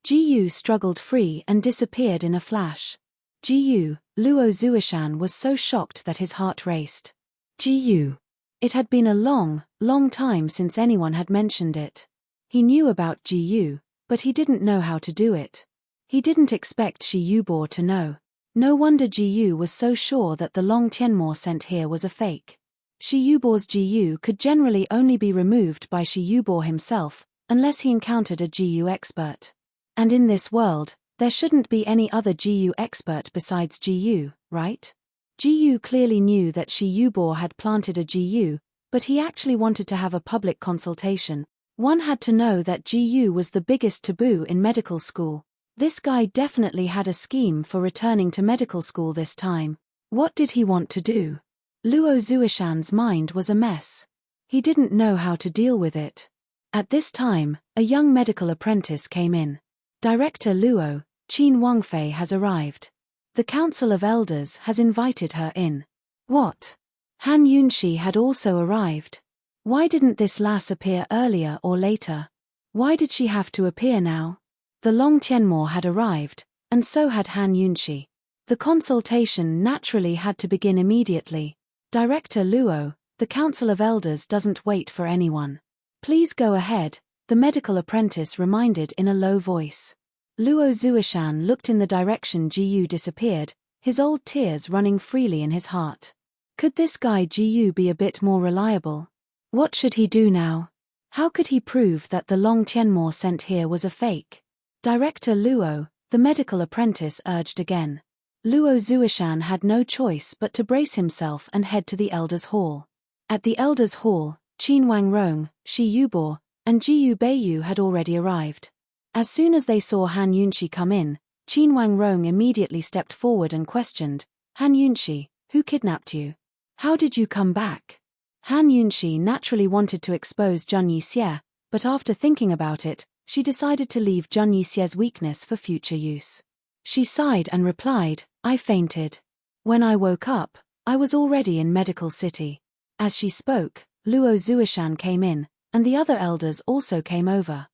Ji Yu struggled free and disappeared in a flash. Ji Yu, Luo Zuishan was so shocked that his heart raced. Ji Yu. It had been a long, long time since anyone had mentioned it. He knew about Ji Yu, but he didn't know how to do it. He didn't expect Shi Yubo to know. No wonder Ji Yu was so sure that the Long Tianmo sent here was a fake. Shi Yubo's Ji Yu could generally only be removed by Shi Yubo himself, unless he encountered a Ji Yu expert. And in this world, there shouldn't be any other Ji Yu expert besides Ji Yu, right? Ji Yu clearly knew that Shi Yubo had planted a Ji Yu, but he actually wanted to have a public consultation. One had to know that Ji Yu was the biggest taboo in medical school. This guy definitely had a scheme for returning to medical school this time. What did he want to do? Luo Zuishan's mind was a mess. He didn't know how to deal with it. At this time, a young medical apprentice came in. Director Luo, Qin Wangfei has arrived. The Council of Elders has invited her in. What? Han Yunxi had also arrived. Why didn't this lass appear earlier or later? Why did she have to appear now? The Long Tianmo had arrived, and so had Han Yunxi. The consultation naturally had to begin immediately. Director Luo, the Council of Elders doesn't wait for anyone. Please go ahead, the medical apprentice reminded in a low voice. Luo Zuishan looked in the direction Ji Yu disappeared, his old tears running freely in his heart. Could this guy Ji Yu be a bit more reliable? What should he do now? How could he prove that the Long Tianmo sent here was a fake? Director Luo, the medical apprentice urged again. Luo Zuishan had no choice but to brace himself and head to the Elders' Hall. At the Elders' Hall, Qin Wangrong, Shi Yubo, and Ji Yu Beiyu had already arrived. As soon as they saw Han Yunxi come in, Qin Wangrong immediately stepped forward and questioned, Han Yunxi, who kidnapped you? How did you come back? Han Yunxi naturally wanted to expose Zheng Yixie, but after thinking about it, she decided to leave Zheng Yixie's weakness for future use. She sighed and replied, I fainted. When I woke up, I was already in Medical City. As she spoke, Luo Zuishan came in, and the other elders also came over.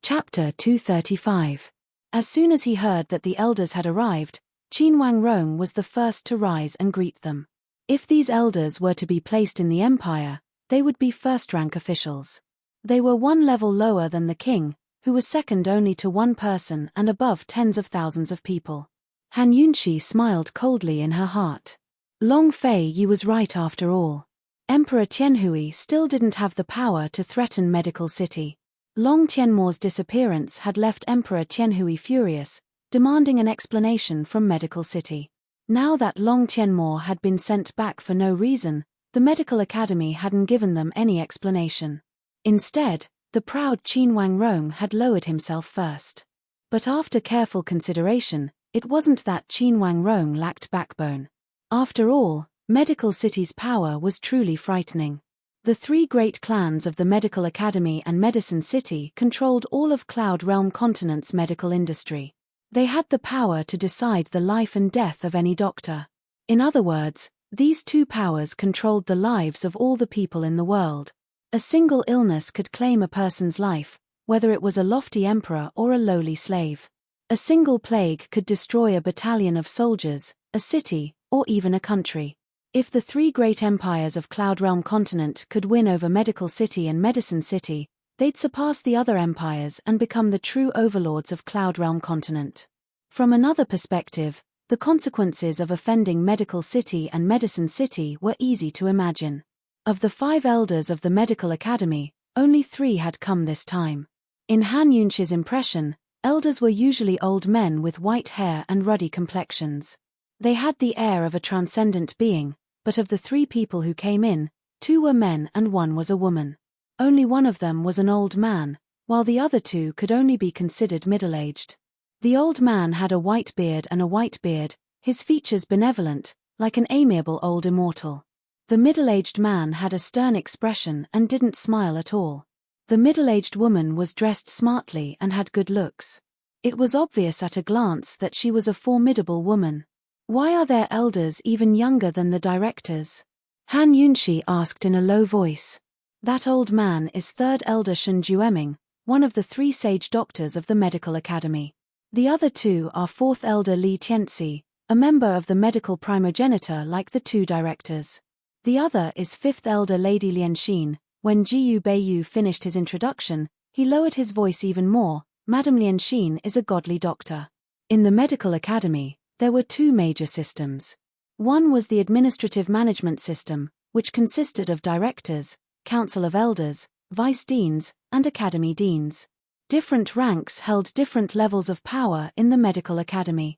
Chapter 235. As soon as he heard that the elders had arrived, Qin Wangrong was the first to rise and greet them. If these elders were to be placed in the empire, they would be first-rank officials. They were one level lower than the king, who was second only to one person and above tens of thousands of people. Han Yunxi smiled coldly in her heart. Long Fei Yi was right after all. Emperor Tianhui still didn't have the power to threaten Medical City. Long Tianmo's disappearance had left Emperor Tianhui furious, demanding an explanation from Medical City. Now that Long Tianmo had been sent back for no reason, the Medical Academy hadn't given them any explanation. Instead, the proud Qin Wangrong had lowered himself first. But after careful consideration, it wasn't that Qin Wangrong lacked backbone. After all, Medical City's power was truly frightening. The three great clans of the Medical Academy and Medicine City controlled all of Cloud Realm Continent's medical industry. They had the power to decide the life and death of any doctor. In other words, these two powers controlled the lives of all the people in the world. A single illness could claim a person's life, whether it was a lofty emperor or a lowly slave. A single plague could destroy a battalion of soldiers, a city, or even a country. If the three great empires of Cloud Realm continent could win over Medical City and Medicine City, they'd surpass the other empires and become the true overlords of Cloud Realm continent. From another perspective, the consequences of offending Medical City and Medicine City were easy to imagine. Of the 5 elders of the Medical Academy, only 3 had come this time. In Han Yunxi's impression, elders were usually old men with white hair and ruddy complexions. They had the air of a transcendent being, but of the 3 people who came in, 2 were men and 1 was a woman. Only one of them was an old man, while the other 2 could only be considered middle-aged. The old man had a white beard and a white beard, his features benevolent, like an amiable old immortal. The middle-aged man had a stern expression and didn't smile at all. The middle-aged woman was dressed smartly and had good looks. It was obvious at a glance that she was a formidable woman. Why are there elders even younger than the directors? Han Yunxi asked in a low voice. That old man is 3rd Elder Shen Jueming, one of the 3 sage doctors of the Medical Academy. The other 2 are 4th Elder Li Tianxi, a member of the medical primogeniture like the 2 directors. The other is 5th Elder Lady Lianxin. When Jiyu Beiyu finished his introduction, he lowered his voice even more. Madame Lianxin is a godly doctor. In the Medical Academy, there were 2 major systems. One was the administrative management system, which consisted of directors, council of elders, vice deans, and academy deans. Different ranks held different levels of power in the Medical Academy.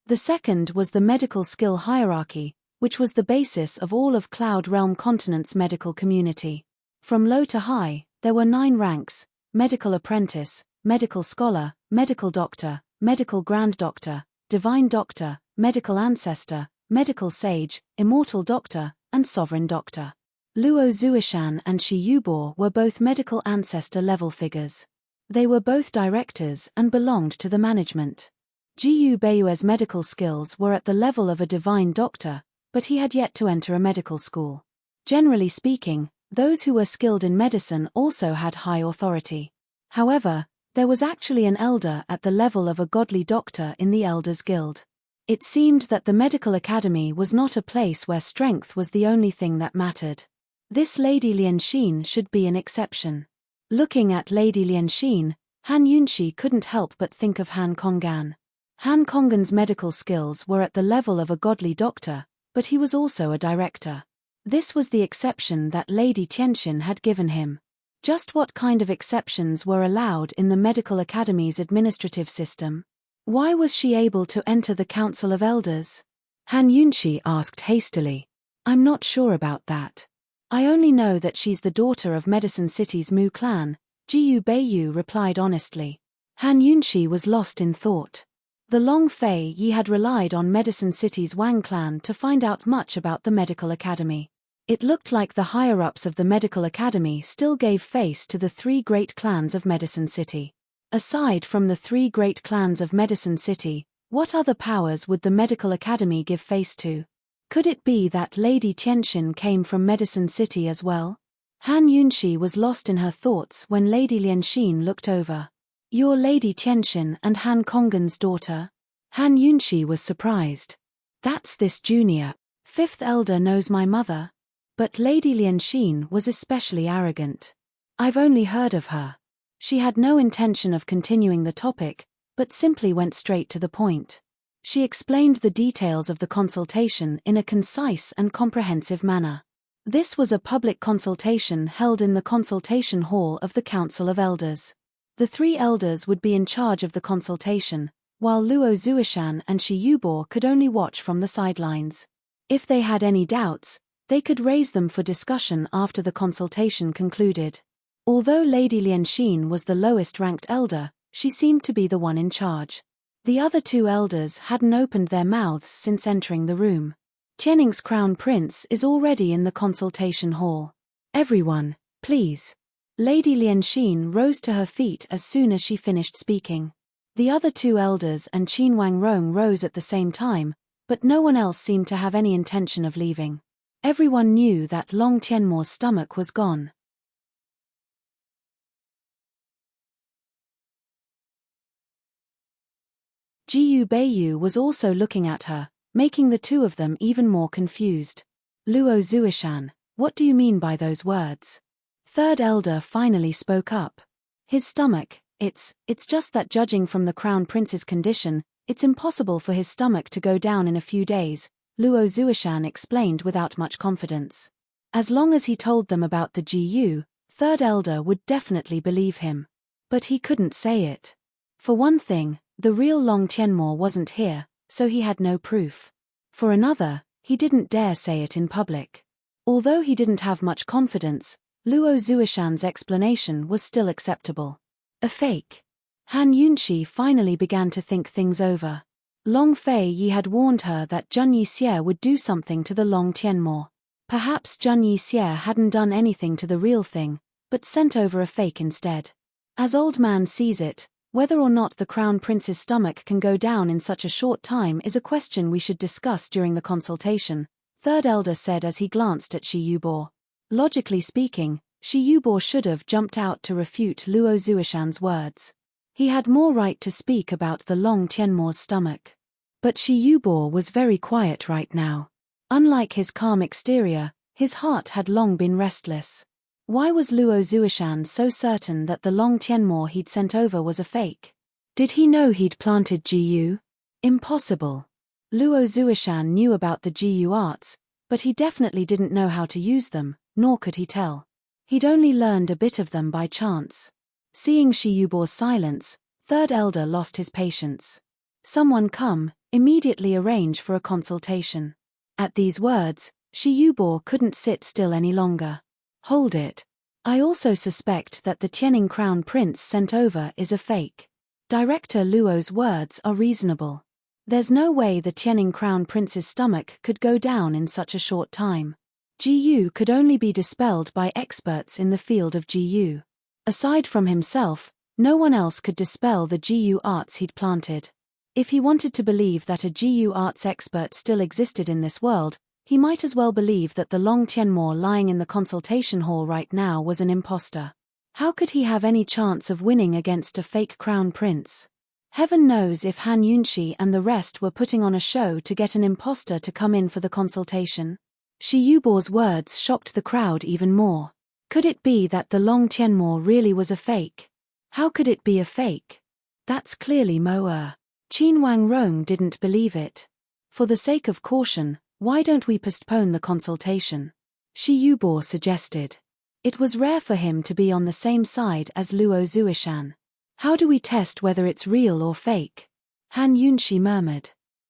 The second was the medical skill hierarchy, which was the basis of all of Cloud Realm Continent's medical community. From low to high, there were 9 ranks: medical apprentice, medical scholar, medical doctor, medical grand doctor, divine doctor, medical ancestor, medical sage, immortal doctor, and sovereign doctor. Luo Zuishan and Shi Yubor were both medical ancestor level figures. They were both directors and belonged to the management. Jiyu Beiyue's medical skills were at the level of a divine doctor, but he had yet to enter a medical school. Generally speaking, those who were skilled in medicine also had high authority. However, there was actually an elder at the level of a godly doctor in the Elders Guild. It seemed that the Medical Academy was not a place where strength was the only thing that mattered. This Lady Lianxin should be an exception. Looking at Lady Lianxin, Han Yunxi couldn't help but think of Han Kong'an. Han Kong'an's medical skills were at the level of a godly doctor, but he was also a director. This was the exception that Lady Tianxin had given him. Just what kind of exceptions were allowed in the Medical Academy's administrative system? Why was she able to enter the Council of Elders? Han Yunxi asked hastily. I'm not sure about that. I only know that she's the daughter of Medicine City's Mu clan, Jiyu Beiyu replied honestly. Han Yunxi was lost in thought. The Long Fei Yi had relied on Medicine City's Wang clan to find out much about the Medical Academy. It looked like the higher-ups of the Medical Academy still gave face to the 3 great clans of Medicine City. Aside from the 3 great clans of Medicine City, what other powers would the Medical Academy give face to? Could it be that Lady Tianxin came from Medicine City as well? Han Yunxi was lost in her thoughts when Lady Lianxin looked over. You're Lady Tianxin and Han Kong'an's daughter? Han Yunxi was surprised. That's this junior. 5th elder knows my mother. But Lady Lianxin was especially arrogant. I've only heard of her. She had no intention of continuing the topic, but simply went straight to the point. She explained the details of the consultation in a concise and comprehensive manner. This was a public consultation held in the consultation hall of the Council of Elders. The 3 elders would be in charge of the consultation, while Luo Zuishan and Shi Yubor could only watch from the sidelines. If they had any doubts, they could raise them for discussion after the consultation concluded. Although Lady Lianxin was the lowest-ranked elder, she seemed to be the one in charge. The other 2 elders hadn't opened their mouths since entering the room. Tianning's crown prince is already in the consultation hall. Everyone, please. Lady Lianxin rose to her feet as soon as she finished speaking. The other two elders and Qin Wangrong rose at the same time, but no one else seemed to have any intention of leaving. Everyone knew that Long Tianmo's stomach was gone. Jiyu Beiyu was also looking at her, making the two of them even more confused. Luo Zuishan, what do you mean by those words? Third elder finally spoke up. His stomach, it's just that judging from the crown prince's condition, it's impossible for his stomach to go down in a few days, Luo Zuishan explained without much confidence. As long as he told them about the Jiyu, third elder would definitely believe him. But he couldn't say it. For one thing, the real Long Tianmo wasn't here, so he had no proof. For another, he didn't dare say it in public. Although he didn't have much confidence, Luo Zuishan's explanation was still acceptable. A fake. Han Yunxi finally began to think things over. Long Fei Yi had warned her that Zheng Yixie would do something to the Long Tianmo. Perhaps Zheng Yixie hadn't done anything to the real thing, but sent over a fake instead. As old man sees it, whether or not the crown prince's stomach can go down in such a short time is a question we should discuss during the consultation, third elder said as he glanced at Shi Yubo. Logically speaking, Shi Yubo should have jumped out to refute Luo Zuishan's words. He had more right to speak about the Long Tianmo's stomach. But Shi Yubo was very quiet right now. Unlike his calm exterior, his heart had long been restless. Why was Luo Zuishan so certain that the Long Tianmo he'd sent over was a fake? Did he know he'd planted Jiyu? Impossible. Luo Zuishan knew about the Jiyu arts, but he definitely didn't know how to use them, nor could he tell. He'd only learned a bit of them by chance. Seeing Shi Yubo's silence, third elder lost his patience. Someone come, immediately arrange for a consultation. At these words, Shi Yubo couldn't sit still any longer. Hold it. I also suspect that the Tianning Crown Prince sent over is a fake. Director Luo's words are reasonable. There's no way the Tianning Crown Prince's stomach could go down in such a short time. Jiyu could only be dispelled by experts in the field of Jiyu. Aside from himself, no one else could dispel the Jiyu arts he'd planted. If he wanted to believe that a Jiyu arts expert still existed in this world, he might as well believe that the Long Tianmo lying in the consultation hall right now was an imposter. How could he have any chance of winning against a fake crown prince? Heaven knows if Han Yunxi and the rest were putting on a show to get an imposter to come in for the consultation. Shi Yubo's words shocked the crowd even more. Could it be that the Long Tianmo really was a fake? How could it be a fake? That's clearly Mo. Qin Wangrong didn't believe it. For the sake of caution, why don't we postpone the consultation? Shi Yubo suggested. It was rare for him to be on the same side as Luo Zuishan. How do we test whether it's real or fake? Han Yunxi murmured.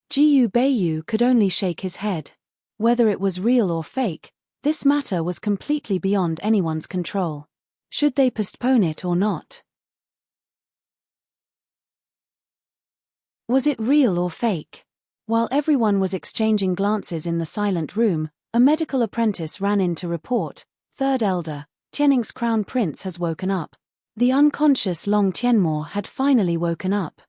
Jiyu Beiyu could only shake his head. Whether it was real or fake, this matter was completely beyond anyone's control. Should they postpone it or not? Was it real or fake? While everyone was exchanging glances in the silent room, a medical apprentice ran in to report, Third Elder, Tianning's Crown Prince has woken up. The unconscious Long Tianmo had finally woken up.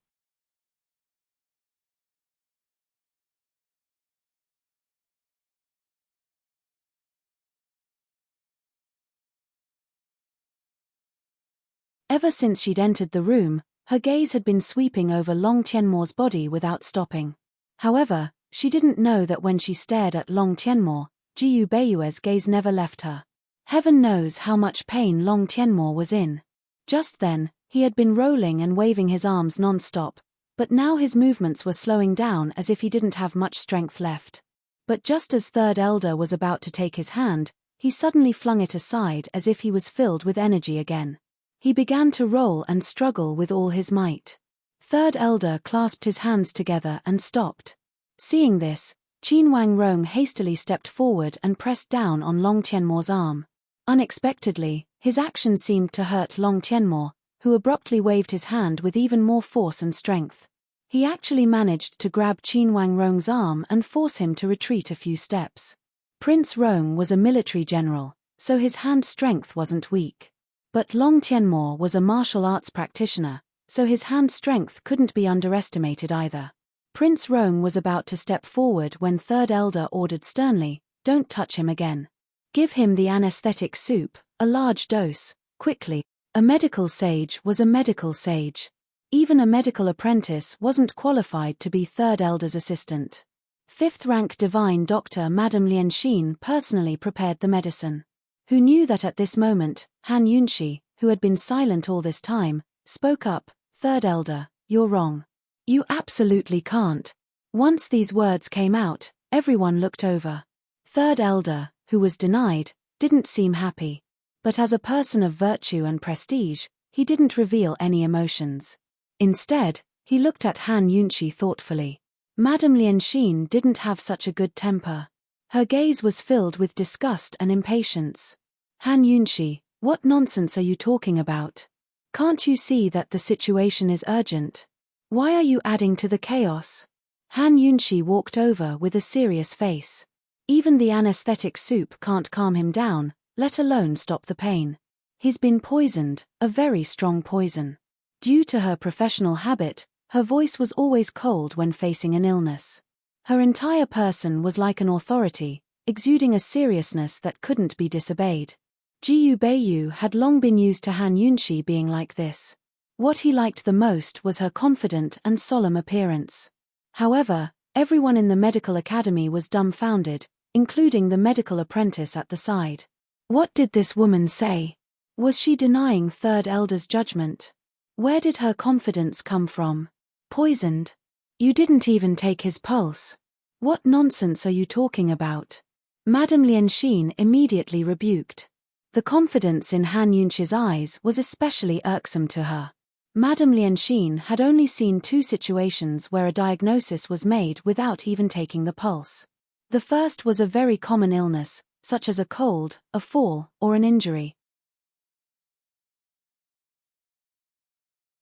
Ever since she'd entered the room, her gaze had been sweeping over Long Tianmo's body without stopping. However, she didn't know that when she stared at Long Tianmo, Jiyu Beiyue's gaze never left her. Heaven knows how much pain Long Tianmo was in. Just then, he had been rolling and waving his arms non-stop, but now his movements were slowing down as if he didn't have much strength left. But just as Third Elder was about to take his hand, he suddenly flung it aside as if he was filled with energy again. He began to roll and struggle with all his might. Third Elder clasped his hands together and stopped. Seeing this, Qin Wangrong hastily stepped forward and pressed down on Long Tianmo's arm. Unexpectedly, his action seemed to hurt Long Tianmo, who abruptly waved his hand with even more force and strength. He actually managed to grab Qin Wangrong's arm and force him to retreat a few steps. Prince Rong was a military general, so his hand strength wasn't weak. But Long Tianmo was a martial arts practitioner, so his hand strength couldn't be underestimated either. Prince Rome was about to step forward when Third Elder ordered sternly, "Don't touch him again. Give him the anesthetic soup, a large dose, quickly." A medical sage was a medical sage. Even a medical apprentice wasn't qualified to be Third Elder's assistant. Fifth-rank divine Dr. Madame Lianxin personally prepared the medicine. Who knew that at this moment, Han Yunxi, who had been silent all this time, spoke up, "Third Elder, you're wrong. You absolutely can't." Once these words came out, everyone looked over. Third Elder, who was denied, didn't seem happy. But as a person of virtue and prestige, he didn't reveal any emotions. Instead, he looked at Han Yunxi thoughtfully. Madame Lianxin didn't have such a good temper. Her gaze was filled with disgust and impatience. "Han Yunxi, what nonsense are you talking about? Can't you see that the situation is urgent? Why are you adding to the chaos?" Han Yunxi walked over with a serious face. Even the anesthetic soup can't calm him down, let alone stop the pain. He's been poisoned, a very strong poison. Due to her professional habit, her voice was always cold when facing an illness. Her entire person was like an authority, exuding a seriousness that couldn't be disobeyed. Jiyu Beiyu had long been used to Han Yunxi being like this. What he liked the most was her confident and solemn appearance. However, everyone in the medical academy was dumbfounded, including the medical apprentice at the side. What did this woman say? Was she denying Third Elder's judgment? Where did her confidence come from? Poisoned? You didn't even take his pulse. What nonsense are you talking about? Madame Lianxin immediately rebuked. The confidence in Han Yunxi's eyes was especially irksome to her. Madame Lianxin had only seen 2 situations where a diagnosis was made without even taking the pulse. The first was a very common illness, such as a cold, a fall, or an injury.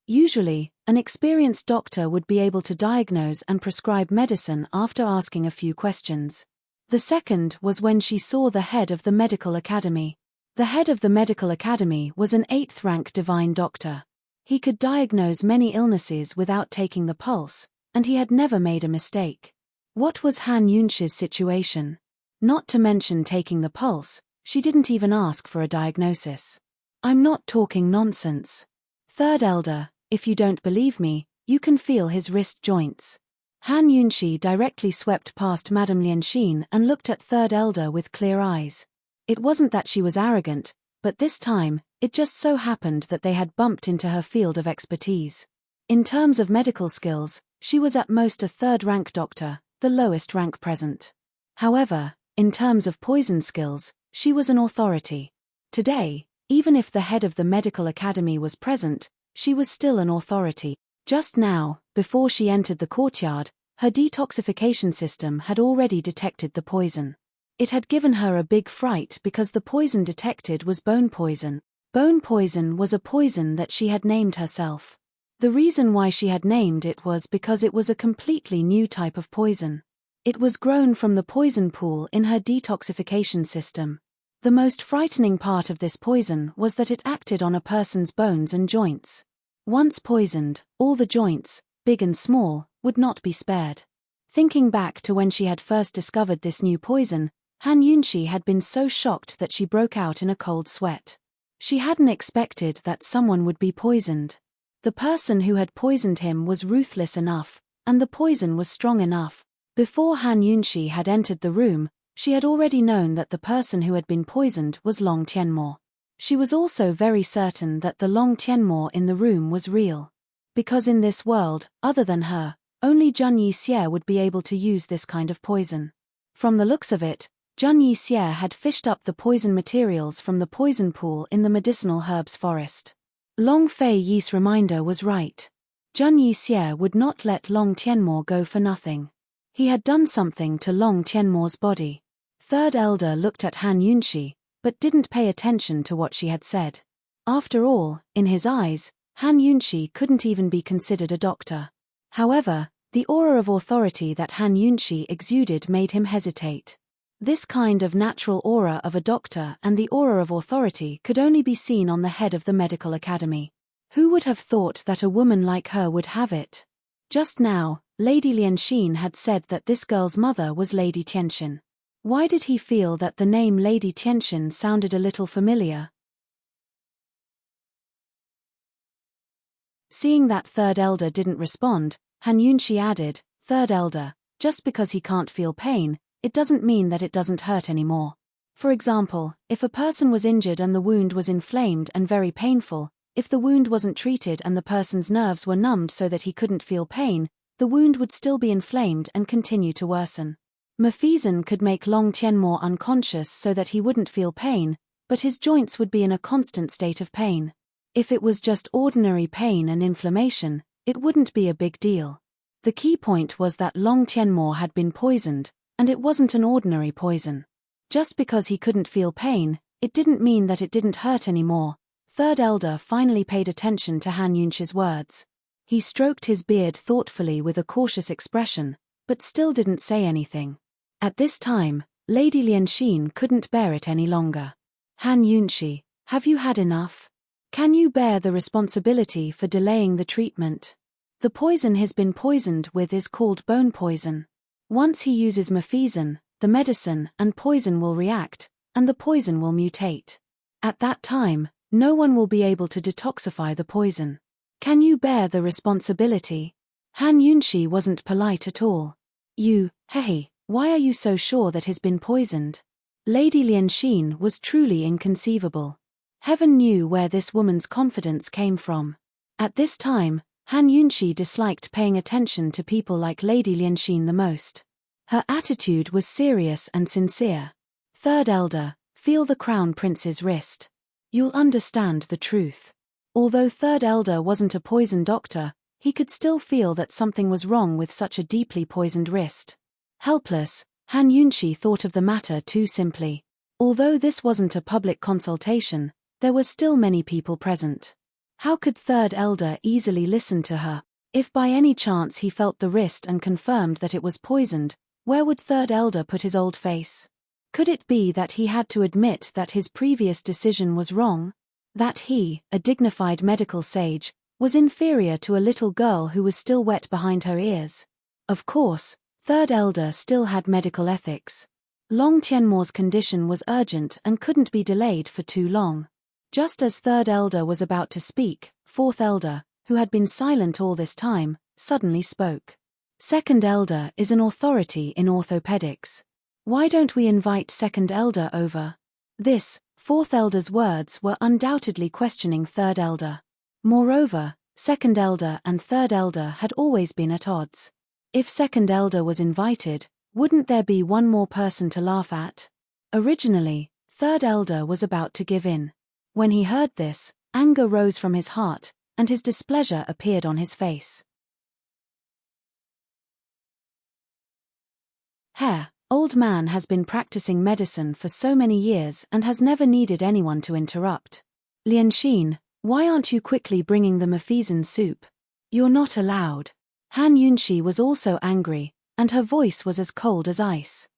Usually, an experienced doctor would be able to diagnose and prescribe medicine after asking a few questions. The second was when she saw the head of the medical academy. The head of the medical academy was an 8th-rank divine doctor. He could diagnose many illnesses without taking the pulse, and he had never made a mistake. What was Han Yunxi's situation? Not to mention taking the pulse, she didn't even ask for a diagnosis. "I'm not talking nonsense. Third Elder, if you don't believe me, you can feel his wrist joints." Han Yunxi directly swept past Madame Lianxin and looked at Third Elder with clear eyes. It wasn't that she was arrogant, but this time, it just so happened that they had bumped into her field of expertise. In terms of medical skills, she was at most a 3rd-rank doctor, the lowest rank present. However, in terms of poison skills, she was an authority. Today, even if the head of the medical academy was present, she was still an authority. Just now, before she entered the courtyard, her detoxification system had already detected the poison. It had given her a big fright because the poison detected was bone poison. Bone poison was a poison that she had named herself. The reason why she had named it was because it was a completely new type of poison. It was grown from the poison pool in her detoxification system. The most frightening part of this poison was that it acted on a person's bones and joints. Once poisoned, all the joints, big and small, would not be spared. Thinking back to when she had first discovered this new poison, Han Yunxi had been so shocked that she broke out in a cold sweat. She hadn't expected that someone would be poisoned. The person who had poisoned him was ruthless enough, and the poison was strong enough. Before Han Yunxi had entered the room, she had already known that the person who had been poisoned was Long Tianmo. She was also very certain that the Long Tianmo in the room was real. Because in this world, other than her, only Zheng Yixie would be able to use this kind of poison. From the looks of it, Zheng Yixie had fished up the poison materials from the poison pool in the medicinal herbs forest. Long Fei Yi's reminder was right. Zheng Yixie would not let Long Tianmo go for nothing. He had done something to Long Tianmo's body. Third Elder looked at Han Yunxi, but didn't pay attention to what she had said. After all, in his eyes, Han Yunxi couldn't even be considered a doctor. However, the aura of authority that Han Yunxi exuded made him hesitate. This kind of natural aura of a doctor and the aura of authority could only be seen on the head of the medical academy. Who would have thought that a woman like her would have it? Just now, Lady Lianxin had said that this girl's mother was Lady Tianxin. Why did he feel that the name Lady Tianxin sounded a little familiar? Seeing that third elder didn't respond, Han Yunxi added, "Third elder, just because he can't feel pain, it doesn't mean that it doesn't hurt anymore. For example, if a person was injured and the wound was inflamed and very painful, if the wound wasn't treated and the person's nerves were numbed so that he couldn't feel pain, the wound would still be inflamed and continue to worsen. Mephizen could make Long Tianmo unconscious so that he wouldn't feel pain, but his joints would be in a constant state of pain. If it was just ordinary pain and inflammation, it wouldn't be a big deal. The key point was that Long Tianmo had been poisoned, and it wasn't an ordinary poison. Just because he couldn't feel pain, it didn't mean that it didn't hurt anymore." Third elder finally paid attention to Han Yunxi's words. He stroked his beard thoughtfully with a cautious expression, but still didn't say anything. At this time, Lady Lianxin couldn't bear it any longer. "Han Yunxi, have you had enough? Can you bear the responsibility for delaying the treatment? The poison he's been poisoned with is called bone poison. Once he uses Mephizen, the medicine and poison will react, and the poison will mutate. At that time, no one will be able to detoxify the poison. Can you bear the responsibility?" Han Yunxi wasn't polite at all. Hey, why are you so sure that he's been poisoned?" Lady Lianxin was truly inconceivable. Heaven knew where this woman's confidence came from. At this time, Han Yunxi disliked paying attention to people like Lady Lianxin the most. Her attitude was serious and sincere. "Third elder, feel the crown prince's wrist. You'll understand the truth." Although third elder wasn't a poison doctor, he could still feel that something was wrong with such a deeply poisoned wrist. Helpless, Han Yunxi thought of the matter too simply. Although this wasn't a public consultation, there were still many people present. How could third elder easily listen to her? If by any chance he felt the wrist and confirmed that it was poisoned, where would third elder put his old face? Could it be that he had to admit that his previous decision was wrong? That he, a dignified medical sage, was inferior to a little girl who was still wet behind her ears? Of course, third elder still had medical ethics. Long Tianmo's condition was urgent and couldn't be delayed for too long. Just as third elder was about to speak, fourth elder, who had been silent all this time, suddenly spoke. "Second elder is an authority in orthopedics. Why don't we invite second elder over?" This, fourth elder's words were undoubtedly questioning third elder. Moreover, second elder and third elder had always been at odds. If second elder was invited, wouldn't there be one more person to laugh at? Originally, third elder was about to give in. When he heard this, anger rose from his heart, and his displeasure appeared on his face. Old man has been practicing medicine for so many years and has never needed anyone to interrupt. "Lianxin, why aren't you quickly bringing the Mephizen soup? You're not allowed." Han Yunxi was also angry, and her voice was as cold as ice.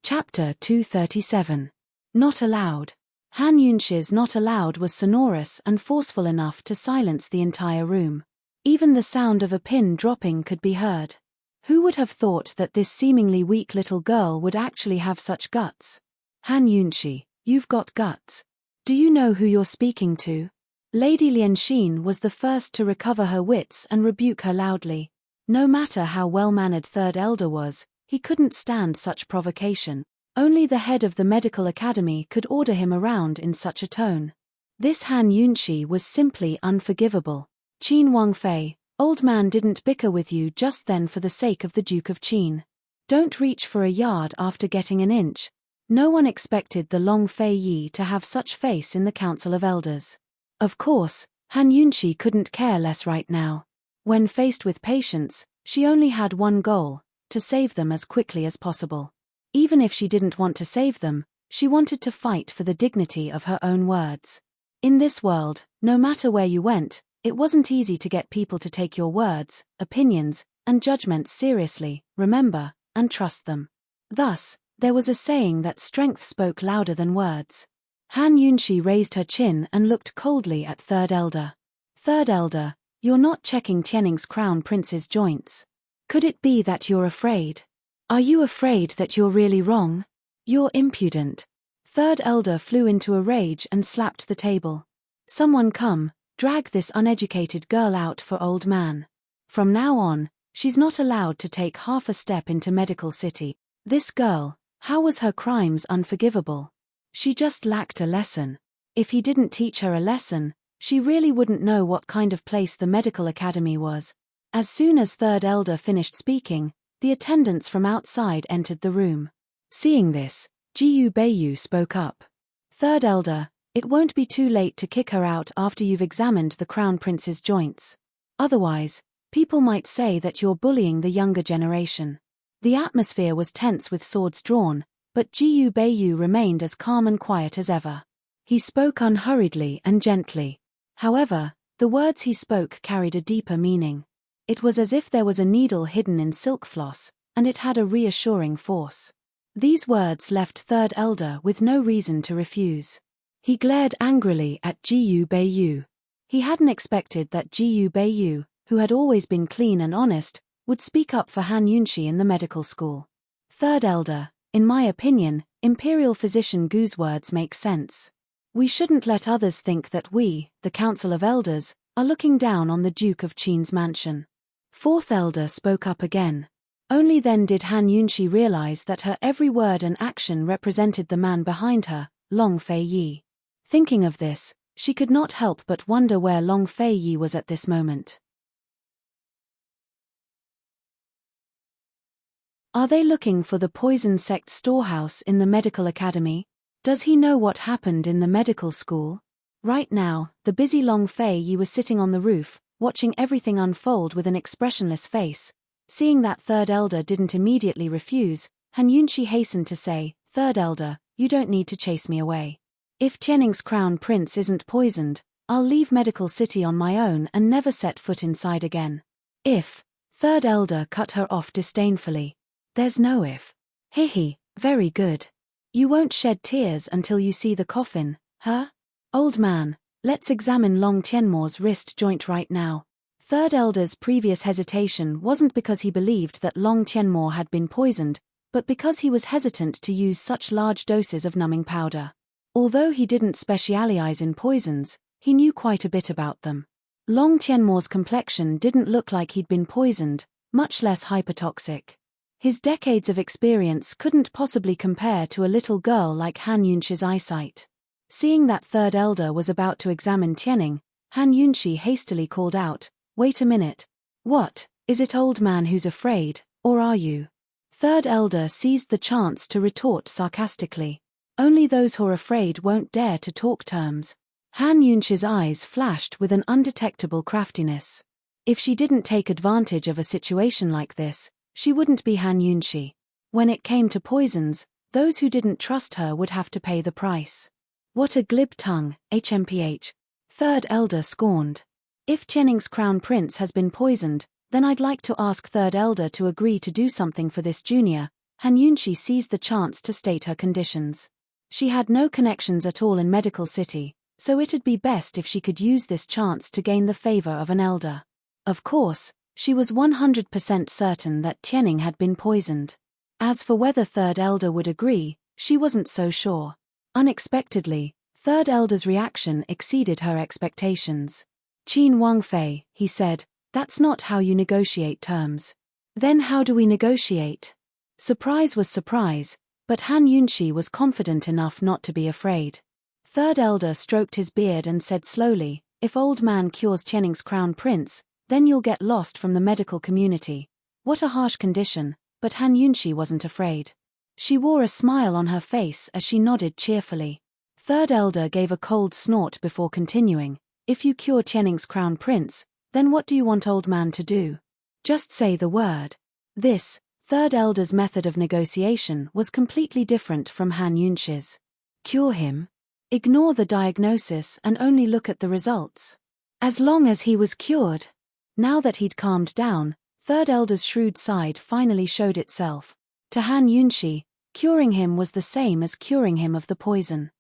Chapter 237. Not allowed. Han Yunxi's not allowed was sonorous and forceful enough to silence the entire room. Even the sound of a pin dropping could be heard. Who would have thought that this seemingly weak little girl would actually have such guts? "Han Yunxi, you've got guts. Do you know who you're speaking to?" Lady Lianxin was the first to recover her wits and rebuke her loudly. No matter how well-mannered third elder was, he couldn't stand such provocation. Only the head of the medical academy could order him around in such a tone. This Han Yunxi was simply unforgivable. "Qin Wangfei, old man didn't bicker with you just then for the sake of the Duke of Qin. Don't reach for a yard after getting an inch." No one expected the Long Fei Yi to have such face in the Council of Elders. Of course, Han Yunxi couldn't care less right now. When faced with patients, she only had one goal: to save them as quickly as possible. Even if she didn't want to save them, she wanted to fight for the dignity of her own words. In this world, no matter where you went, it wasn't easy to get people to take your words, opinions, and judgments seriously, remember, and trust them. Thus, there was a saying that strength spoke louder than words. Han Yunshi raised her chin and looked coldly at Third Elder. Third Elder, you're not checking Tianning's crown prince's joints. Could it be that you're afraid? Are you afraid that you're really wrong? You're impudent. Third Elder flew into a rage and slapped the table. Someone come, drag this uneducated girl out for old man. From now on, she's not allowed to take half a step into Medical City. This girl, how was her crimes unforgivable? She just lacked a lesson. If he didn't teach her a lesson, she really wouldn't know what kind of place the medical academy was. As soon as Third Elder finished speaking, the attendants from outside entered the room. Seeing this, Jiyu Beiyu spoke up. Third Elder, it won't be too late to kick her out after you've examined the crown prince's joints. Otherwise, people might say that you're bullying the younger generation. The atmosphere was tense with swords drawn, but Jiyu Beiyu remained as calm and quiet as ever. He spoke unhurriedly and gently. However, the words he spoke carried a deeper meaning. It was as if there was a needle hidden in silk floss, and it had a reassuring force. These words left Third Elder with no reason to refuse. He glared angrily at Jiyu Beiyu. He hadn't expected that Jiyu Beiyu, who had always been clean and honest, would speak up for Han Yunshi in the medical school. Third Elder, in my opinion, Imperial Physician Gu's words make sense. We shouldn't let others think that we, the Council of Elders, are looking down on the Duke of Qin's mansion. Fourth Elder spoke up again. Only then did Han Yunshi realize that her every word and action represented the man behind her, Long Fei Yi. Thinking of this, she could not help but wonder where Long Fei Yi was at this moment. Are they looking for the poison sect storehouse in the medical academy? Does he know what happened in the medical school? Right now, the busy Long Fei Yi was sitting on the roof, watching everything unfold with an expressionless face. Seeing that Third Elder didn't immediately refuse, Han Yunshi hastened to say, Third Elder, you don't need to chase me away. If Tianning's crown prince isn't poisoned, I'll leave Medical City on my own and never set foot inside again. If, Third Elder cut her off disdainfully. There's no if. Hehe, very good. You won't shed tears until you see the coffin, huh? Old man, let's examine Long Tianmo's wrist joint right now. Third Elder's previous hesitation wasn't because he believed that Long Tianmo had been poisoned, but because he was hesitant to use such large doses of numbing powder. Although he didn't specialize in poisons, he knew quite a bit about them. Long Tianmo's complexion didn't look like he'd been poisoned, much less hypertoxic. His decades of experience couldn't possibly compare to a little girl like Han Yunshi's eyesight. Seeing that Third Elder was about to examine Tianning, Han Yunshi hastily called out, Wait a minute. What, is it old man who's afraid, or are you? Third Elder seized the chance to retort sarcastically. Only those who're afraid won't dare to talk terms. Han Yunshi's eyes flashed with an undetectable craftiness. If she didn't take advantage of a situation like this, she wouldn't be Han Yunshi. When it came to poisons, those who didn't trust her would have to pay the price. What a glib tongue, HMPH. Third Elder scorned. If Tianning's crown prince has been poisoned, then I'd like to ask Third Elder to agree to do something for this junior. Han Yunshi seized the chance to state her conditions. She had no connections at all in Medical City, so it'd be best if she could use this chance to gain the favor of an elder. Of course, she was 100% certain that Tianning had been poisoned. As for whether Third Elder would agree, she wasn't so sure. Unexpectedly, Third Elder's reaction exceeded her expectations. Qin Wangfei, he said, that's not how you negotiate terms. Then how do we negotiate? Surprise was surprise, but Han Yunshi was confident enough not to be afraid. Third Elder stroked his beard and said slowly, if old man cures Tianning's crown prince, then you'll get lost from the medical community. What a harsh condition, but Han Yunshi wasn't afraid. She wore a smile on her face as she nodded cheerfully. Third Elder gave a cold snort before continuing, if you cure Tianning's crown prince, then what do you want old man to do? Just say the word. This, Third Elder's method of negotiation was completely different from Han Yunshi's. Cure him? Ignore the diagnosis and only look at the results. As long as he was cured. Now that he'd calmed down, Third Elder's shrewd side finally showed itself. To Han Yunshi, curing him was the same as curing him of the poison.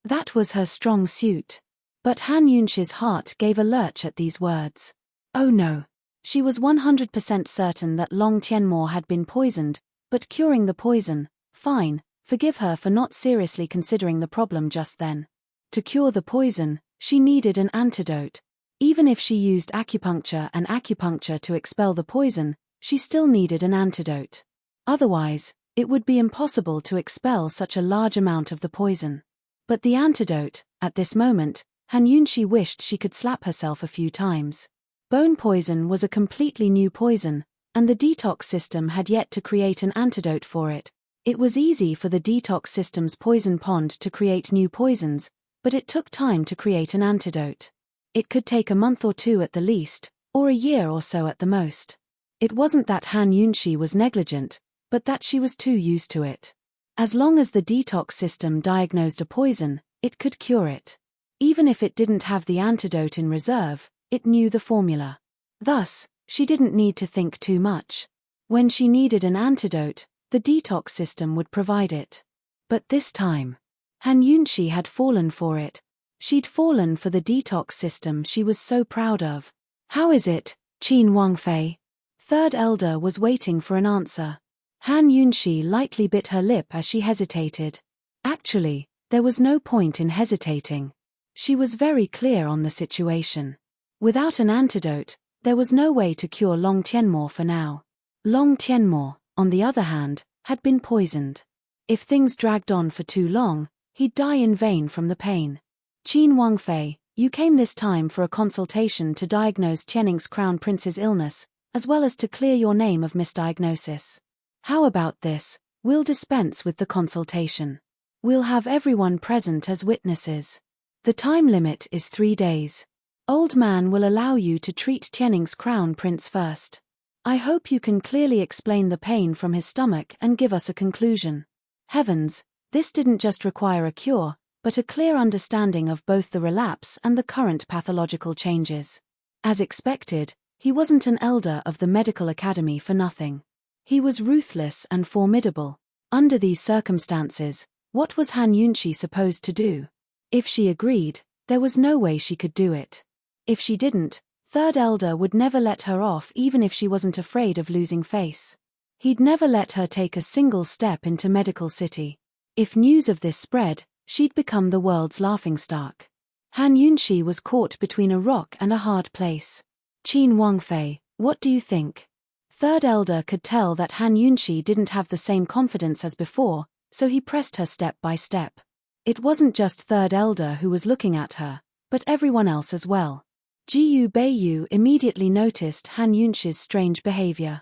That was her strong suit. But Han Yunshi's heart gave a lurch at these words. Oh no. She was 100% certain that Long Tianmo had been poisoned, but curing the poison, fine, forgive her for not seriously considering the problem just then. To cure the poison, she needed an antidote. Even if she used acupuncture to expel the poison, she still needed an antidote. Otherwise, it would be impossible to expel such a large amount of the poison. But the antidote, at this moment, Han Yunshi wished she could slap herself a few times. Bone poison was a completely new poison, and the detox system had yet to create an antidote for it. It was easy for the detox system's poison pond to create new poisons, but it took time to create an antidote. It could take a month or two at the least, or a year or so at the most. It wasn't that Han Yunshi was negligent, but that she was too used to it. As long as the detox system diagnosed a poison, it could cure it. Even if it didn't have the antidote in reserve, it knew the formula. Thus, she didn't need to think too much. When she needed an antidote, the detox system would provide it. But this time, Han Yunshi had fallen for it. She'd fallen for the detox system she was so proud of. How is it, Qin Wangfei? Third elder was waiting for an answer. Han Yunshi lightly bit her lip as she hesitated. Actually, there was no point in hesitating. She was very clear on the situation. Without an antidote, there was no way to cure Long Tianmo for now. Long Tianmo, on the other hand, had been poisoned. If things dragged on for too long, he'd die in vain from the pain. Qin Wangfei, you came this time for a consultation to diagnose Tianning's crown prince's illness, as well as to clear your name of misdiagnosis. How about this? We'll dispense with the consultation. We'll have everyone present as witnesses. The time limit is 3 days. Old man will allow you to treat Tianning's crown prince first. I hope you can clearly explain the pain from his stomach and give us a conclusion. Heavens, this didn't just require a cure, but a clear understanding of both the relapse and the current pathological changes. As expected, he wasn't an elder of the medical academy for nothing. He was ruthless and formidable. Under these circumstances, what was Han Yunshi supposed to do? If she agreed, there was no way she could do it. If she didn't, Third Elder would never let her off even if she wasn't afraid of losing face. He'd never let her take a single step into Medical City. If news of this spread, she'd become the world's laughingstock. Han Yunshi was caught between a rock and a hard place. Qin Wangfei, what do you think? Third Elder could tell that Han Yunshi didn't have the same confidence as before, so he pressed her step by step. It wasn't just Third Elder who was looking at her, but everyone else as well. Jiyu Beiyu immediately noticed Han Yunshi's strange behavior.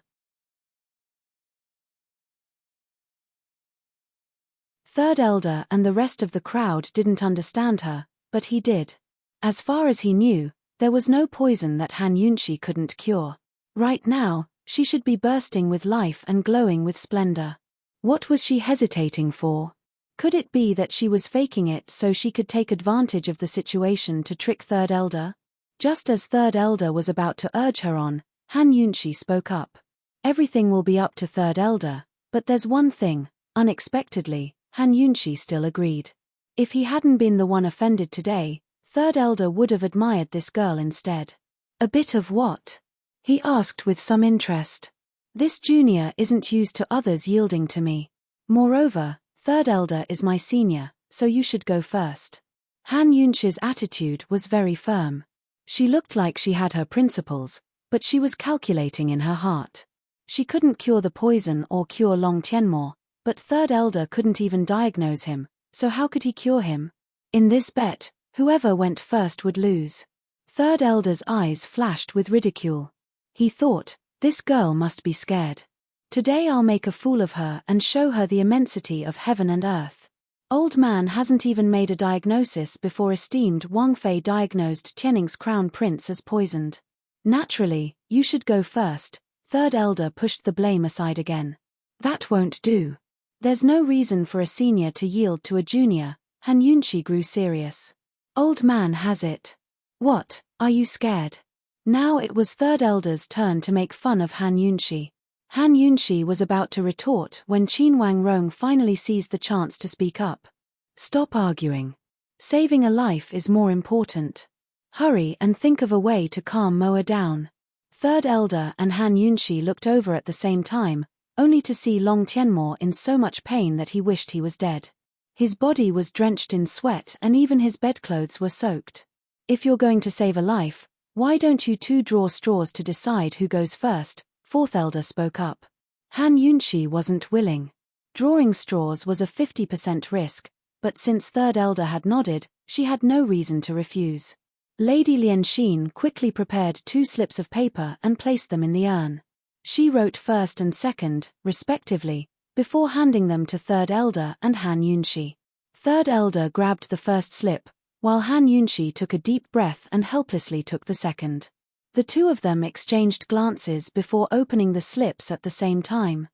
Third Elder and the rest of the crowd didn't understand her, but he did. As far as he knew, there was no poison that Han Yunshi couldn't cure. Right now, she should be bursting with life and glowing with splendor. What was she hesitating for? Could it be that she was faking it so she could take advantage of the situation to trick Third Elder? Just as Third Elder was about to urge her on, Han Yunshi spoke up. Everything will be up to Third Elder, but there's one thing. Unexpectedly, Han Yunshi still agreed. If he hadn't been the one offended today, Third Elder would have admired this girl instead. A bit of what? He asked with some interest. This junior isn't used to others yielding to me. Moreover, Third Elder is my senior, so you should go first. Han Yunshi's attitude was very firm. She looked like she had her principles, but she was calculating in her heart. She couldn't cure the poison or cure Long Tianmo, but Third Elder couldn't even diagnose him, so how could he cure him? In this bet, whoever went first would lose. Third Elder's eyes flashed with ridicule. He thought, this girl must be scared. Today I'll make a fool of her and show her the immensity of heaven and earth. Old man hasn't even made a diagnosis before esteemed Wangfei diagnosed Tianning's crown prince as poisoned. Naturally, you should go first. Third Elder pushed the blame aside again. That won't do. There's no reason for a senior to yield to a junior. Han Yunshi grew serious. Old man has it. What, are you scared? Now it was third elder's turn to make fun of Han Yunxi. Han Yunxi was about to retort when Qin Wangrong finally seized the chance to speak up. Stop arguing. Saving a life is more important. Hurry and think of a way to calm Moa down. Third elder and Han Yunxi looked over at the same time, only to see Long Tianmo in so much pain that he wished he was dead. His body was drenched in sweat and even his bedclothes were soaked. If you're going to save a life, why don't you two draw straws to decide who goes first? Fourth elder spoke up. Han Yunxi wasn't willing. Drawing straws was a 50% risk, but since third elder had nodded, she had no reason to refuse. Lady Lianxin quickly prepared 2 slips of paper and placed them in the urn. She wrote first and second, respectively, before handing them to third elder and Han Yunxi. Third elder grabbed the first slip, while Han Yunxi took a deep breath and helplessly took the second. The two of them exchanged glances before opening the slips at the same time.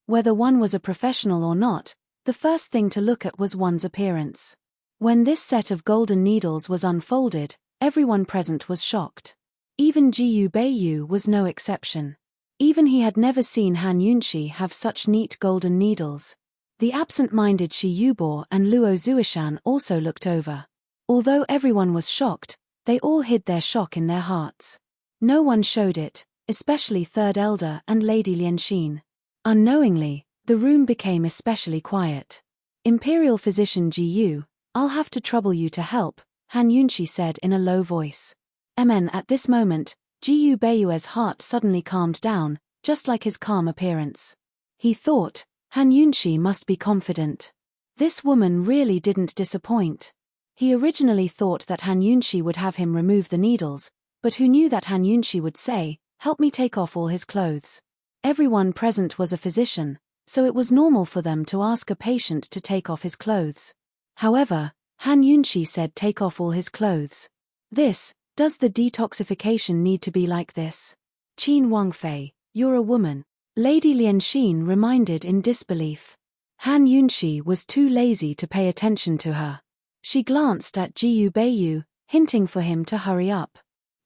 Whether one was a professional or not, the first thing to look at was one's appearance. When this set of golden needles was unfolded, everyone present was shocked. Even Jiyu Beiyu was no exception. Even he had never seen Han Yunxi have such neat golden needles. The absent-minded Shi Yubo and Luo Zuishan also looked over. Although everyone was shocked, they all hid their shock in their hearts. No one showed it, especially third elder and Lady Lianxin. Unknowingly, the room became especially quiet. Imperial physician Ji Yu, I'll have to trouble you to help, Han Yunxi said in a low voice. At this moment, Jiyu Beiyue's heart suddenly calmed down, just like his calm appearance. He thought, Han Yunxi must be confident. This woman really didn't disappoint. He originally thought that Han Yunxi would have him remove the needles, but who knew that Han Yunxi would say, "Help me take off all his clothes." Everyone present was a physician, so it was normal for them to ask a patient to take off his clothes. However, Han Yunxi said take off all his clothes. Does the detoxification need to be like this? Qin Wangfei, you're a woman. Lady Lianxin reminded in disbelief. Han Yunxi was too lazy to pay attention to her. She glanced at Jiyu Beiyu, hinting for him to hurry up.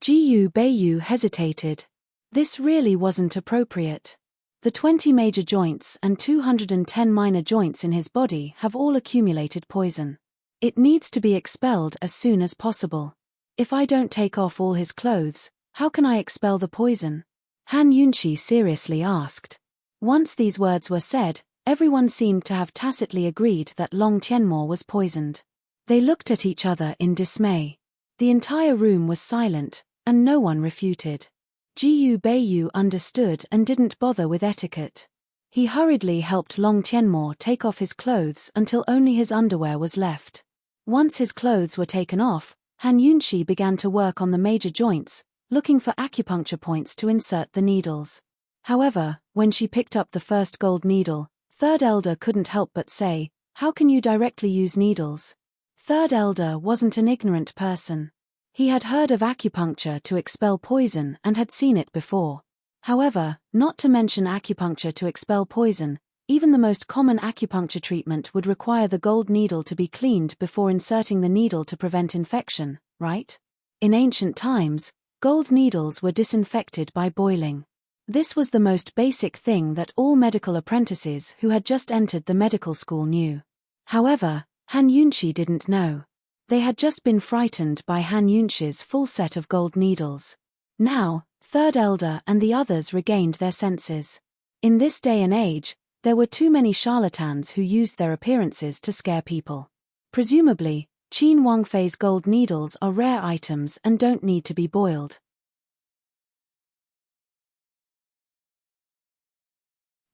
Jiyu Beiyu hesitated. This really wasn't appropriate. The 20 major joints and 210 minor joints in his body have all accumulated poison. It needs to be expelled as soon as possible. If I don't take off all his clothes, how can I expel the poison? Han Yunxi seriously asked. Once these words were said, everyone seemed to have tacitly agreed that Long Tianmo was poisoned. They looked at each other in dismay. The entire room was silent, and no one refuted. Jiyu Beiyu understood and didn't bother with etiquette. He hurriedly helped Long Tianmo take off his clothes until only his underwear was left. Once his clothes were taken off, Han Yunxi began to work on the major joints, looking for acupuncture points to insert the needles. However, when she picked up the first gold needle, third elder couldn't help but say, "How can you directly use needles?" Third elder wasn't an ignorant person. He had heard of acupuncture to expel poison and had seen it before. However, not to mention acupuncture to expel poison, even the most common acupuncture treatment would require the gold needle to be cleaned before inserting the needle to prevent infection, right? In ancient times, gold needles were disinfected by boiling. This was the most basic thing that all medical apprentices who had just entered the medical school knew. However, Han Yunxi didn't know. They had just been frightened by Han Yunxi's full set of gold needles. Now, third elder and the others regained their senses. In this day and age, there were too many charlatans who used their appearances to scare people. Presumably, Qin Wangfei's gold needles are rare items and don't need to be boiled.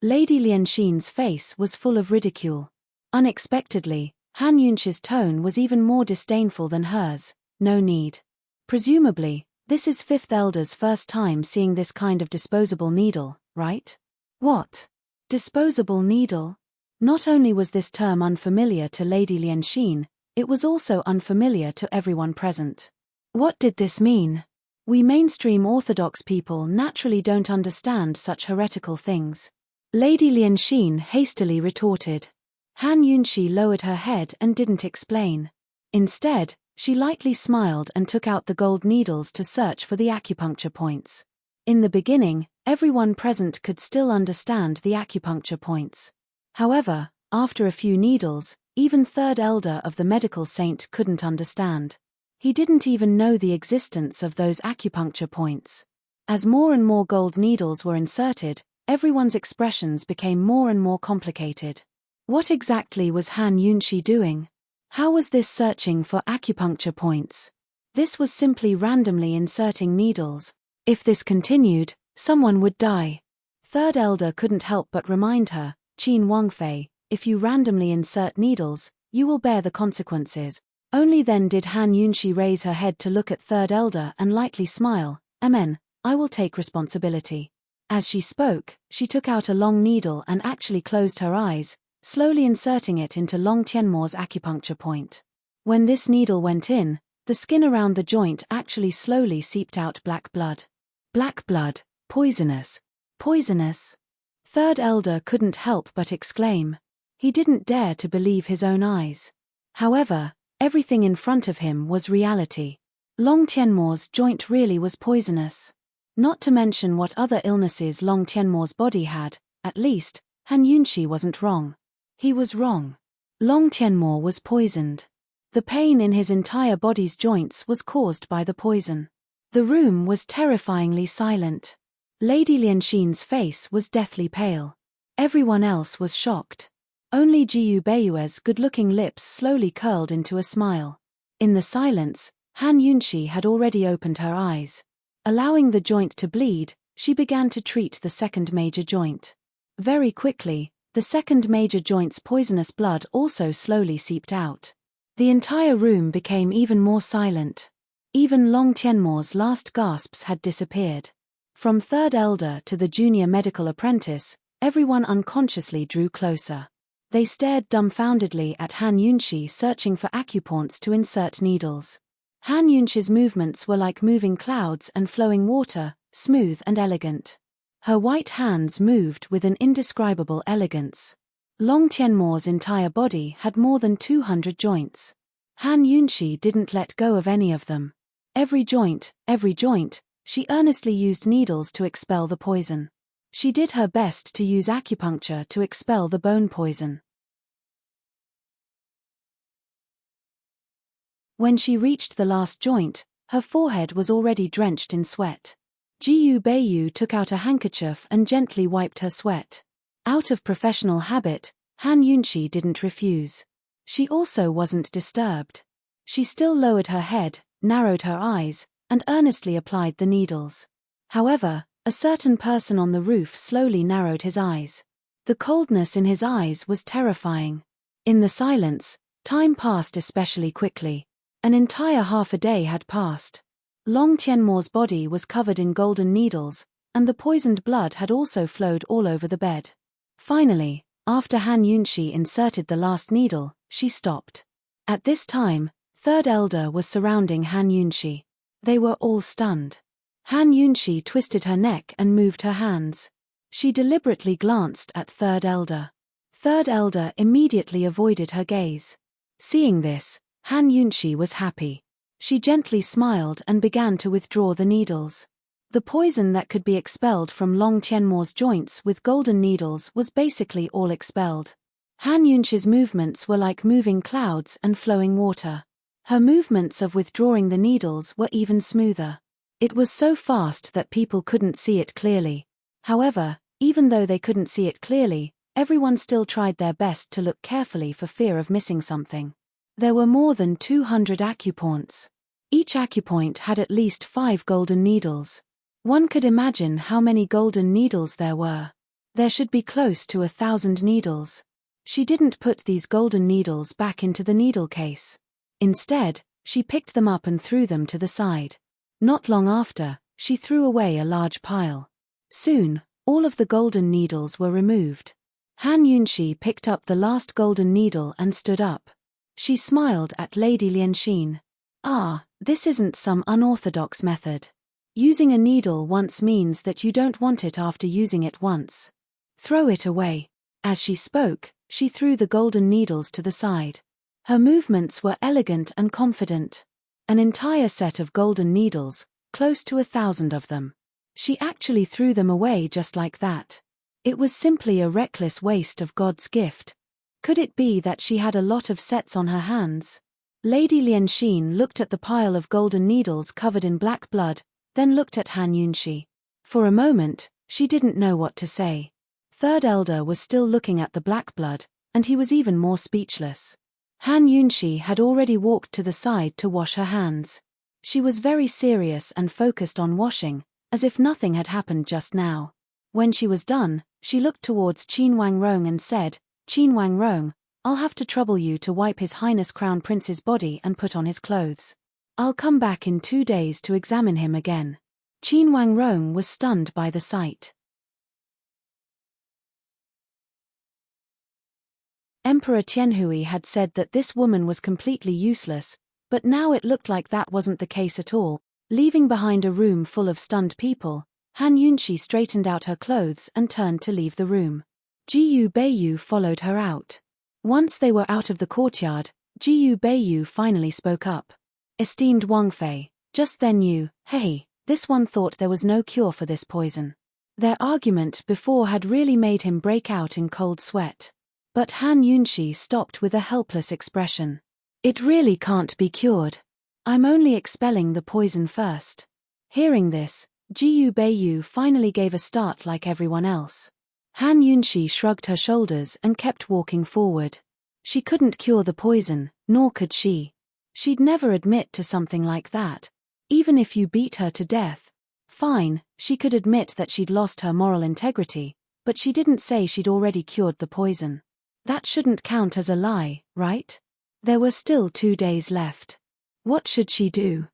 Lady Lianxin's face was full of ridicule. Unexpectedly, Han Yunxi's tone was even more disdainful than hers. No need. Presumably, this is fifth elder's first time seeing this kind of disposable needle, right? What? Disposable needle? Not only was this term unfamiliar to Lady Lianxin, it was also unfamiliar to everyone present. What did this mean? We mainstream orthodox people naturally don't understand such heretical things. Lady Lianxin hastily retorted. Han Yunxi lowered her head and didn't explain. Instead, she lightly smiled and took out the gold needles to search for the acupuncture points. In the beginning, everyone present could still understand the acupuncture points. However, after a few needles, even third elder of the medical saint couldn't understand. He didn't even know the existence of those acupuncture points. As more and more gold needles were inserted, everyone's expressions became more and more complicated. What exactly was Han Yunxi doing? How was this searching for acupuncture points? This was simply randomly inserting needles. If this continued, someone would die. Third elder couldn't help but remind her, Qin Wangfei, if you randomly insert needles, you will bear the consequences. Only then did Han Yunxi raise her head to look at third elder and lightly smile. Amen, I will take responsibility. As she spoke, she took out a long needle and actually closed her eyes, slowly inserting it into Long Tianmo's acupuncture point. When this needle went in, the skin around the joint actually slowly seeped out black blood. Black blood, poisonous. Poisonous. Third elder couldn't help but exclaim. He didn't dare to believe his own eyes. However, everything in front of him was reality. Long Tianmo's joint really was poisonous. Not to mention what other illnesses Long Tianmo's body had, at least, Han Yunxi wasn't wrong. He was wrong. Long Tianmo was poisoned. The pain in his entire body's joints was caused by the poison. The room was terrifyingly silent. Lady Lianxin's face was deathly pale. Everyone else was shocked. Only Jiyu Beiyue's good-looking lips slowly curled into a smile. In the silence, Han Yunxi had already opened her eyes. Allowing the joint to bleed, she began to treat the second major joint. Very quickly, the second major joint's poisonous blood also slowly seeped out. The entire room became even more silent. Even Long Tianmo's last gasps had disappeared. From third elder to the junior medical apprentice, everyone unconsciously drew closer. They stared dumbfoundedly at Han Yunxi searching for acupoints to insert needles. Han Yunxi's movements were like moving clouds and flowing water, smooth and elegant. Her white hands moved with an indescribable elegance. Long Tianmo's entire body had more than 200 joints. Han Yunxi didn't let go of any of them. Every joint, she earnestly used needles to expel the poison. She did her best to use acupuncture to expel the bone poison. When she reached the last joint, her forehead was already drenched in sweat. Jiyu Beiyu took out a handkerchief and gently wiped her sweat. Out of professional habit, Han Yunxi didn't refuse. She also wasn't disturbed. She still lowered her head, narrowed her eyes, and earnestly applied the needles. However, a certain person on the roof slowly narrowed his eyes. The coldness in his eyes was terrifying. In the silence, time passed especially quickly. An entire half a day had passed. Long Tianmo's body was covered in golden needles, and the poisoned blood had also flowed all over the bed. Finally, after Han Yunxi inserted the last needle, she stopped. At this time, third elder was surrounding Han Yunxi. They were all stunned. Han Yunxi twisted her neck and moved her hands. She deliberately glanced at third elder. Third elder immediately avoided her gaze. Seeing this, Han Yunxi was happy. She gently smiled and began to withdraw the needles. The poison that could be expelled from Long Tianmo's joints with golden needles was basically all expelled. Han Yunxi's movements were like moving clouds and flowing water. Her movements of withdrawing the needles were even smoother. It was so fast that people couldn't see it clearly. However, even though they couldn't see it clearly, everyone still tried their best to look carefully for fear of missing something. There were more than 200 acupoints. Each acupoint had at least 5 golden needles. One could imagine how many golden needles there were. There should be close to 1,000 needles. She didn't put these golden needles back into the needle case. Instead, she picked them up and threw them to the side. Not long after, she threw away a large pile. Soon, all of the golden needles were removed. Han Yunxi picked up the last golden needle and stood up. She smiled at Lady Lianxin. Ah, this isn't some unorthodox method. Using a needle once means that you don't want it after using it once. Throw it away. As she spoke, she threw the golden needles to the side. Her movements were elegant and confident. An entire set of golden needles, close to 1,000 of them. She actually threw them away just like that. It was simply a reckless waste of God's gift. Could it be that she had a lot of sets on her hands? Lady Lianxin looked at the pile of golden needles covered in black blood, then looked at Han Yunxi. For a moment, she didn't know what to say. Third Elder was still looking at the black blood, and he was even more speechless. Han Yunxi had already walked to the side to wash her hands. She was very serious and focused on washing, as if nothing had happened just now. When she was done, she looked towards Qin Wangrong and said, "Qin Wangrong, I'll have to trouble you to wipe His Highness Crown Prince's body and put on his clothes. I'll come back in 2 days to examine him again." Qin Wangrong was stunned by the sight. Emperor Tianhui had said that this woman was completely useless, but now it looked like that wasn't the case at all. Leaving behind a room full of stunned people, Han Yunxi straightened out her clothes and turned to leave the room. Jiyu Beiyu followed her out. Once they were out of the courtyard, Jiyu Beiyu finally spoke up. "Esteemed Wang Fei, just then this one thought there was no cure for this poison." Their argument before had really made him break out in cold sweat. But Han Yunxi stopped with a helpless expression. "It really can't be cured. I'm only expelling the poison first." Hearing this, Jiyu Beiyu finally gave a start like everyone else. Han Yunxi shrugged her shoulders and kept walking forward. She couldn't cure the poison, nor could she. She'd never admit to something like that. Even if you beat her to death. Fine, she could admit that she'd lost her moral integrity, but she didn't say she'd already cured the poison. That shouldn't count as a lie, right? There were still 2 days left. What should she do?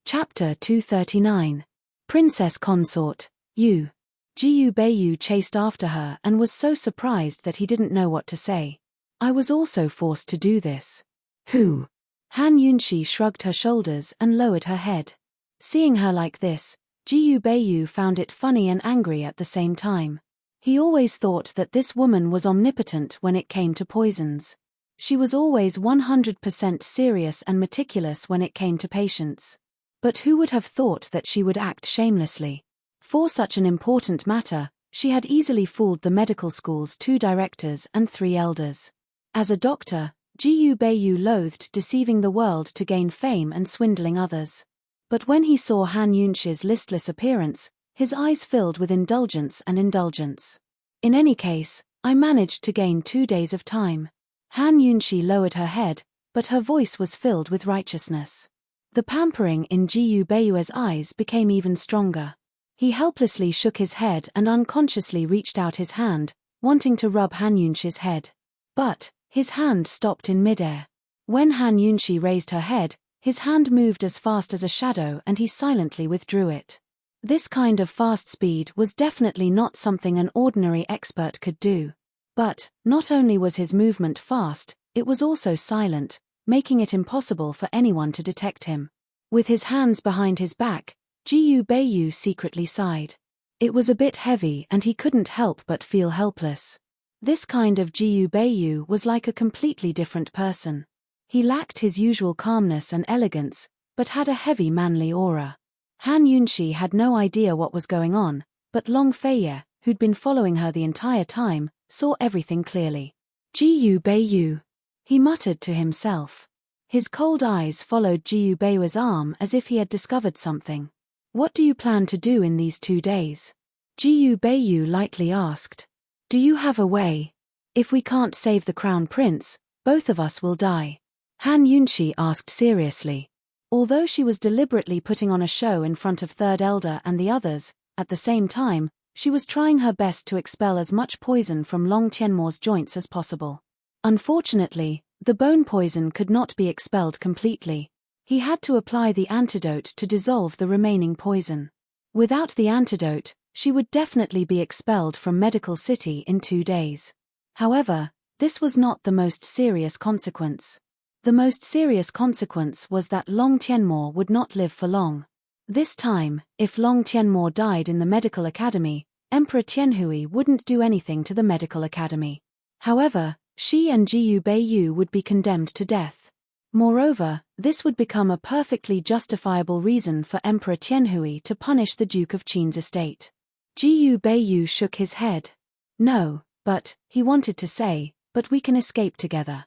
Chapter 239. Princess Consort, You. Jiyu Beiyu chased after her and was so surprised that he didn't know what to say. "I was also forced to do this." "Who?" Han Yunxi shrugged her shoulders and lowered her head. Seeing her like this, Jiyu Beiyu found it funny and angry at the same time. He always thought that this woman was omnipotent when it came to poisons. She was always 100% serious and meticulous when it came to patients. But who would have thought that she would act shamelessly? For such an important matter, she had easily fooled the medical school's 2 directors and 3 elders. As a doctor, Jiyu Beiyu loathed deceiving the world to gain fame and swindling others. But when he saw Han Yunxi's listless appearance, his eyes filled with indulgence and indulgence. "In any case, I managed to gain 2 days of time." Han Yunxi lowered her head, but her voice was filled with righteousness. The pampering in Jiyu Beiyu's eyes became even stronger. He helplessly shook his head and unconsciously reached out his hand, wanting to rub Han Yunxi's head. But his hand stopped in midair. When Han Yunxi raised her head, his hand moved as fast as a shadow and he silently withdrew it. This kind of fast speed was definitely not something an ordinary expert could do. But, not only was his movement fast, it was also silent, making it impossible for anyone to detect him. With his hands behind his back, Jiyu Beiyu secretly sighed. It was a bit heavy and he couldn't help but feel helpless. This kind of Jiyu Beiyu was like a completely different person. He lacked his usual calmness and elegance, but had a heavy manly aura. Han Yunxi had no idea what was going on, but Long Feiye, who'd been following her the entire time, saw everything clearly. "Jiyu Beiyu," he muttered to himself. His cold eyes followed Jiyu Beiyu's arm as if he had discovered something. "What do you plan to do in these 2 days?" Jiyu Beiyu lightly asked. "Do you have a way? If we can't save the crown prince, both of us will die." Han Yunxi asked seriously. Although she was deliberately putting on a show in front of Third Elder and the others, at the same time, she was trying her best to expel as much poison from Long Tianmo's joints as possible. Unfortunately, the bone poison could not be expelled completely. He had to apply the antidote to dissolve the remaining poison. Without the antidote, She would definitely be expelled from Medical City in 2 days. However, this was not the most serious consequence. The most serious consequence was that Long Tianmo would not live for long. This time, if Long Tianmo died in the medical academy, Emperor Tianhui wouldn't do anything to the medical academy. However, she and Jiyu Beiyu would be condemned to death. Moreover, this would become a perfectly justifiable reason for Emperor Tianhui to punish the Duke of Qin's estate. Jiyu Beiyu shook his head. No, but, he wanted to say, but we can escape together.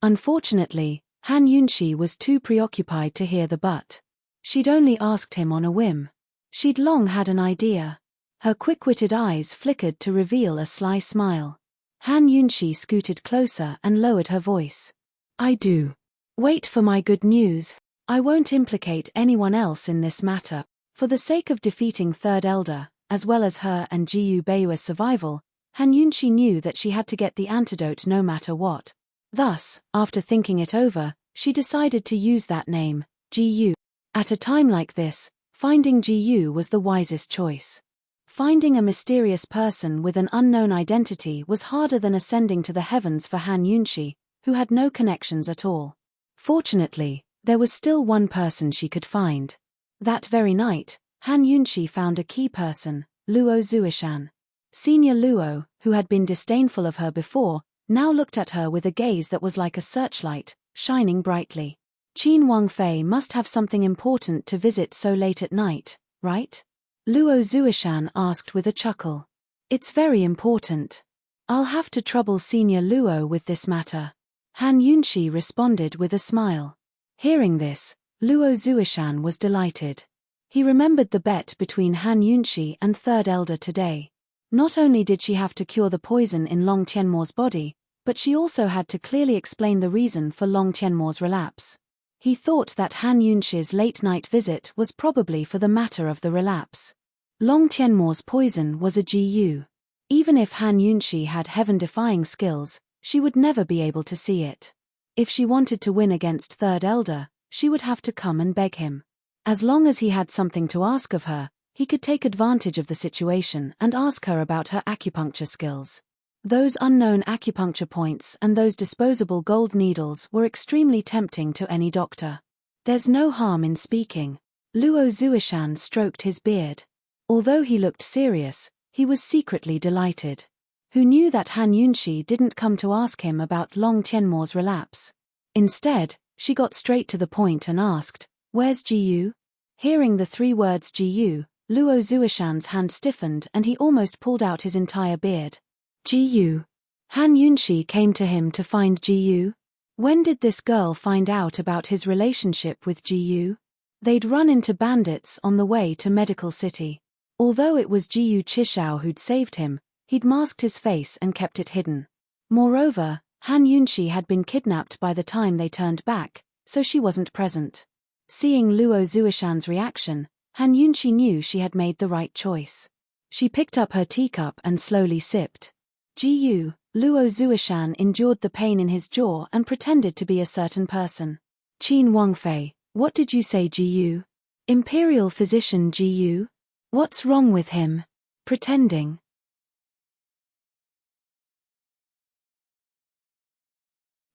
Unfortunately, Han Yunxi was too preoccupied to hear the but. She'd only asked him on a whim. She'd long had an idea. Her quick-witted eyes flickered to reveal a sly smile. Han Yunxi scooted closer and lowered her voice. I do. Wait for my good news. I won't implicate anyone else in this matter. For the sake of defeating Third Elder, as well as her and Jiyu Beiyu's survival, Han Yunxi knew that she had to get the antidote no matter what. Thus, after thinking it over, she decided to use that name, Jiyu. At a time like this, finding Jiyu was the wisest choice. Finding a mysterious person with an unknown identity was harder than ascending to the heavens for Han Yunxi, who had no connections at all. Fortunately, there was still one person she could find. That very night, Han Yunxi found a key person, Luo Zuishan. Senior Luo, who had been disdainful of her before, now looked at her with a gaze that was like a searchlight, shining brightly. Qin Wangfei must have something important to visit so late at night, right? Luo Zuishan asked with a chuckle. It's very important. I'll have to trouble Senior Luo with this matter. Han Yunxi responded with a smile. Hearing this, Luo Zuishan was delighted. He remembered the bet between Han Yunxi and Third Elder today. Not only did she have to cure the poison in Long Tianmo's body, but she also had to clearly explain the reason for Long Tianmo's relapse. He thought that Han Yunxi's late-night visit was probably for the matter of the relapse. Long Tianmo's poison was a GU. Even if Han Yunxi had heaven-defying skills, she would never be able to see it. If she wanted to win against Third Elder, she would have to come and beg him. As long as he had something to ask of her, he could take advantage of the situation and ask her about her acupuncture skills. Those unknown acupuncture points and those disposable gold needles were extremely tempting to any doctor. There's no harm in speaking. Luo Zuishan stroked his beard. Although he looked serious, he was secretly delighted. Who knew that Han Yunxi didn't come to ask him about Long Tianmo's relapse? Instead, she got straight to the point and asked, "Where's Jiyu?" Hearing the 3 words Jiyu, Luo Zuishan's hand stiffened and he almost pulled out his entire beard. Jiyu. Han Yunxi came to him to find Jiyu? When did this girl find out about his relationship with Jiyu? They'd run into bandits on the way to Medical City. Although it was Jiyu Chishao who'd saved him, he'd masked his face and kept it hidden. Moreover, Han Yunxi had been kidnapped by the time they turned back, so she wasn't present. Seeing Luo Zuishan's reaction, Han Yunxi knew she had made the right choice. She picked up her teacup and slowly sipped. Jiyu, Luo Zuishan endured the pain in his jaw and pretended to be a certain person. Qin Wangfei, what did you say, Jiyu? Imperial physician Jiyu? What's wrong with him? Pretending.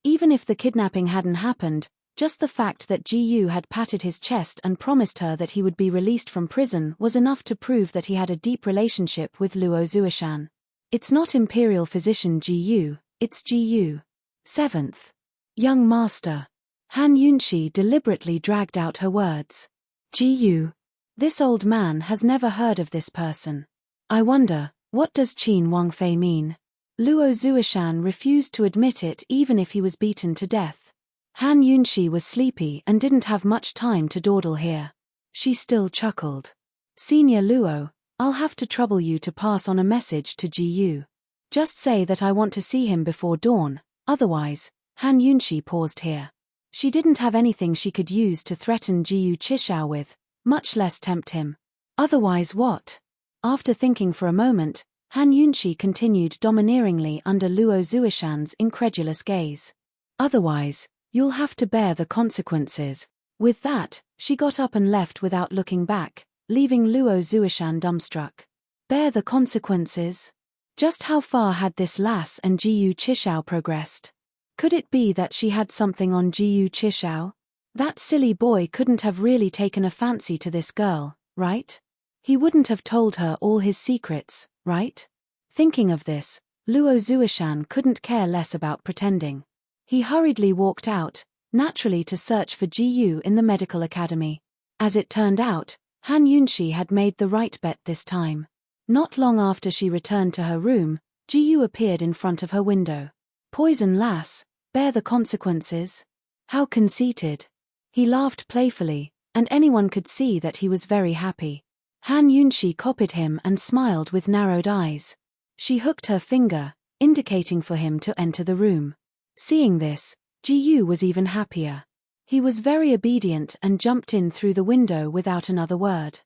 Even if the kidnapping hadn't happened, just the fact that Jiyu had patted his chest and promised her that he would be released from prison was enough to prove that he had a deep relationship with Luo Zuishan. It's not Imperial Physician Jiyu, it's Jiyu. 7th. Young Master. Han Yunxi deliberately dragged out her words. Jiyu. This old man has never heard of this person. I wonder, what does Qin Wangfei mean? Luo Zuishan refused to admit it even if he was beaten to death. Han Yunxi was sleepy and didn't have much time to dawdle here. She still chuckled. Senior Luo, I'll have to trouble you to pass on a message to Jiyu. Just say that I want to see him before dawn, otherwise. Han Yunxi paused here. She didn't have anything she could use to threaten Jiyu Chishao with, much less tempt him. Otherwise what? After thinking for a moment, Han Yunxi continued domineeringly under Luo Zuishan's incredulous gaze. Otherwise, you'll have to bear the consequences. With that, she got up and left without looking back, leaving Luo Zuishan dumbstruck. Bear the consequences? Just how far had this lass and Jiyu Chishao progressed? Could it be that she had something on Jiyu Chishao? That silly boy couldn't have really taken a fancy to this girl, right? He wouldn't have told her all his secrets, right? Thinking of this, Luo Zuishan couldn't care less about pretending. He hurriedly walked out, naturally to search for Jiyu in the medical academy. As it turned out, Han Yunxi had made the right bet this time. Not long after she returned to her room, Jiyu appeared in front of her window. Poison lass, bear the consequences? How conceited. He laughed playfully, and anyone could see that he was very happy. Han Yunxi copied him and smiled with narrowed eyes. She hooked her finger, indicating for him to enter the room. Seeing this, Jiyu was even happier. He was very obedient and jumped in through the window without another word.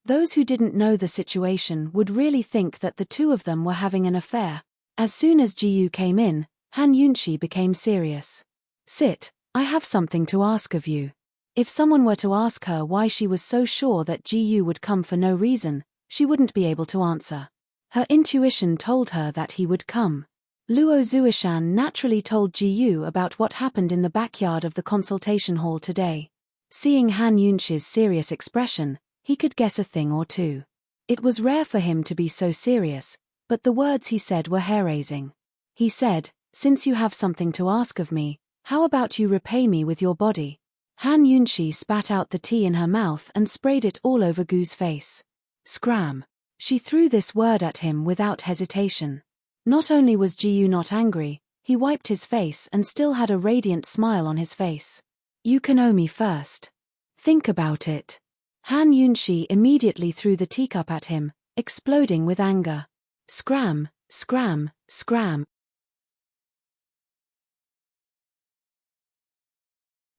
Those who didn't know the situation would really think that the two of them were having an affair. As soon as Jiyu came in, Han Yunxi became serious. Sit, I have something to ask of you. If someone were to ask her why she was so sure that Jiyu would come for no reason, she wouldn't be able to answer. Her intuition told her that he would come. Luo Zuishan naturally told Jiyu about what happened in the backyard of the consultation hall today. Seeing Han Yunxi's serious expression, he could guess a thing or two. It was rare for him to be so serious, but the words he said were hair-raising. He said, "Since you have something to ask of me, how about you repay me with your body?" Han Yunxi spat out the tea in her mouth and sprayed it all over Gu's face. Scram. She threw this word at him without hesitation. Not only was Jiyu not angry, he wiped his face and still had a radiant smile on his face. You can owe me first. Think about it. Han Yunxi immediately threw the teacup at him, exploding with anger. Scram, scram, scram.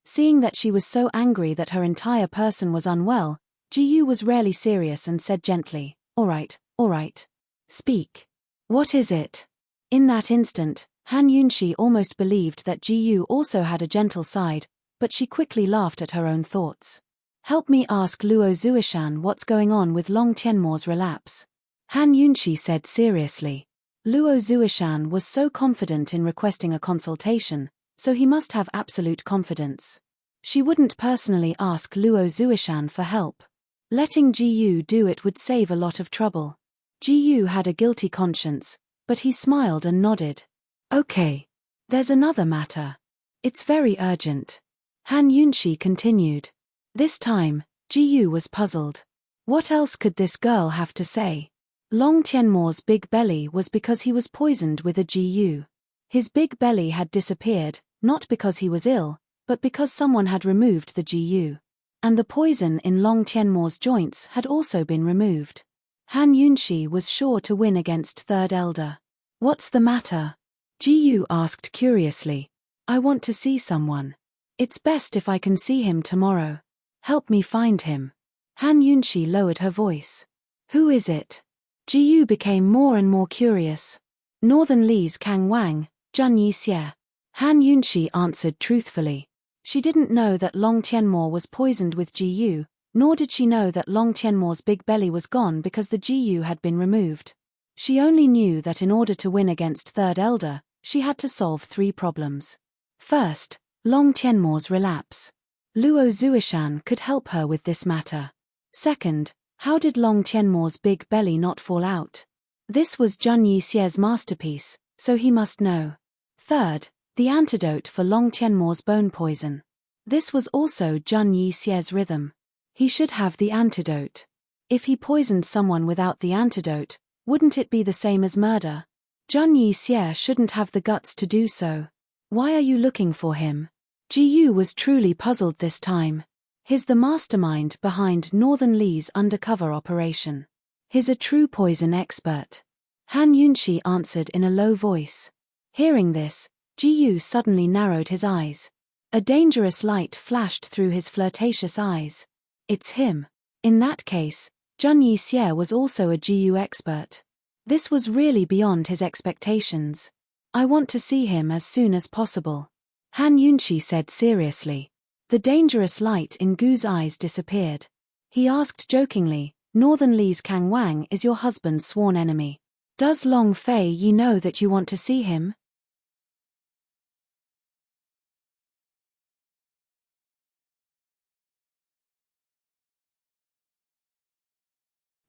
Seeing that she was so angry that her entire person was unwell, Jiyu was rarely serious and said gently, all right. Speak. What is it? In that instant, Han Yunxi almost believed that Jiyu also had a gentle side, but she quickly laughed at her own thoughts. Help me ask Luo Zuishan what's going on with Long Tianmo's relapse. Han Yunxi said seriously. Luo Zuishan was so confident in requesting a consultation, so he must have absolute confidence. She wouldn't personally ask Luo Zuishan for help. Letting Jiyu do it would save a lot of trouble. Jiyu had a guilty conscience, but he smiled and nodded. Okay. There's another matter. It's very urgent. Han Yunxi continued. This time, Jiyu was puzzled. What else could this girl have to say? Long Tianmo's big belly was because he was poisoned with a Jiyu. His big belly had disappeared, not because he was ill, but because someone had removed the Jiyu. And the poison in Long Tianmo's joints had also been removed. Han Yunxi was sure to win against Third Elder. What's the matter? Jiyu asked curiously. I want to see someone. It's best if I can see him tomorrow. Help me find him. Han Yunxi lowered her voice. Who is it? Jiyu became more and more curious. Northern Li's Kang Wang, Zhun Yixie. Han Yunxi answered truthfully. She didn't know that Long Tianmo was poisoned with Jiyu, nor did she know that Long Tianmo's big belly was gone because the Jiyu had been removed. She only knew that in order to win against Third Elder, she had to solve 3 problems. First, Long Tianmo's relapse. Luo Zuishan could help her with this matter. Second, how did Long Tianmo's big belly not fall out? This was Zhun Yixie's masterpiece, so he must know. Third, the antidote for Long Tianmo's bone poison. This was also Zhun Yixie's rhythm. He should have the antidote. If he poisoned someone without the antidote, wouldn't it be the same as murder? Zhun Yixie shouldn't have the guts to do so. Why are you looking for him? Jiyu was truly puzzled this time. He's the mastermind behind Northern Li's undercover operation. He's a true poison expert. Han Yunxi answered in a low voice. Hearing this, Jiyu suddenly narrowed his eyes. A dangerous light flashed through his flirtatious eyes. It's him. In that case, Zhun Yixie was also a Jiyu expert. This was really beyond his expectations. I want to see him as soon as possible. Han Yunxi said seriously. The dangerous light in Gu's eyes disappeared. He asked jokingly, Northern Li's Kang Wang is your husband's sworn enemy. Does Long Fei Yi know that you want to see him?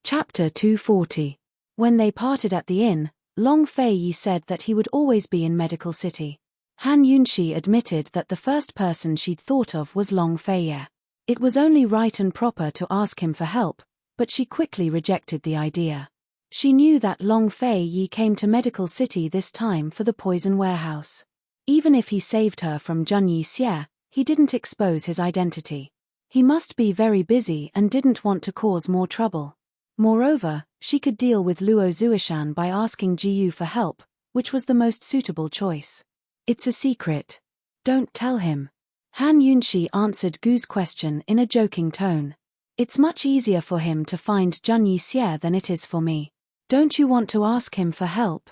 Chapter 240. When they parted at the inn, Long Fei Yi said that he would always be in Medical City. Han Yunxi admitted that the first person she'd thought of was Long Fei Yi. It was only right and proper to ask him for help, but she quickly rejected the idea. She knew that Long Fei Yi came to Medical City this time for the poison warehouse. Even if he saved her from Zheng Yixie, he didn't expose his identity. He must be very busy and didn't want to cause more trouble. Moreover, she could deal with Luo Zuishan by asking Jiyu for help, which was the most suitable choice. It's a secret. Don't tell him. Han Yunxi answered Gu's question in a joking tone. It's much easier for him to find Zheng Yixie than it is for me. Don't you want to ask him for help?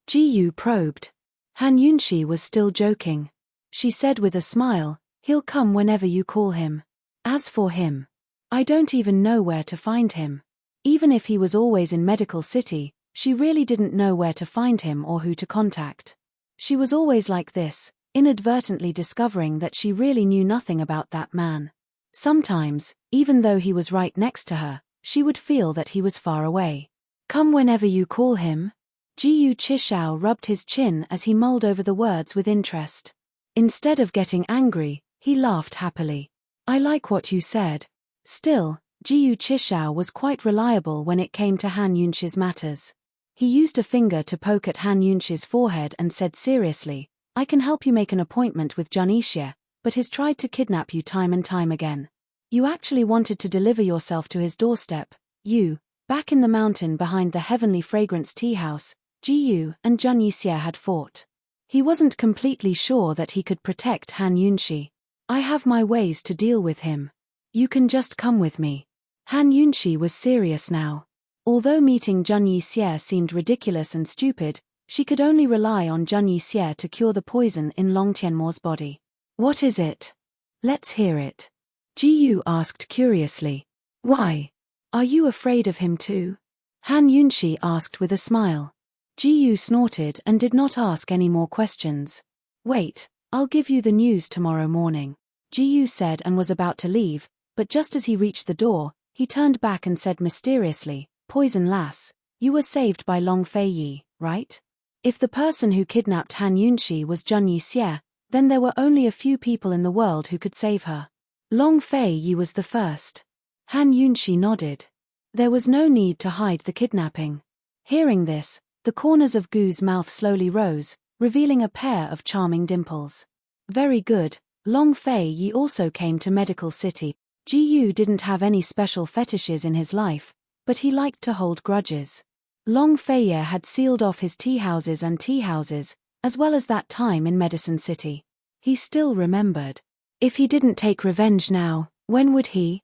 Jiyu probed. Han Yunxi was still joking. She said with a smile, he'll come whenever you call him. As for him, I don't even know where to find him. Even if he was always in Medical City, she really didn't know where to find him or who to contact. She was always like this, inadvertently discovering that she really knew nothing about that man. Sometimes, even though he was right next to her, she would feel that he was far away. Come whenever you call him? Jiyu Qishao rubbed his chin as he mulled over the words with interest. Instead of getting angry, he laughed happily. I like what you said. Still, Jiyu Qishao was quite reliable when it came to Han Yunxi's matters. He used a finger to poke at Han Yunxi's forehead and said seriously, I can help you make an appointment with Zheng Yixie, but he's tried to kidnap you time and time again. You actually wanted to deliver yourself to his doorstep. You, back in the mountain behind the Heavenly Fragrance tea house, Jiyu and Zheng Yixie had fought. He wasn't completely sure that he could protect Han Yunxi. I have my ways to deal with him. You can just come with me. Han Yunxi was serious now. Although meeting Zheng Yixie seemed ridiculous and stupid, she could only rely on Zheng Yixie to cure the poison in Long Tianmo's body. What is it? Let's hear it. Jiyu asked curiously. Why? Are you afraid of him too? Han Yunxi asked with a smile. Jiyu snorted and did not ask any more questions. Wait, I'll give you the news tomorrow morning, Jiyu said and was about to leave, but just as he reached the door, he turned back and said mysteriously, Poison lass, you were saved by Long Fei Yi, right? If the person who kidnapped Han Yunxi was Zheng Yixie, then there were only a few people in the world who could save her. Long Fei Yi was the first. Han Yunxi nodded. There was no need to hide the kidnapping. Hearing this, the corners of Gu's mouth slowly rose, revealing a pair of charming dimples. Very good, Long Fei Yi also came to Medical City. Jiyu didn't have any special fetishes in his life, but he liked to hold grudges. Long Fei Yi had sealed off his tea houses, as well as that time in Medicine City. He still remembered. If he didn't take revenge now, when would he?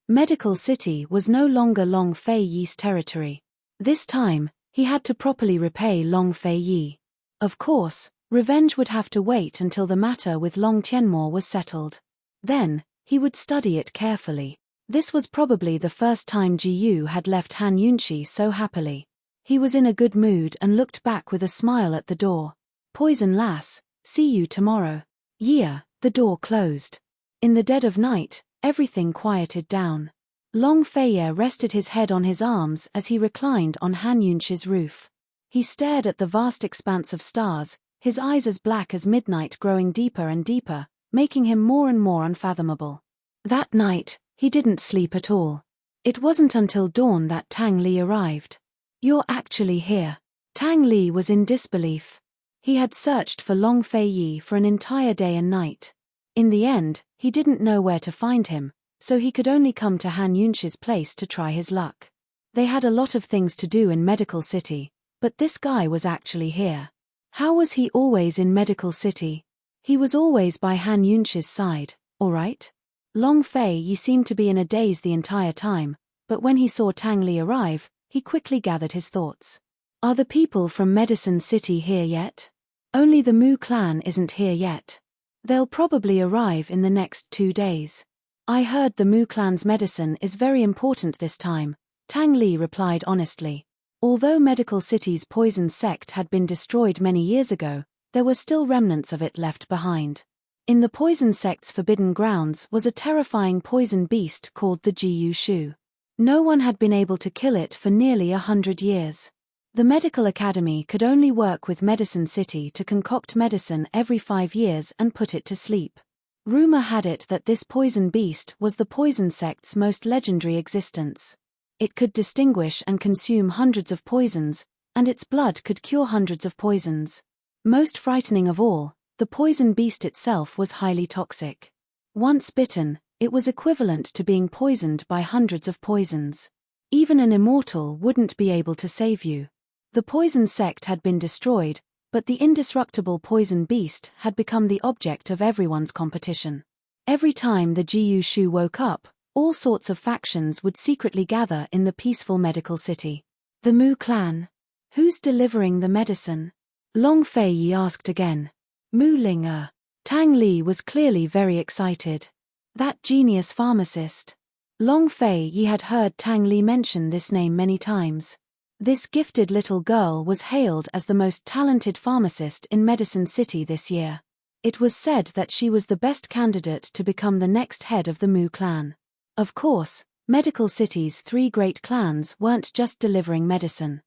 Medical City was no longer Long Fei Yi's territory. This time, he had to properly repay Long Fei Yi. Of course, revenge would have to wait until the matter with Long Tianmo was settled. Then, he would study it carefully. This was probably the first time Jiyu had left Han Yunxi so happily. He was in a good mood and looked back with a smile at the door. Poison lass, see you tomorrow. Yeah, the door closed. In the dead of night, everything quieted down. Long Fei Yi rested his head on his arms as he reclined on Han Yunxi's roof. He stared at the vast expanse of stars, his eyes as black as midnight growing deeper and deeper, making him more and more unfathomable. That night, he didn't sleep at all. It wasn't until dawn that Tang Li arrived. You're actually here. Tang Li was in disbelief. He had searched for Long Fei Yi for an entire day and night. In the end, he didn't know where to find him, so he could only come to Han Yunxi's place to try his luck. They had a lot of things to do in Medical City, but this guy was actually here. How was he always in Medical City? He was always by Han Yunxi's side, alright? Long Fei Yi seemed to be in a daze the entire time, but when he saw Tang Li arrive, he quickly gathered his thoughts. Are the people from Medicine City here yet? Only the Mu clan isn't here yet. They'll probably arrive in the next 2 days. I heard the Mu clan's medicine is very important this time, Tang Li replied honestly. Although Medical City's poison sect had been destroyed many years ago, there were still remnants of it left behind. In the poison sect's forbidden grounds was a terrifying poison beast called the Jiyu Shu. No one had been able to kill it for nearly 100 years. The medical academy could only work with Medicine City to concoct medicine every 5 years and put it to sleep. Rumor had it that this poison beast was the poison sect's most legendary existence. It could distinguish and consume hundreds of poisons, and its blood could cure hundreds of poisons. Most frightening of all, the poison beast itself was highly toxic. Once bitten, it was equivalent to being poisoned by hundreds of poisons. Even an immortal wouldn't be able to save you. The poison sect had been destroyed, but the indestructible poison beast had become the object of everyone's competition. Every time the Jiyu Shu woke up, all sorts of factions would secretly gather in the peaceful medical city. The Mu clan. Who's delivering the medicine? Long Fei Yi asked again. Mu Ling. Tang Li was clearly very excited. That genius pharmacist. Long Fei Yi had heard Tang Li mention this name many times. This gifted little girl was hailed as the most talented pharmacist in Medicine City this year. It was said that she was the best candidate to become the next head of the Mu clan. Of course, Medical City's 3 great clans weren't just delivering medicine.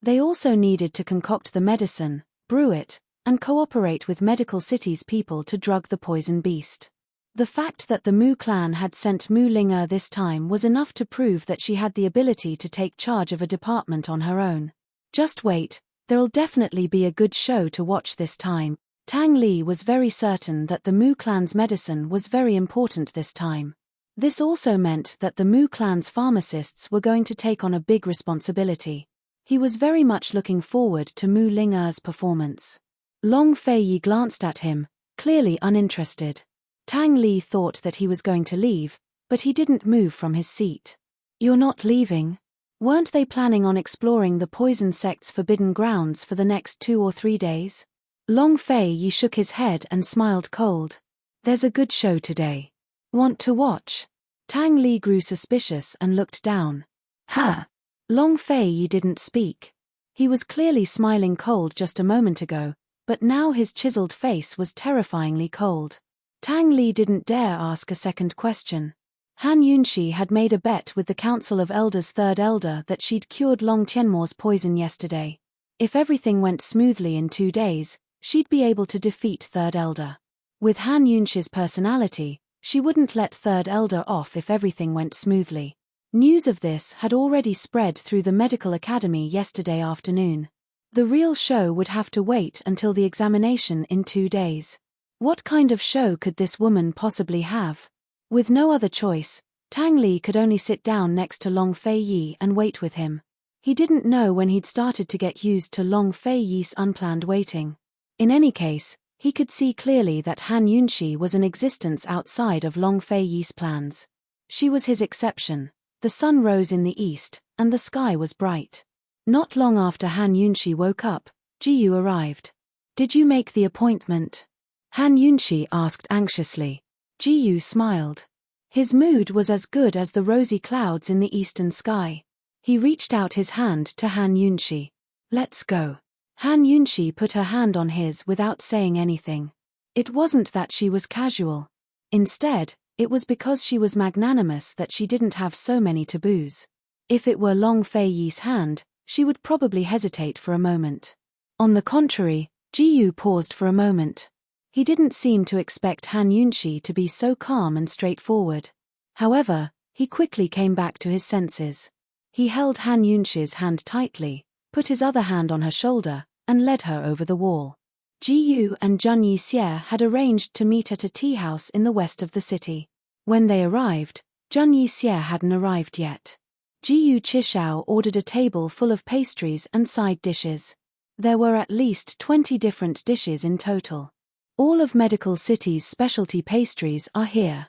They also needed to concoct the medicine, brew it, and cooperate with Medical City's people to drug the poison beast. The fact that the Mu clan had sent Mu Ling this time was enough to prove that she had the ability to take charge of a department on her own. Just wait, there'll definitely be a good show to watch this time. Tang Li was very certain that the Mu clan's medicine was very important this time. This also meant that the Mu clan's pharmacists were going to take on a big responsibility. He was very much looking forward to Mu Ling's performance. Long Fei Yi glanced at him, clearly uninterested. Tang Li thought that he was going to leave, but he didn't move from his seat. You're not leaving? Weren't they planning on exploring the poison sect's forbidden grounds for the next 2 or 3 days? Long Fei Yi shook his head and smiled cold. There's a good show today. Want to watch? Tang Li grew suspicious and looked down. Ha! Long Fei Yi didn't speak. He was clearly smiling cold just a moment ago, but now his chiseled face was terrifyingly cold. Tang Li didn't dare ask a second question. Han Yunxi had made a bet with the Council of Elders' third elder that she'd cured Long Tianmo's poison yesterday. If everything went smoothly in 2 days, she'd be able to defeat third elder. With Han Yunxi's personality, she wouldn't let third elder off if everything went smoothly. News of this had already spread through the medical academy yesterday afternoon. The real show would have to wait until the examination in 2 days. What kind of show could this woman possibly have? With no other choice, Tang Li could only sit down next to Long Fei Yi and wait with him. He didn't know when he'd started to get used to Long Fei Yi's unplanned waiting. In any case, he could see clearly that Han Yunxi was an existence outside of Long Fei Yi's plans. She was his exception. The sun rose in the east, and the sky was bright. Not long after Han Yunxi woke up, Jiyu arrived. Did you make the appointment? Han Yunxi asked anxiously. Jiyu smiled. His mood was as good as the rosy clouds in the eastern sky. He reached out his hand to Han Yunxi. Let's go. Han Yunxi put her hand on his without saying anything. It wasn't that she was casual. Instead, it was because she was magnanimous that she didn't have so many taboos. If it were Long Fei Yi's hand, she would probably hesitate for a moment. On the contrary, Jiyu paused for a moment. He didn't seem to expect Han Yunxi to be so calm and straightforward. However, he quickly came back to his senses. He held Han Yunxi's hand tightly, put his other hand on her shoulder, and led her over the wall. Jiyu and Zhun Yixie had arranged to meet at a tea house in the west of the city. When they arrived, Zhun Yixie hadn't arrived yet. Jiyu Chishao ordered a table full of pastries and side dishes. There were at least 20 different dishes in total. All of Medical City's specialty pastries are here.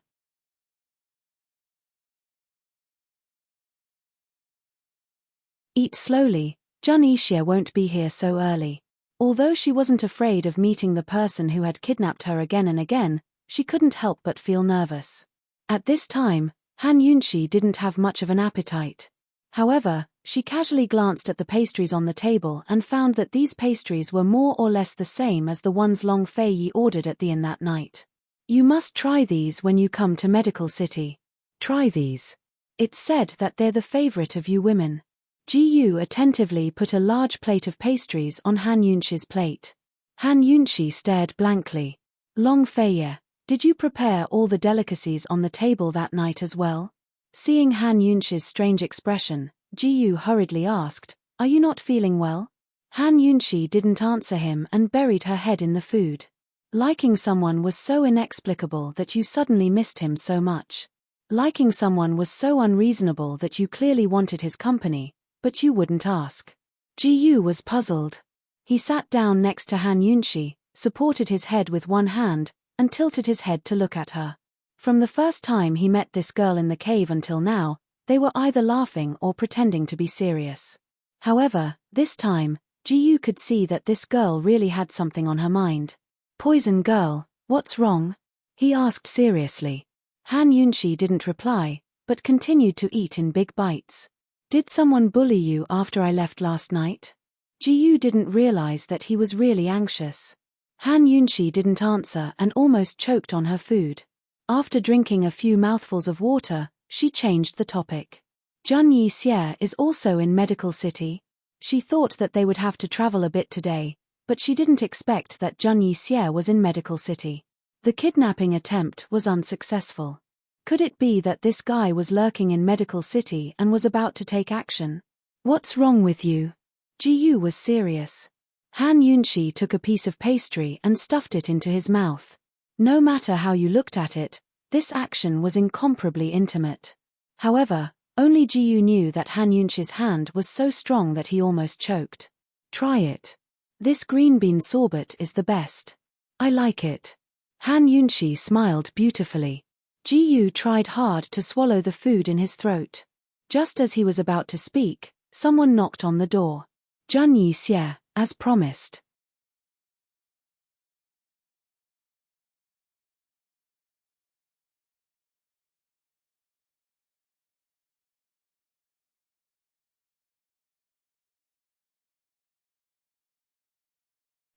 Eat slowly, Jun Yixie won't be here so early. Although she wasn't afraid of meeting the person who had kidnapped her again and again, she couldn't help but feel nervous. At this time, Han Yunxi didn't have much of an appetite. However, she casually glanced at the pastries on the table and found that these pastries were more or less the same as the ones Long Fei Yi ordered at the inn that night. You must try these when you come to Medical City. Try these. It's said that they're the favorite of you women. Ji Yu attentively put a large plate of pastries on Han Yunxi's plate. Han Yunxi stared blankly. Long Fei Yi, did you prepare all the delicacies on the table that night as well? Seeing Han Yunxi's strange expression, Ji Yu hurriedly asked, are you not feeling well? Han Yunxi didn't answer him and buried her head in the food. Liking someone was so inexplicable that you suddenly missed him so much. Liking someone was so unreasonable that you clearly wanted his company, but you wouldn't ask. Ji Yu was puzzled. He sat down next to Han Yunxi, supported his head with one hand, and tilted his head to look at her. From the first time he met this girl in the cave until now, they were either laughing or pretending to be serious. However, this time, Ji Yu could see that this girl really had something on her mind. Poison girl, what's wrong? He asked seriously. Han Yunxi didn't reply, but continued to eat in big bites. Did someone bully you after I left last night? Ji Yu didn't realize that he was really anxious. Han Yunxi didn't answer and almost choked on her food. After drinking a few mouthfuls of water, she changed the topic. Jun Yixie is also in Medical City. She thought that they would have to travel a bit today, but she didn't expect that Jun Yixie was in Medical City. The kidnapping attempt was unsuccessful. Could it be that this guy was lurking in Medical City and was about to take action? What's wrong with you? Ji Yu was serious. Han Yunxi took a piece of pastry and stuffed it into his mouth. No matter how you looked at it, this action was incomparably intimate. However, only Ji Yu knew that Han Yunxi's hand was so strong that he almost choked. Try it. This green bean sorbet is the best. I like it. Han Yunxi smiled beautifully. Ji Yu tried hard to swallow the food in his throat. Just as he was about to speak, someone knocked on the door. Jun Yixie, as promised.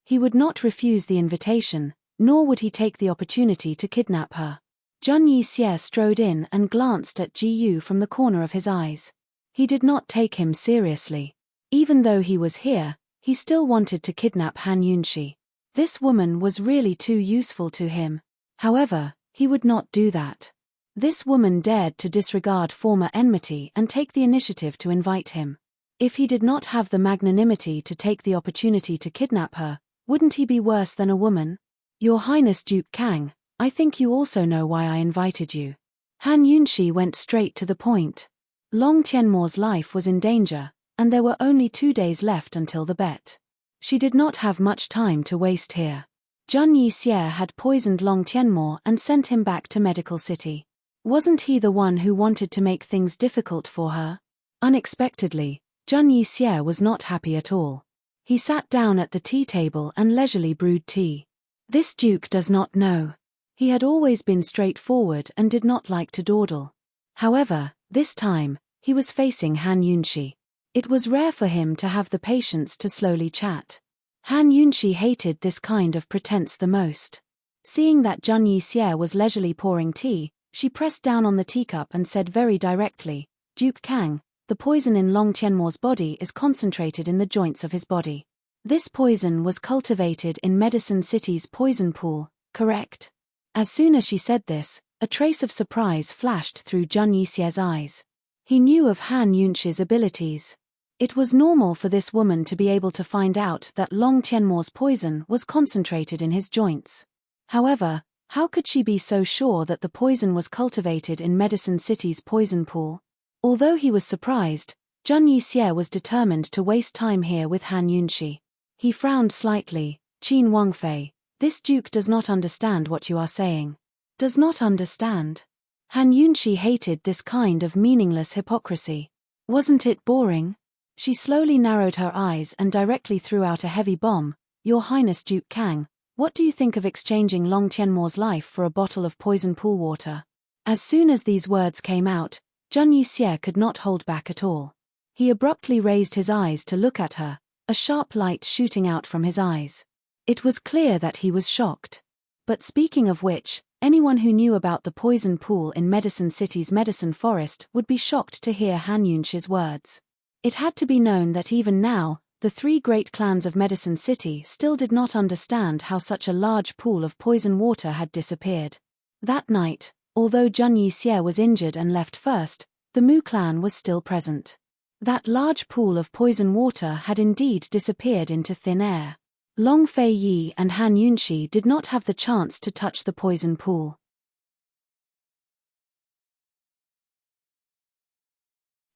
He would not refuse the invitation, nor would he take the opportunity to kidnap her. Jun Yixie strode in and glanced at Ji Yu from the corner of his eyes. He did not take him seriously. Even though he was here, he still wanted to kidnap Han Yunxi. This woman was really too useful to him. However, he would not do that. This woman dared to disregard former enmity and take the initiative to invite him. If he did not have the magnanimity to take the opportunity to kidnap her, wouldn't he be worse than a woman? Your Highness Duke Kang, I think you also know why I invited you. Han Yunxi went straight to the point. Long Tianmo's life was in danger, and there were only 2 days left until the bet. She did not have much time to waste here. Jun Yixie had poisoned Long Tianmo and sent him back to Medical City. Wasn't he the one who wanted to make things difficult for her? Unexpectedly, Jun Yixie was not happy at all. He sat down at the tea table and leisurely brewed tea. This duke does not know. He had always been straightforward and did not like to dawdle. However, this time, he was facing Han Yunxi. It was rare for him to have the patience to slowly chat. Han Yunxi hated this kind of pretense the most. Seeing that Jun Yixie was leisurely pouring tea, she pressed down on the teacup and said very directly, Duke Kang, the poison in Long Tianmo's body is concentrated in the joints of his body. This poison was cultivated in Medicine City's poison pool, correct? As soon as she said this, a trace of surprise flashed through Jun Yixie's eyes. He knew of Han Yunxi's abilities. It was normal for this woman to be able to find out that Long Tianmo's poison was concentrated in his joints. However, how could she be so sure that the poison was cultivated in Medicine City's poison pool? Although he was surprised, Jun Yixie was determined to waste time here with Han Yunxi. He frowned slightly. Qin Wangfei, this duke does not understand what you are saying. Does not understand? Han Yunxi hated this kind of meaningless hypocrisy. Wasn't it boring? She slowly narrowed her eyes and directly threw out a heavy bomb. Your Highness Duke Kang, what do you think of exchanging Long Tianmo's life for a bottle of poison pool water? As soon as these words came out, Zhang Yixie could not hold back at all. He abruptly raised his eyes to look at her, a sharp light shooting out from his eyes. It was clear that he was shocked. But speaking of which, anyone who knew about the poison pool in Medicine City's medicine forest would be shocked to hear Han Yunxi's words. It had to be known that even now, the three great clans of Medicine City still did not understand how such a large pool of poison water had disappeared. That night, although Zhang Yixie was injured and left first, the Mu clan was still present. That large pool of poison water had indeed disappeared into thin air. Long Fei Yi and Han Yunxi did not have the chance to touch the poison pool.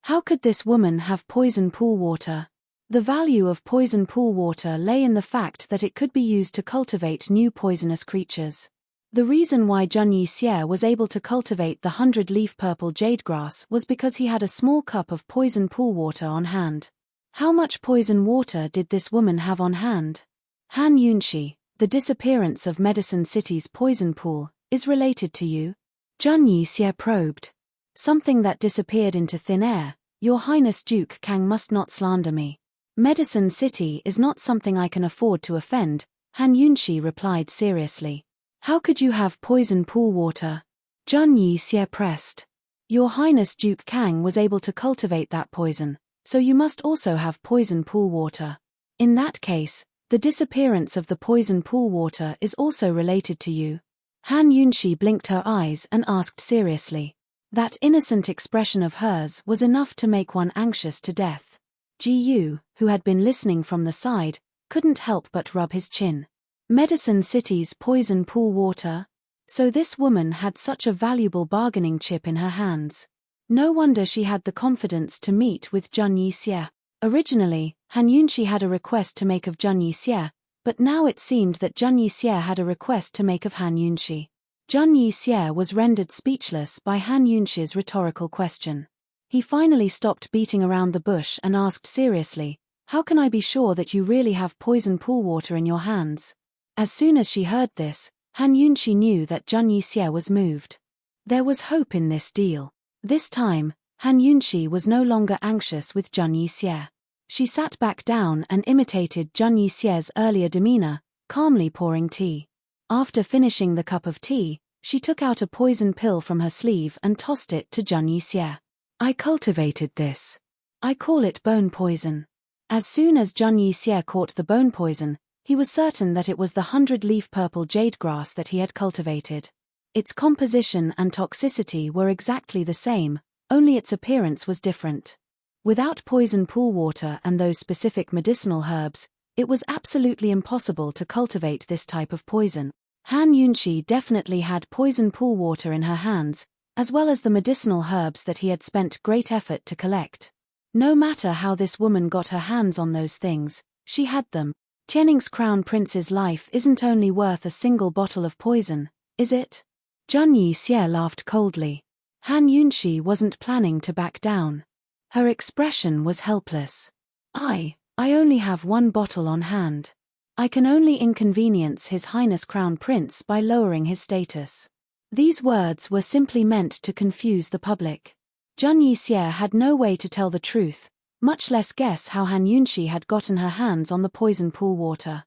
How could this woman have poison pool water? The value of poison pool water lay in the fact that it could be used to cultivate new poisonous creatures. The reason why Zhang Yixie was able to cultivate the 100-leaf purple jade grass was because he had a small cup of poison pool water on hand. How much poison water did this woman have on hand? Han Yunxi, the disappearance of Medicine City's poison pool, is related to you? Zhang Yixie probed. Something that disappeared into thin air. Your Highness Duke Kang must not slander me. Medicine City is not something I can afford to offend, Han Yunxi replied seriously. How could you have poison pool water? Zhang Yixie pressed. Your Highness Duke Kang was able to cultivate that poison, so you must also have poison pool water. In that case, the disappearance of the poison pool water is also related to you. Han Yunxi blinked her eyes and asked seriously. That innocent expression of hers was enough to make one anxious to death. Ji Yu, who had been listening from the side, couldn't help but rub his chin. Medicine City's poison pool water? So this woman had such a valuable bargaining chip in her hands. No wonder she had the confidence to meet with Zhang Yixie. Originally, Han Yunxi had a request to make of Zhang Yixie, but now it seemed that Zhang Yixie had a request to make of Han Yunxi. Zhang Yixie was rendered speechless by Han Yunxi's rhetorical question. He finally stopped beating around the bush and asked seriously, how can I be sure that you really have poison pool water in your hands? As soon as she heard this, Han Yunxi knew that Zhang Yixie was moved. There was hope in this deal. This time, Han Yunxi was no longer anxious with Zhang Yixie. She sat back down and imitated Zhang Yixie's earlier demeanor, calmly pouring tea. After finishing the cup of tea, she took out a poison pill from her sleeve and tossed it to Zhang Yixie. I cultivated this. I call it bone poison. As soon as Zhang Yixie caught the bone poison, he was certain that it was the 100-leaf purple jade grass that he had cultivated. Its composition and toxicity were exactly the same, only its appearance was different. Without poison pool water and those specific medicinal herbs, it was absolutely impossible to cultivate this type of poison. Han Yunxi definitely had poison pool water in her hands, as well as the medicinal herbs that he had spent great effort to collect. No matter how this woman got her hands on those things, she had them. Tianning's crown prince's life isn't only worth a single bottle of poison, is it? Zhang Yixie laughed coldly. Han Yunxi wasn't planning to back down. Her expression was helpless. I only have one bottle on hand. I can only inconvenience His Highness Crown Prince by lowering his status. These words were simply meant to confuse the public. Zhang Yixie had no way to tell the truth, much less guess how Han Yunxi had gotten her hands on the poison pool water.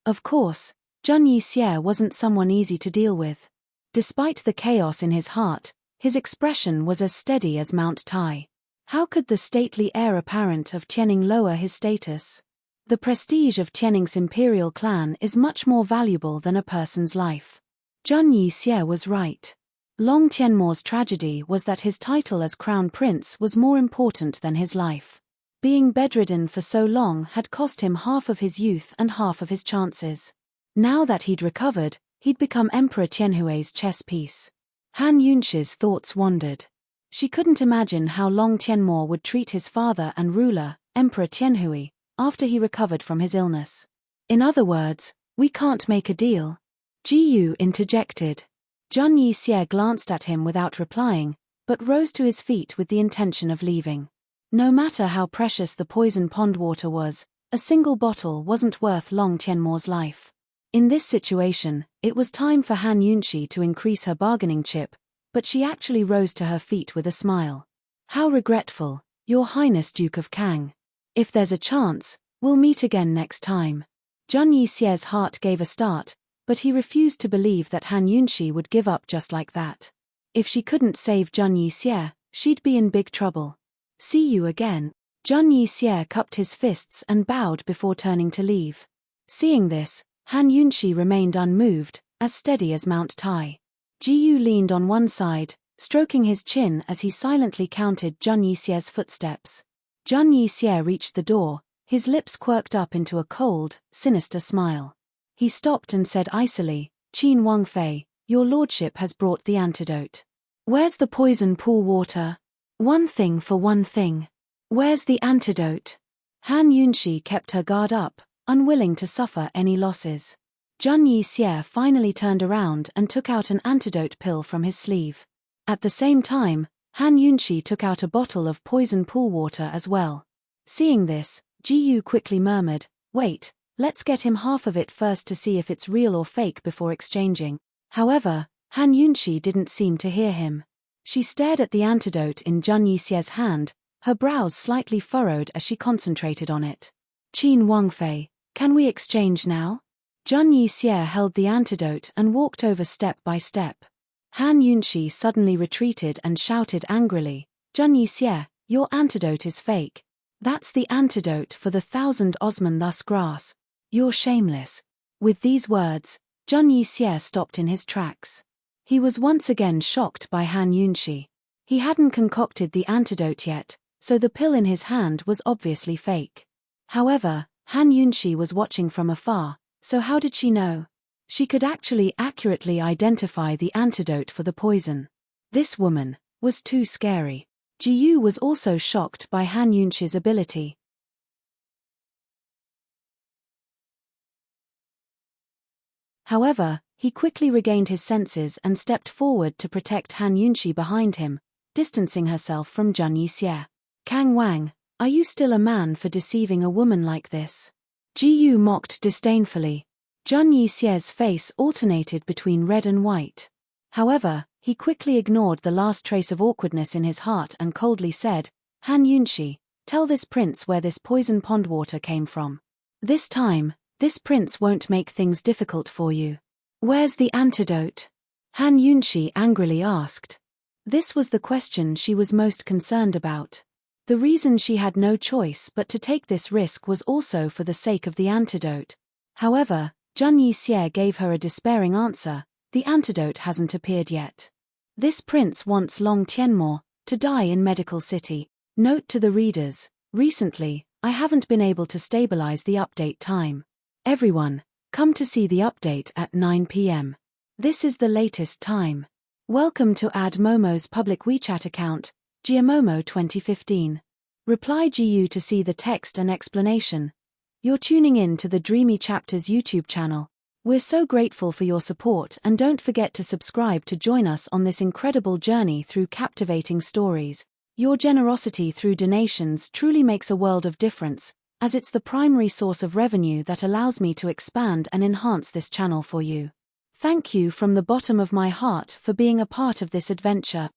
Of course, Zhang Yixie wasn't someone easy to deal with. Despite the chaos in his heart, his expression was as steady as Mount Tai. How could the stately heir apparent of Tianning lower his status? The prestige of Tianning's imperial clan is much more valuable than a person's life. Zhang Yixie was right. Long Tianmo's tragedy was that his title as crown prince was more important than his life. Being bedridden for so long had cost him half of his youth and half of his chances. Now that he'd recovered, he'd become Emperor Tianhui's chess piece. Han Yunxi's thoughts wandered. She couldn't imagine how Long Tianmo would treat his father and ruler, Emperor Tianhui, after he recovered from his illness. In other words, we can't make a deal. Ji Yu interjected. Zhang Yixie glanced at him without replying, but rose to his feet with the intention of leaving. No matter how precious the poison pond water was, a single bottle wasn't worth Long Tianmo's life. In this situation, it was time for Han Yunxi to increase her bargaining chip, but she actually rose to her feet with a smile. How regretful, Your Highness Duke of Kang. If there's a chance, we'll meet again next time. Zhang Yixie's heart gave a start, but he refused to believe that Han Yunxi would give up just like that. If she couldn't save Zhang Yixie, she'd be in big trouble. See you again. Zhang Yixie cupped his fists and bowed before turning to leave. Seeing this, Han Yunxi remained unmoved, as steady as Mount Tai. Jiyu leaned on one side, stroking his chin as he silently counted Zhang Yixie's footsteps. Zhang Yixie reached the door, his lips quirked up into a cold, sinister smile. He stopped and said icily, "Qin Wangfei, your lordship has brought the antidote. Where's the poison pool water? One thing for one thing. Where's the antidote?" Han Yunxi kept her guard up, unwilling to suffer any losses. Zhang Yixie finally turned around and took out an antidote pill from his sleeve. At the same time, Han Yunxi took out a bottle of poison pool water as well. Seeing this, Jiyu quickly murmured, "Wait, let's get him half of it first to see if it's real or fake before exchanging." However, Han Yunxi didn't seem to hear him. She stared at the antidote in Zhang Yixie's hand, her brows slightly furrowed as she concentrated on it. "Qin Wangfei, can we exchange now?" Zhang Yixie held the antidote and walked over step by step. Han Yunxi suddenly retreated and shouted angrily, "Zhang Yixie, your antidote is fake. That's the antidote for the 1,000 Osman thus grass. You're shameless." With these words, Zhang Yixie stopped in his tracks. He was once again shocked by Han Yunxi. He hadn't concocted the antidote yet, so the pill in his hand was obviously fake. However, Han Yunxi was watching from afar, so how did she know? She could actually accurately identify the antidote for the poison. This woman was too scary. Jiyu was also shocked by Han Yunxi's ability. However, he quickly regained his senses and stepped forward to protect Han Yunxi behind him, distancing herself from Zhang Yixie. "Kang Wang, are you still a man for deceiving a woman like this?" Jiyu mocked disdainfully. Zhang Yixie's face alternated between red and white. However, he quickly ignored the last trace of awkwardness in his heart and coldly said, "Han Yunxi, tell this prince where this poison pond water came from. This time, this prince won't make things difficult for you." "Where's the antidote?" Han Yunxi angrily asked. This was the question she was most concerned about. The reason she had no choice but to take this risk was also for the sake of the antidote. However, Zhang Yixie gave her a despairing answer, "The antidote hasn't appeared yet. This prince wants Long Tianmo to die in Medical City." Note to the readers, recently, I haven't been able to stabilize the update time. Everyone, come to see the update at 9 p.m. This is the latest time. Welcome to Add Momo's public WeChat account, Giamomo 2015. Reply GU to see the text and explanation. You're tuning in to the Dreamy Chapters YouTube channel. We're so grateful for your support and don't forget to subscribe to join us on this incredible journey through captivating stories. Your generosity through donations truly makes a world of difference, as it's the primary source of revenue that allows me to expand and enhance this channel for you. Thank you from the bottom of my heart for being a part of this adventure.